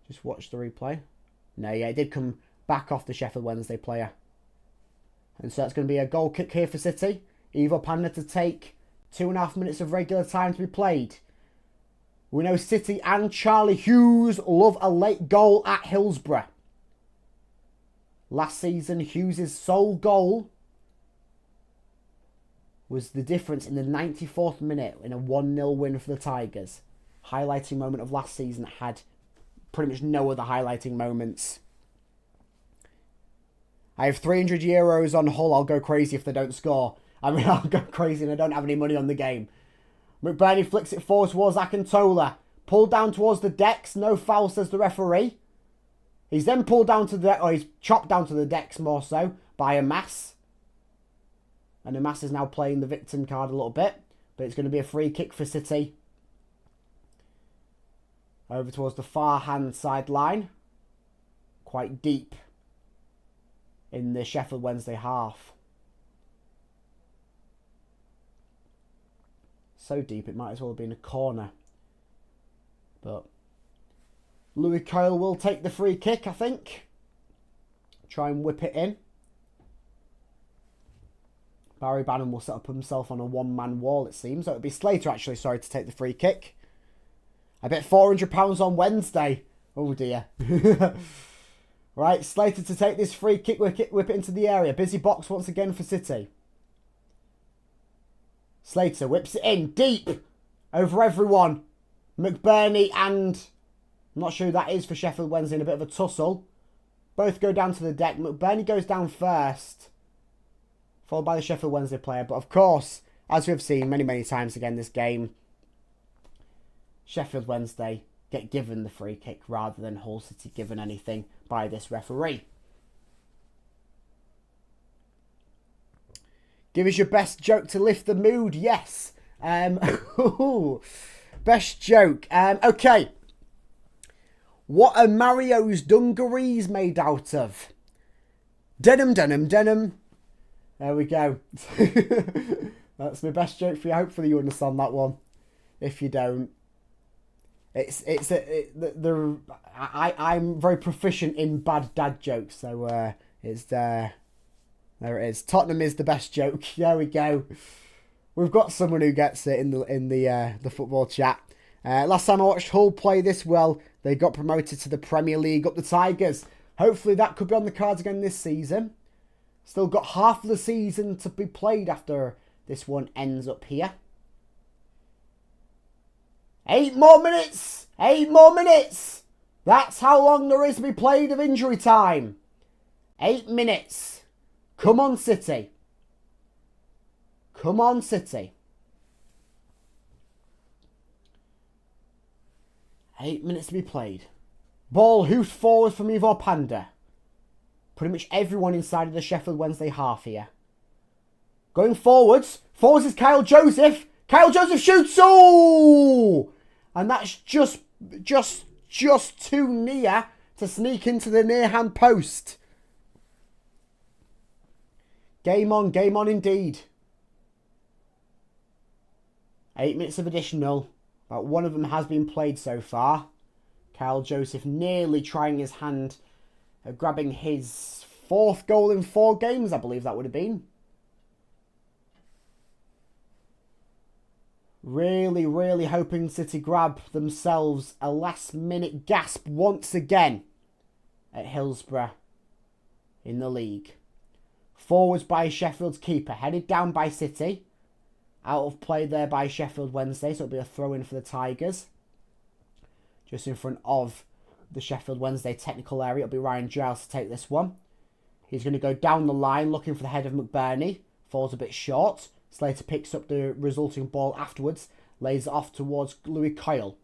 Just watch the replay. No, yeah, it did come back off the Sheffield Wednesday player. And so that's going to be a goal kick here for City. Ivo Panda to take 2.5 minutes of regular time to be played. We know City and Charlie Hughes love a late goal at Hillsborough. Last season, Hughes' sole goal was the difference in the 94th minute in a 1-0 win for the Tigers. Highlighting moment of last season that had pretty much no other highlighting moments. I have €300 on Hull. I'll go crazy if they don't score. I mean, I'll go crazy and I don't have any money on the game. McBurney flicks it forward towards Akintola. Pulled down towards the decks. No foul, says the referee. He's then pulled down to the... or he's chopped down to the decks more so by Amas. And Amas is now playing the victim card a little bit. But it's going to be a free kick for City. Over towards the far hand sideline. Quite deep in the Sheffield Wednesday half. So deep it might as well have been a corner. But Louis Kyle will take the free kick, I think. Try and whip it in. Barry Bannon will set up himself on a one-man wall, it seems. So it'll be Slater, actually, sorry, to take the free kick. I bet £400 on Wednesday. Oh, dear. Right, Slater to take this free kick, whip it into the area. Busy box once again for City. Slater whips it in, deep, over everyone. McBurney and... I'm not sure who that is for Sheffield Wednesday in a bit of a tussle. Both go down to the deck. McBurney goes down first, followed by the Sheffield Wednesday player. But of course, as we've seen many, many times again this game, Sheffield Wednesday get given the free kick rather than Hull City given anything by this referee. Give us your best joke to lift the mood. Yes. Best joke. Okay. What are Mario's dungarees made out of? Denim, denim, denim. There we go. That's my best joke for you. Hopefully you understand that one. If you don't, I'm very proficient in bad dad jokes, so there it is. Tottenham is the best joke. There we go. We've got someone who gets it in the football chat. Last time I watched Hull play this well, they got promoted to the Premier League up the Tigers. Hopefully that could be on the cards again this season. Still got half of the season to be played after this one ends up here. 8 more minutes! 8 more minutes! That's how long there is to be played of injury time. 8 minutes. Come on, City. Come on, City. 8 minutes to be played. Ball hoofed forward from Ivo Panda. Pretty much everyone inside of the Sheffield Wednesday half here. Going forwards. Forwards is Kyle Joseph. Kyle Joseph shoots. Oh! And that's just too near to sneak into the near hand post. Game on indeed. 8 minutes of additional. About one of them has been played so far. Kyle Joseph nearly trying his hand at grabbing his 4th goal in 4 games, I believe that would have been. Really, really hoping City grab themselves a last-minute gasp once again at Hillsborough in the league. Forwards by Sheffield's keeper, headed down by City. Out of play there by Sheffield Wednesday, so it'll be a throw-in for the Tigers. Just in front of the Sheffield Wednesday technical area, it'll be Ryan Giles to take this one. He's going to go down the line looking for the head of McBurney. Falls a bit short. Slater picks up the resulting ball afterwards. Lays it off towards Louis Kyle.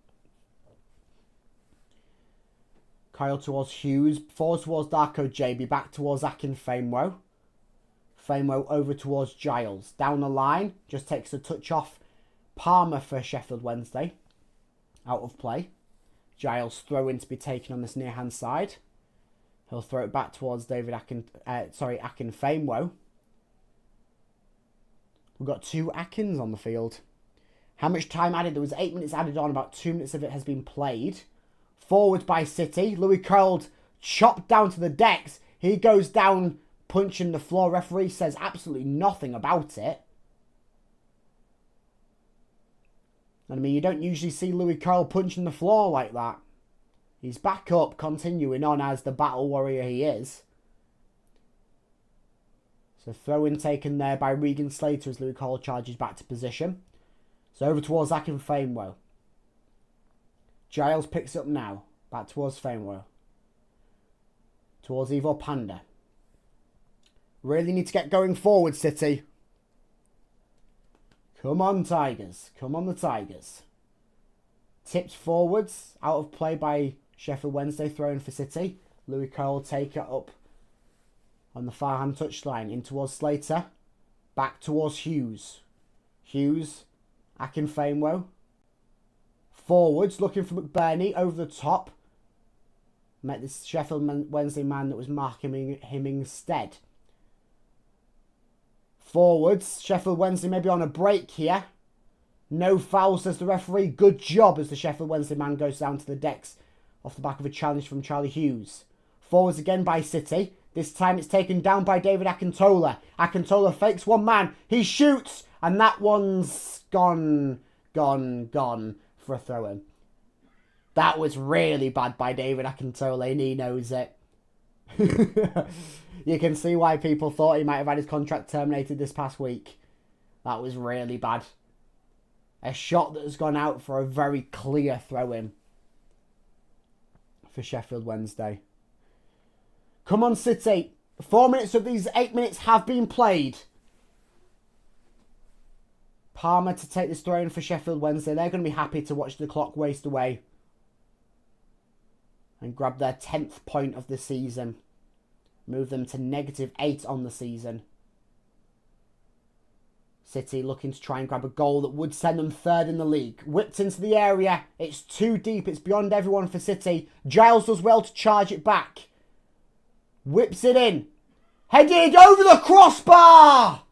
Kyle towards Hughes. Forwards towards Darko JB. Back towards Akin Famewell. Famewell over towards Giles. Down the line. Just takes a touch off Palmer for Sheffield Wednesday. Out of play. Giles throw-in to be taken on this near-hand side. He'll throw it back towards Akin Famewell. We've got 2 Akins on the field. How much time added? There was 8 minutes added on. About 2 minutes of it has been played. Forward by City. Louis Kyle chopped down to the decks. He goes down punching the floor. Referee says absolutely nothing about it. And I mean, you don't usually see Louis Carroll punching the floor like that. He's back up, continuing on as the battle warrior he is. So throw-in taken there by Regan Slater as Louis Carroll charges back to position. So over towards Akinfenwa. Giles picks up now. Back towards Fenwa. Towards Evo Panda. Really need to get going forward, City. Come on, Tigers. Come on, the Tigers. Tipped forwards. Out of play by Sheffield Wednesday. Throwing for City. Louis Carroll take it up on the far hand touchline. In towards Slater. Back towards Hughes. Hughes. Akinfenwa. Forwards. Looking for McBurney. Over the top. Met this Sheffield Wednesday man that was marking him instead. Forwards. Sheffield Wednesday maybe on a break here. No foul, says the referee. Good job as the Sheffield Wednesday man goes down to the decks off the back of a challenge from Charlie Hughes. Forwards again by City. This time it's taken down by David Akintola. Akintola fakes one man. He shoots. And that one's gone for a throw-in. That was really bad by David Akintola, and he knows it. You can see why people thought he might have had his contract terminated this past week. That was really bad. A shot that has gone out for a very clear throw-in for Sheffield Wednesday. Come on, City. 4 minutes of these 8 minutes have been played. Palmer to take this throw-in for Sheffield Wednesday. They're going to be happy to watch the clock waste away and grab their 10th point of the season. Move them to -8 on the season. City looking to try and grab a goal that would send them third in the league. Whipped into the area. It's too deep. It's beyond everyone for City. Giles does well to charge it back. Whips it in. Headed over the crossbar!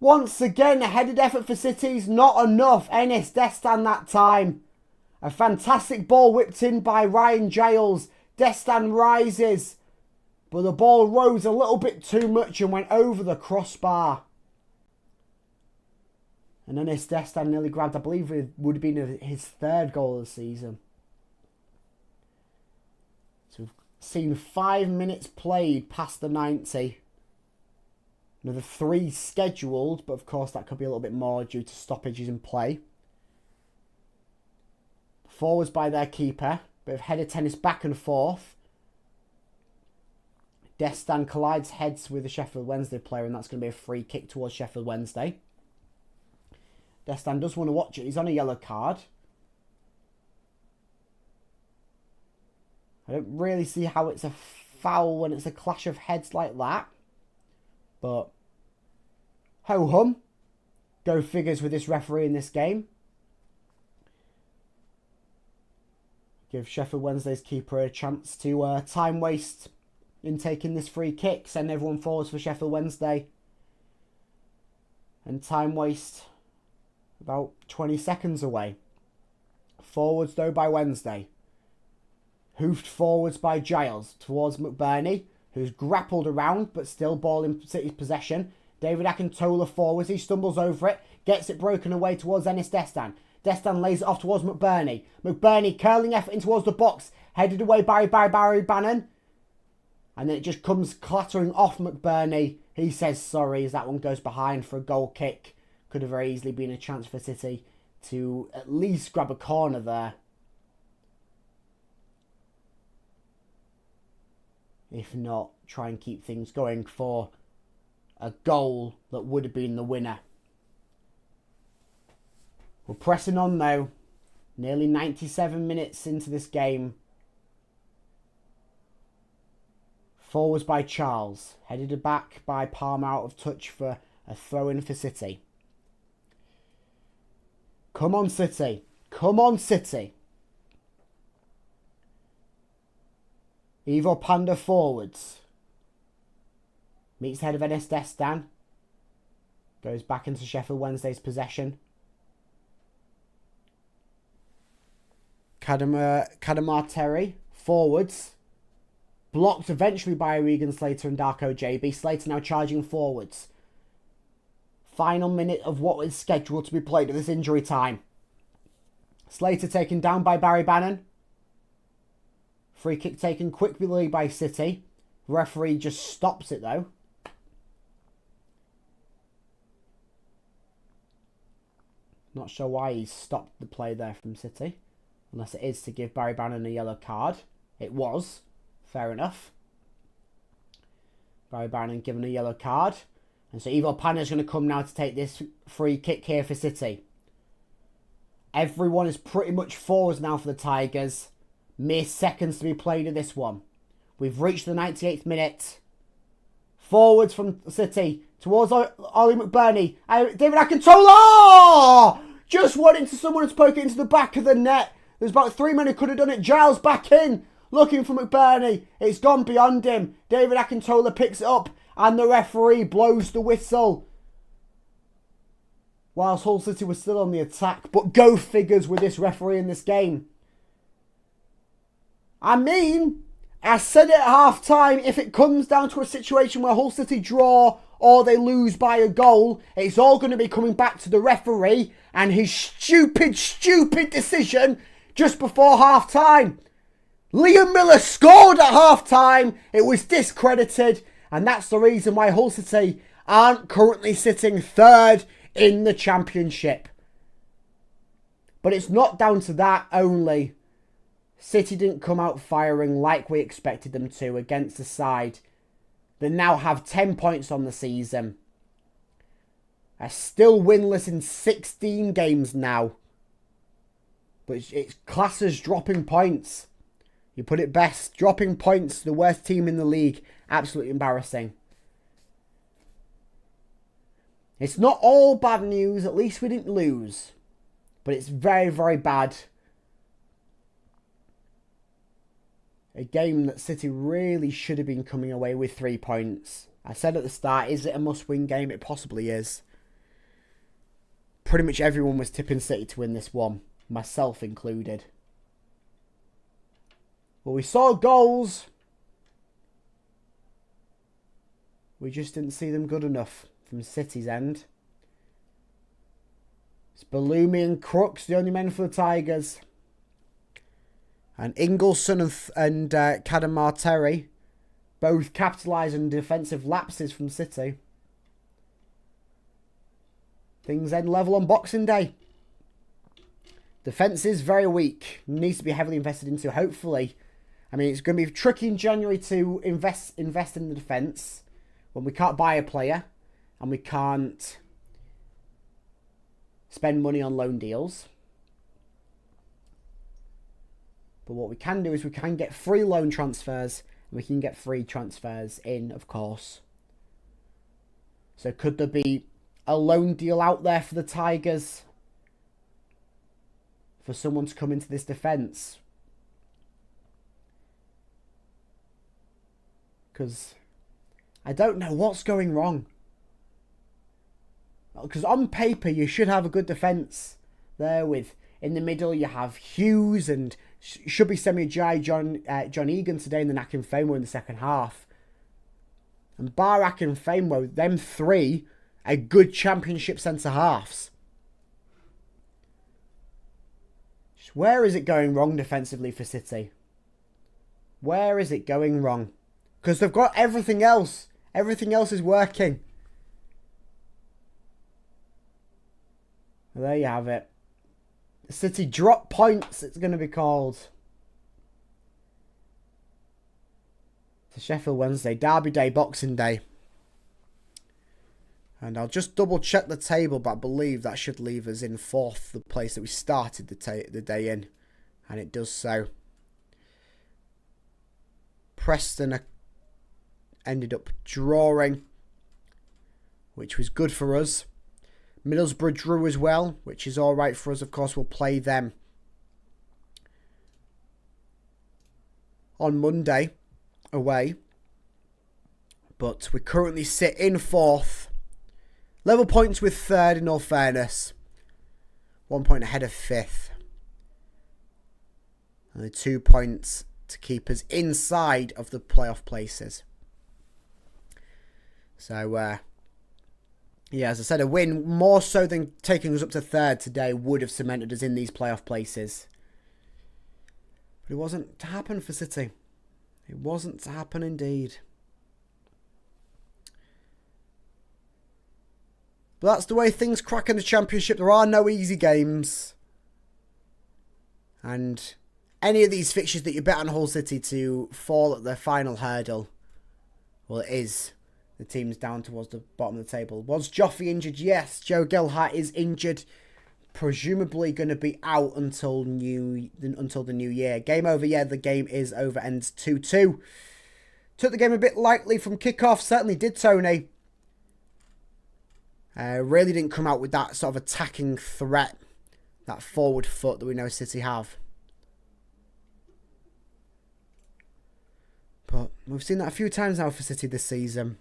Once again, a headed effort for City's not enough. Enes Destan that time. A fantastic ball whipped in by Ryan Giles. Destan rises. But the ball rose a little bit too much and went over the crossbar. And Enes Destan nearly grabbed, I believe it would have been his third goal of the season. So we've seen 5 minutes played past the 90. Another 3 scheduled, but of course that could be a little bit more due to stoppages in play. Forwards by their keeper. Bit of header tennis back and forth. Destan collides heads with the Sheffield Wednesday player, and that's going to be a free kick towards Sheffield Wednesday. Destan does want to watch it. He's on a yellow card. I don't really see how it's a foul when it's a clash of heads like that. But ho-hum. Go figures with this referee in this game. Give Sheffield Wednesday's keeper a chance to time waste in taking this free kick. Send everyone forwards for Sheffield Wednesday. And time waste about 20 seconds away. Forwards though by Wednesday. Hoofed forwards by Giles towards McBurney, who's grappled around but still ball in City's possession. David Akintola forwards. He stumbles over it. Gets it broken away towards Enes Destan. Destan lays it off towards McBurney. McBurney curling effort in towards the box. Headed away by Barry Bannon. And then it just comes clattering off McBurney. He says sorry as that one goes behind for a goal kick. Could have very easily been a chance for City to at least grab a corner there. If not, try and keep things going for a goal that would have been the winner. We're pressing on though. Nearly 97 minutes into this game. Forwards by Charles. Headed back by Palmer out of touch for a throw-in for City. Come on, City. Come on, City. Evo Panda forwards. Meets the head of Enes Destan. Goes back into Sheffield Wednesday's possession. Kadamar Terry forwards. Blocked eventually by Regan Slater and Darko JB. Slater now charging forwards. Final minute of what is scheduled to be played at this injury time. Slater taken down by Barry Bannon. Free kick taken quickly by City. Referee just stops it though. Not sure why he stopped the play there from City. Unless it is to give Barry Bannon a yellow card. It was. Fair enough. Barry Bannon given a yellow card. And so Ivo Pana is going to come now to take this free kick here for City. Everyone is pretty much forwards now for the Tigers. Mere seconds to be played in this one. We've reached the 98th minute. Forwards from City towards Ollie McBurney. David Akintola! Just wanting to someone to poke it into the back of the net. There's about 3 men who could have done it. Giles back in. Looking for McBurney. It's gone beyond him. David Akintola picks it up. And the referee blows the whistle. Whilst Hull City was still on the attack. But go figures with this referee in this game. I mean, I said it at half time. If it comes down to a situation where Hull City draw or they lose by a goal, it's all going to be coming back to the referee and his stupid decision just before half time. Liam Miller scored at half time. It was discredited. And that's the reason why Hull City aren't currently sitting third in the championship. But it's not down to that only. City didn't come out firing like we expected them to against the side that now have 10 points on the season. Are still winless in 16 games now. But it's classed as dropping points. You put it best. Dropping points to the worst team in the league. Absolutely embarrassing. It's not all bad news. At least we didn't lose. But it's very, very bad. A game that City really should have been coming away with 3 points. I said at the start, is it a must-win game? It possibly is. Pretty much everyone was tipping City to win this one. Myself included. Well, we saw goals. We just didn't see them good enough from City's end. It's Balumi and Crooks, the only men for the Tigers. And Ingleson and Kadamar Terry both capitalise on defensive lapses from City. Things end level on Boxing Day. Defence is very weak. Needs to be heavily invested into, hopefully. I mean, it's going to be tricky in January to invest in the defence when we can't buy a player and we can't spend money on loan deals. But what we can do is we can get free loan transfers and we can get free transfers in, of course. So could there be a loan deal out there for the Tigers for someone to come into this defence? Because I don't know what's going wrong. Because on paper you should have a good defence there with, in the middle you have Hughes and should be Semi Ajayi, John Egan today, and then Akinfenwa in the second half. And bar Akinfenwa, them three are good championship centre halves. Where is it going wrong defensively for City? Where is it going wrong? Because they've got everything else. Everything else is working. Well, there you have it. City drop points, it's going to be called. It's Sheffield Wednesday, Derby Day, Boxing Day. And I'll just double check the table, but I believe that should leave us in fourth, the place that we started the day in. And it does so. Preston ended up drawing, which was good for us. Middlesbrough drew as well, which is alright for us. Of course, we'll play them on Monday away. But we currently sit in fourth. Level points with third, in all fairness. 1 point ahead of fifth. Only 2 points to keep us inside of the playoff places. So, yeah, as I said, a win more so than taking us up to third today would have cemented us in these playoff places. But it wasn't to happen for City. It wasn't to happen indeed. But that's the way things crack in the Championship. There are no easy games. And any of these fixtures that you bet on Hull City to fall at the final hurdle, well, it is. The team's down towards the bottom of the table. Was Joffrey injured? Yes. Joe Gelhardt is injured. Presumably going to be out until the new year. Game over. Yeah, the game is over. Ends 2-2. Took the game a bit lightly from kickoff. Certainly did, Tony. Really didn't come out with that sort of attacking threat. That forward foot that we know City have. But we've seen that a few times now for City this season.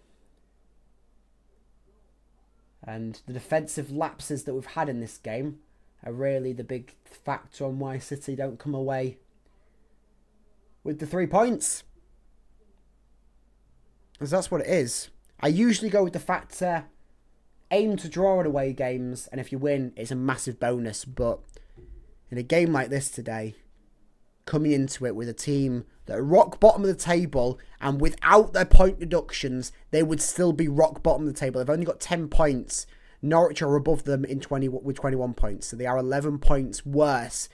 And the defensive lapses that we've had in this game are really the big factor on why City don't come away with the 3 points. Because that's what it is. I usually go with the factor, aim to draw at away games, and if you win, it's a massive bonus. But in a game like this today, coming into it with a team that are rock bottom of the table, and without their point deductions, they would still be rock bottom of the table. They've only got 10 points. Norwich are above them with 21 points. So they are 11 points worse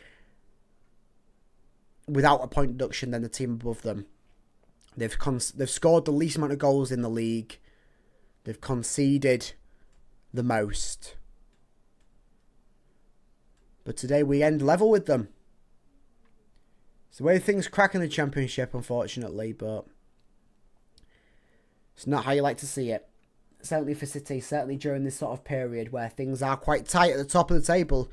without a point deduction than the team above them. They've scored the least amount of goals in the league. They've conceded the most. But today we end level with them. It's the way things crack in the Championship, unfortunately, but it's not how you like to see it. Certainly for City, certainly during this sort of period where things are quite tight at the top of the table.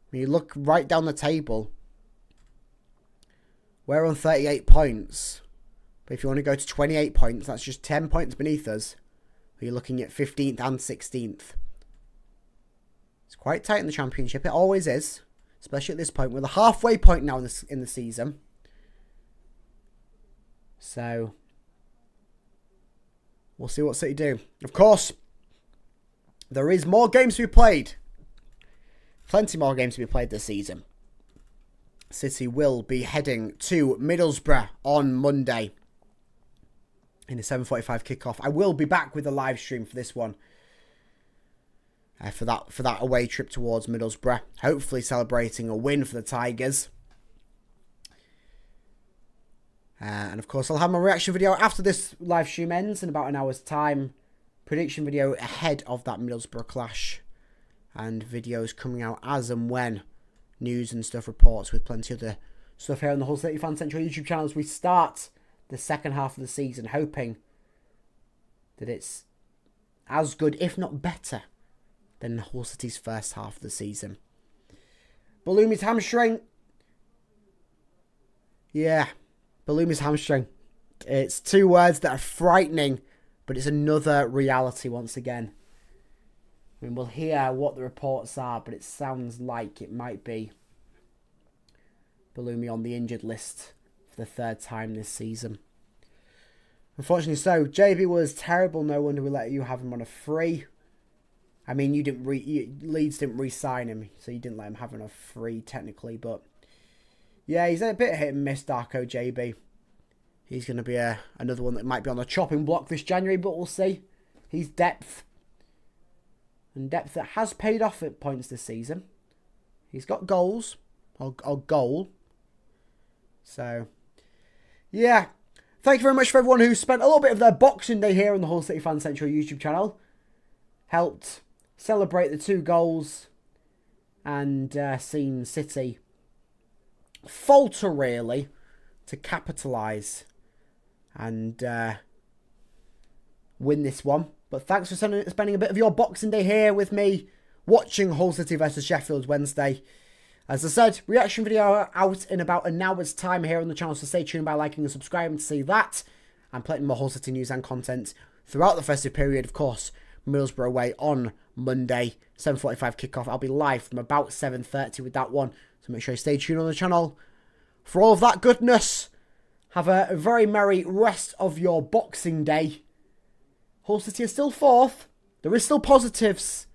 When you look right down the table, we're on 38 points. But if you want to go to 28 points, that's just 10 points beneath us. You're looking at 15th and 16th. It's quite tight in the Championship. It always is. Especially at this point. We're the halfway point now in the season. So, we'll see what City do. Of course, there is more games to be played. Plenty more games to be played this season. City will be heading to Middlesbrough on Monday in a 7:45 kickoff. I will be back with a live stream for this one. For that away trip towards Middlesbrough. Hopefully celebrating a win for the Tigers. And of course I'll have my reaction video after this live stream ends in about an hour's time. Prediction video ahead of that Middlesbrough clash. And videos coming out as and when news and stuff reports, with plenty of other stuff here on the HullCityFanCentral YouTube channel as we start the second half of the season, hoping that it's as good, if not better, than Hull City's first half of the season. Balloumi's hamstring. Yeah, Balloumi's hamstring. It's two words that are frightening, but it's another reality once again. I mean, we'll hear what the reports are, but it sounds like it might be Balloumi on the injured list for the third time this season. Unfortunately so. JB was terrible. No wonder we let you have him on a free. I mean, Leeds didn't re-sign him, so you didn't let him have him on a free technically. But yeah, he's a bit hit and miss, Darko JB. He's going to be another one that might be on the chopping block this January, but we'll see. He's depth. And depth that has paid off at points this season. He's got goals. Or goal. So, yeah. Thank you very much for everyone who spent a little bit of their Boxing Day here on the HullCityFanCentral YouTube channel. Helped celebrate the 2 goals. And seen City falter, really, to capitalise and win this one. But thanks for spending a bit of your Boxing Day here with me, watching Hull City versus Sheffield Wednesday. As I said, reaction video out in about an hour's time here on the channel, so stay tuned by liking and subscribing to see that. And plenty more Hull City news and content throughout the festive period. Of course, Middlesbrough away on Monday, 7:45 kickoff. I'll be live from about 7:30 with that one, so make sure you stay tuned on the channel for all of that goodness. Have a very merry rest of your Boxing Day. Hull City is still 4th. There is still positives.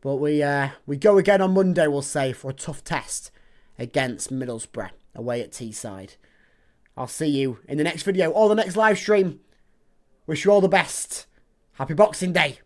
But we go again on Monday, we'll say, for a tough test against Middlesbrough away at Teesside. I'll see you in the next video or the next live stream. Wish you all the best. Happy Boxing Day.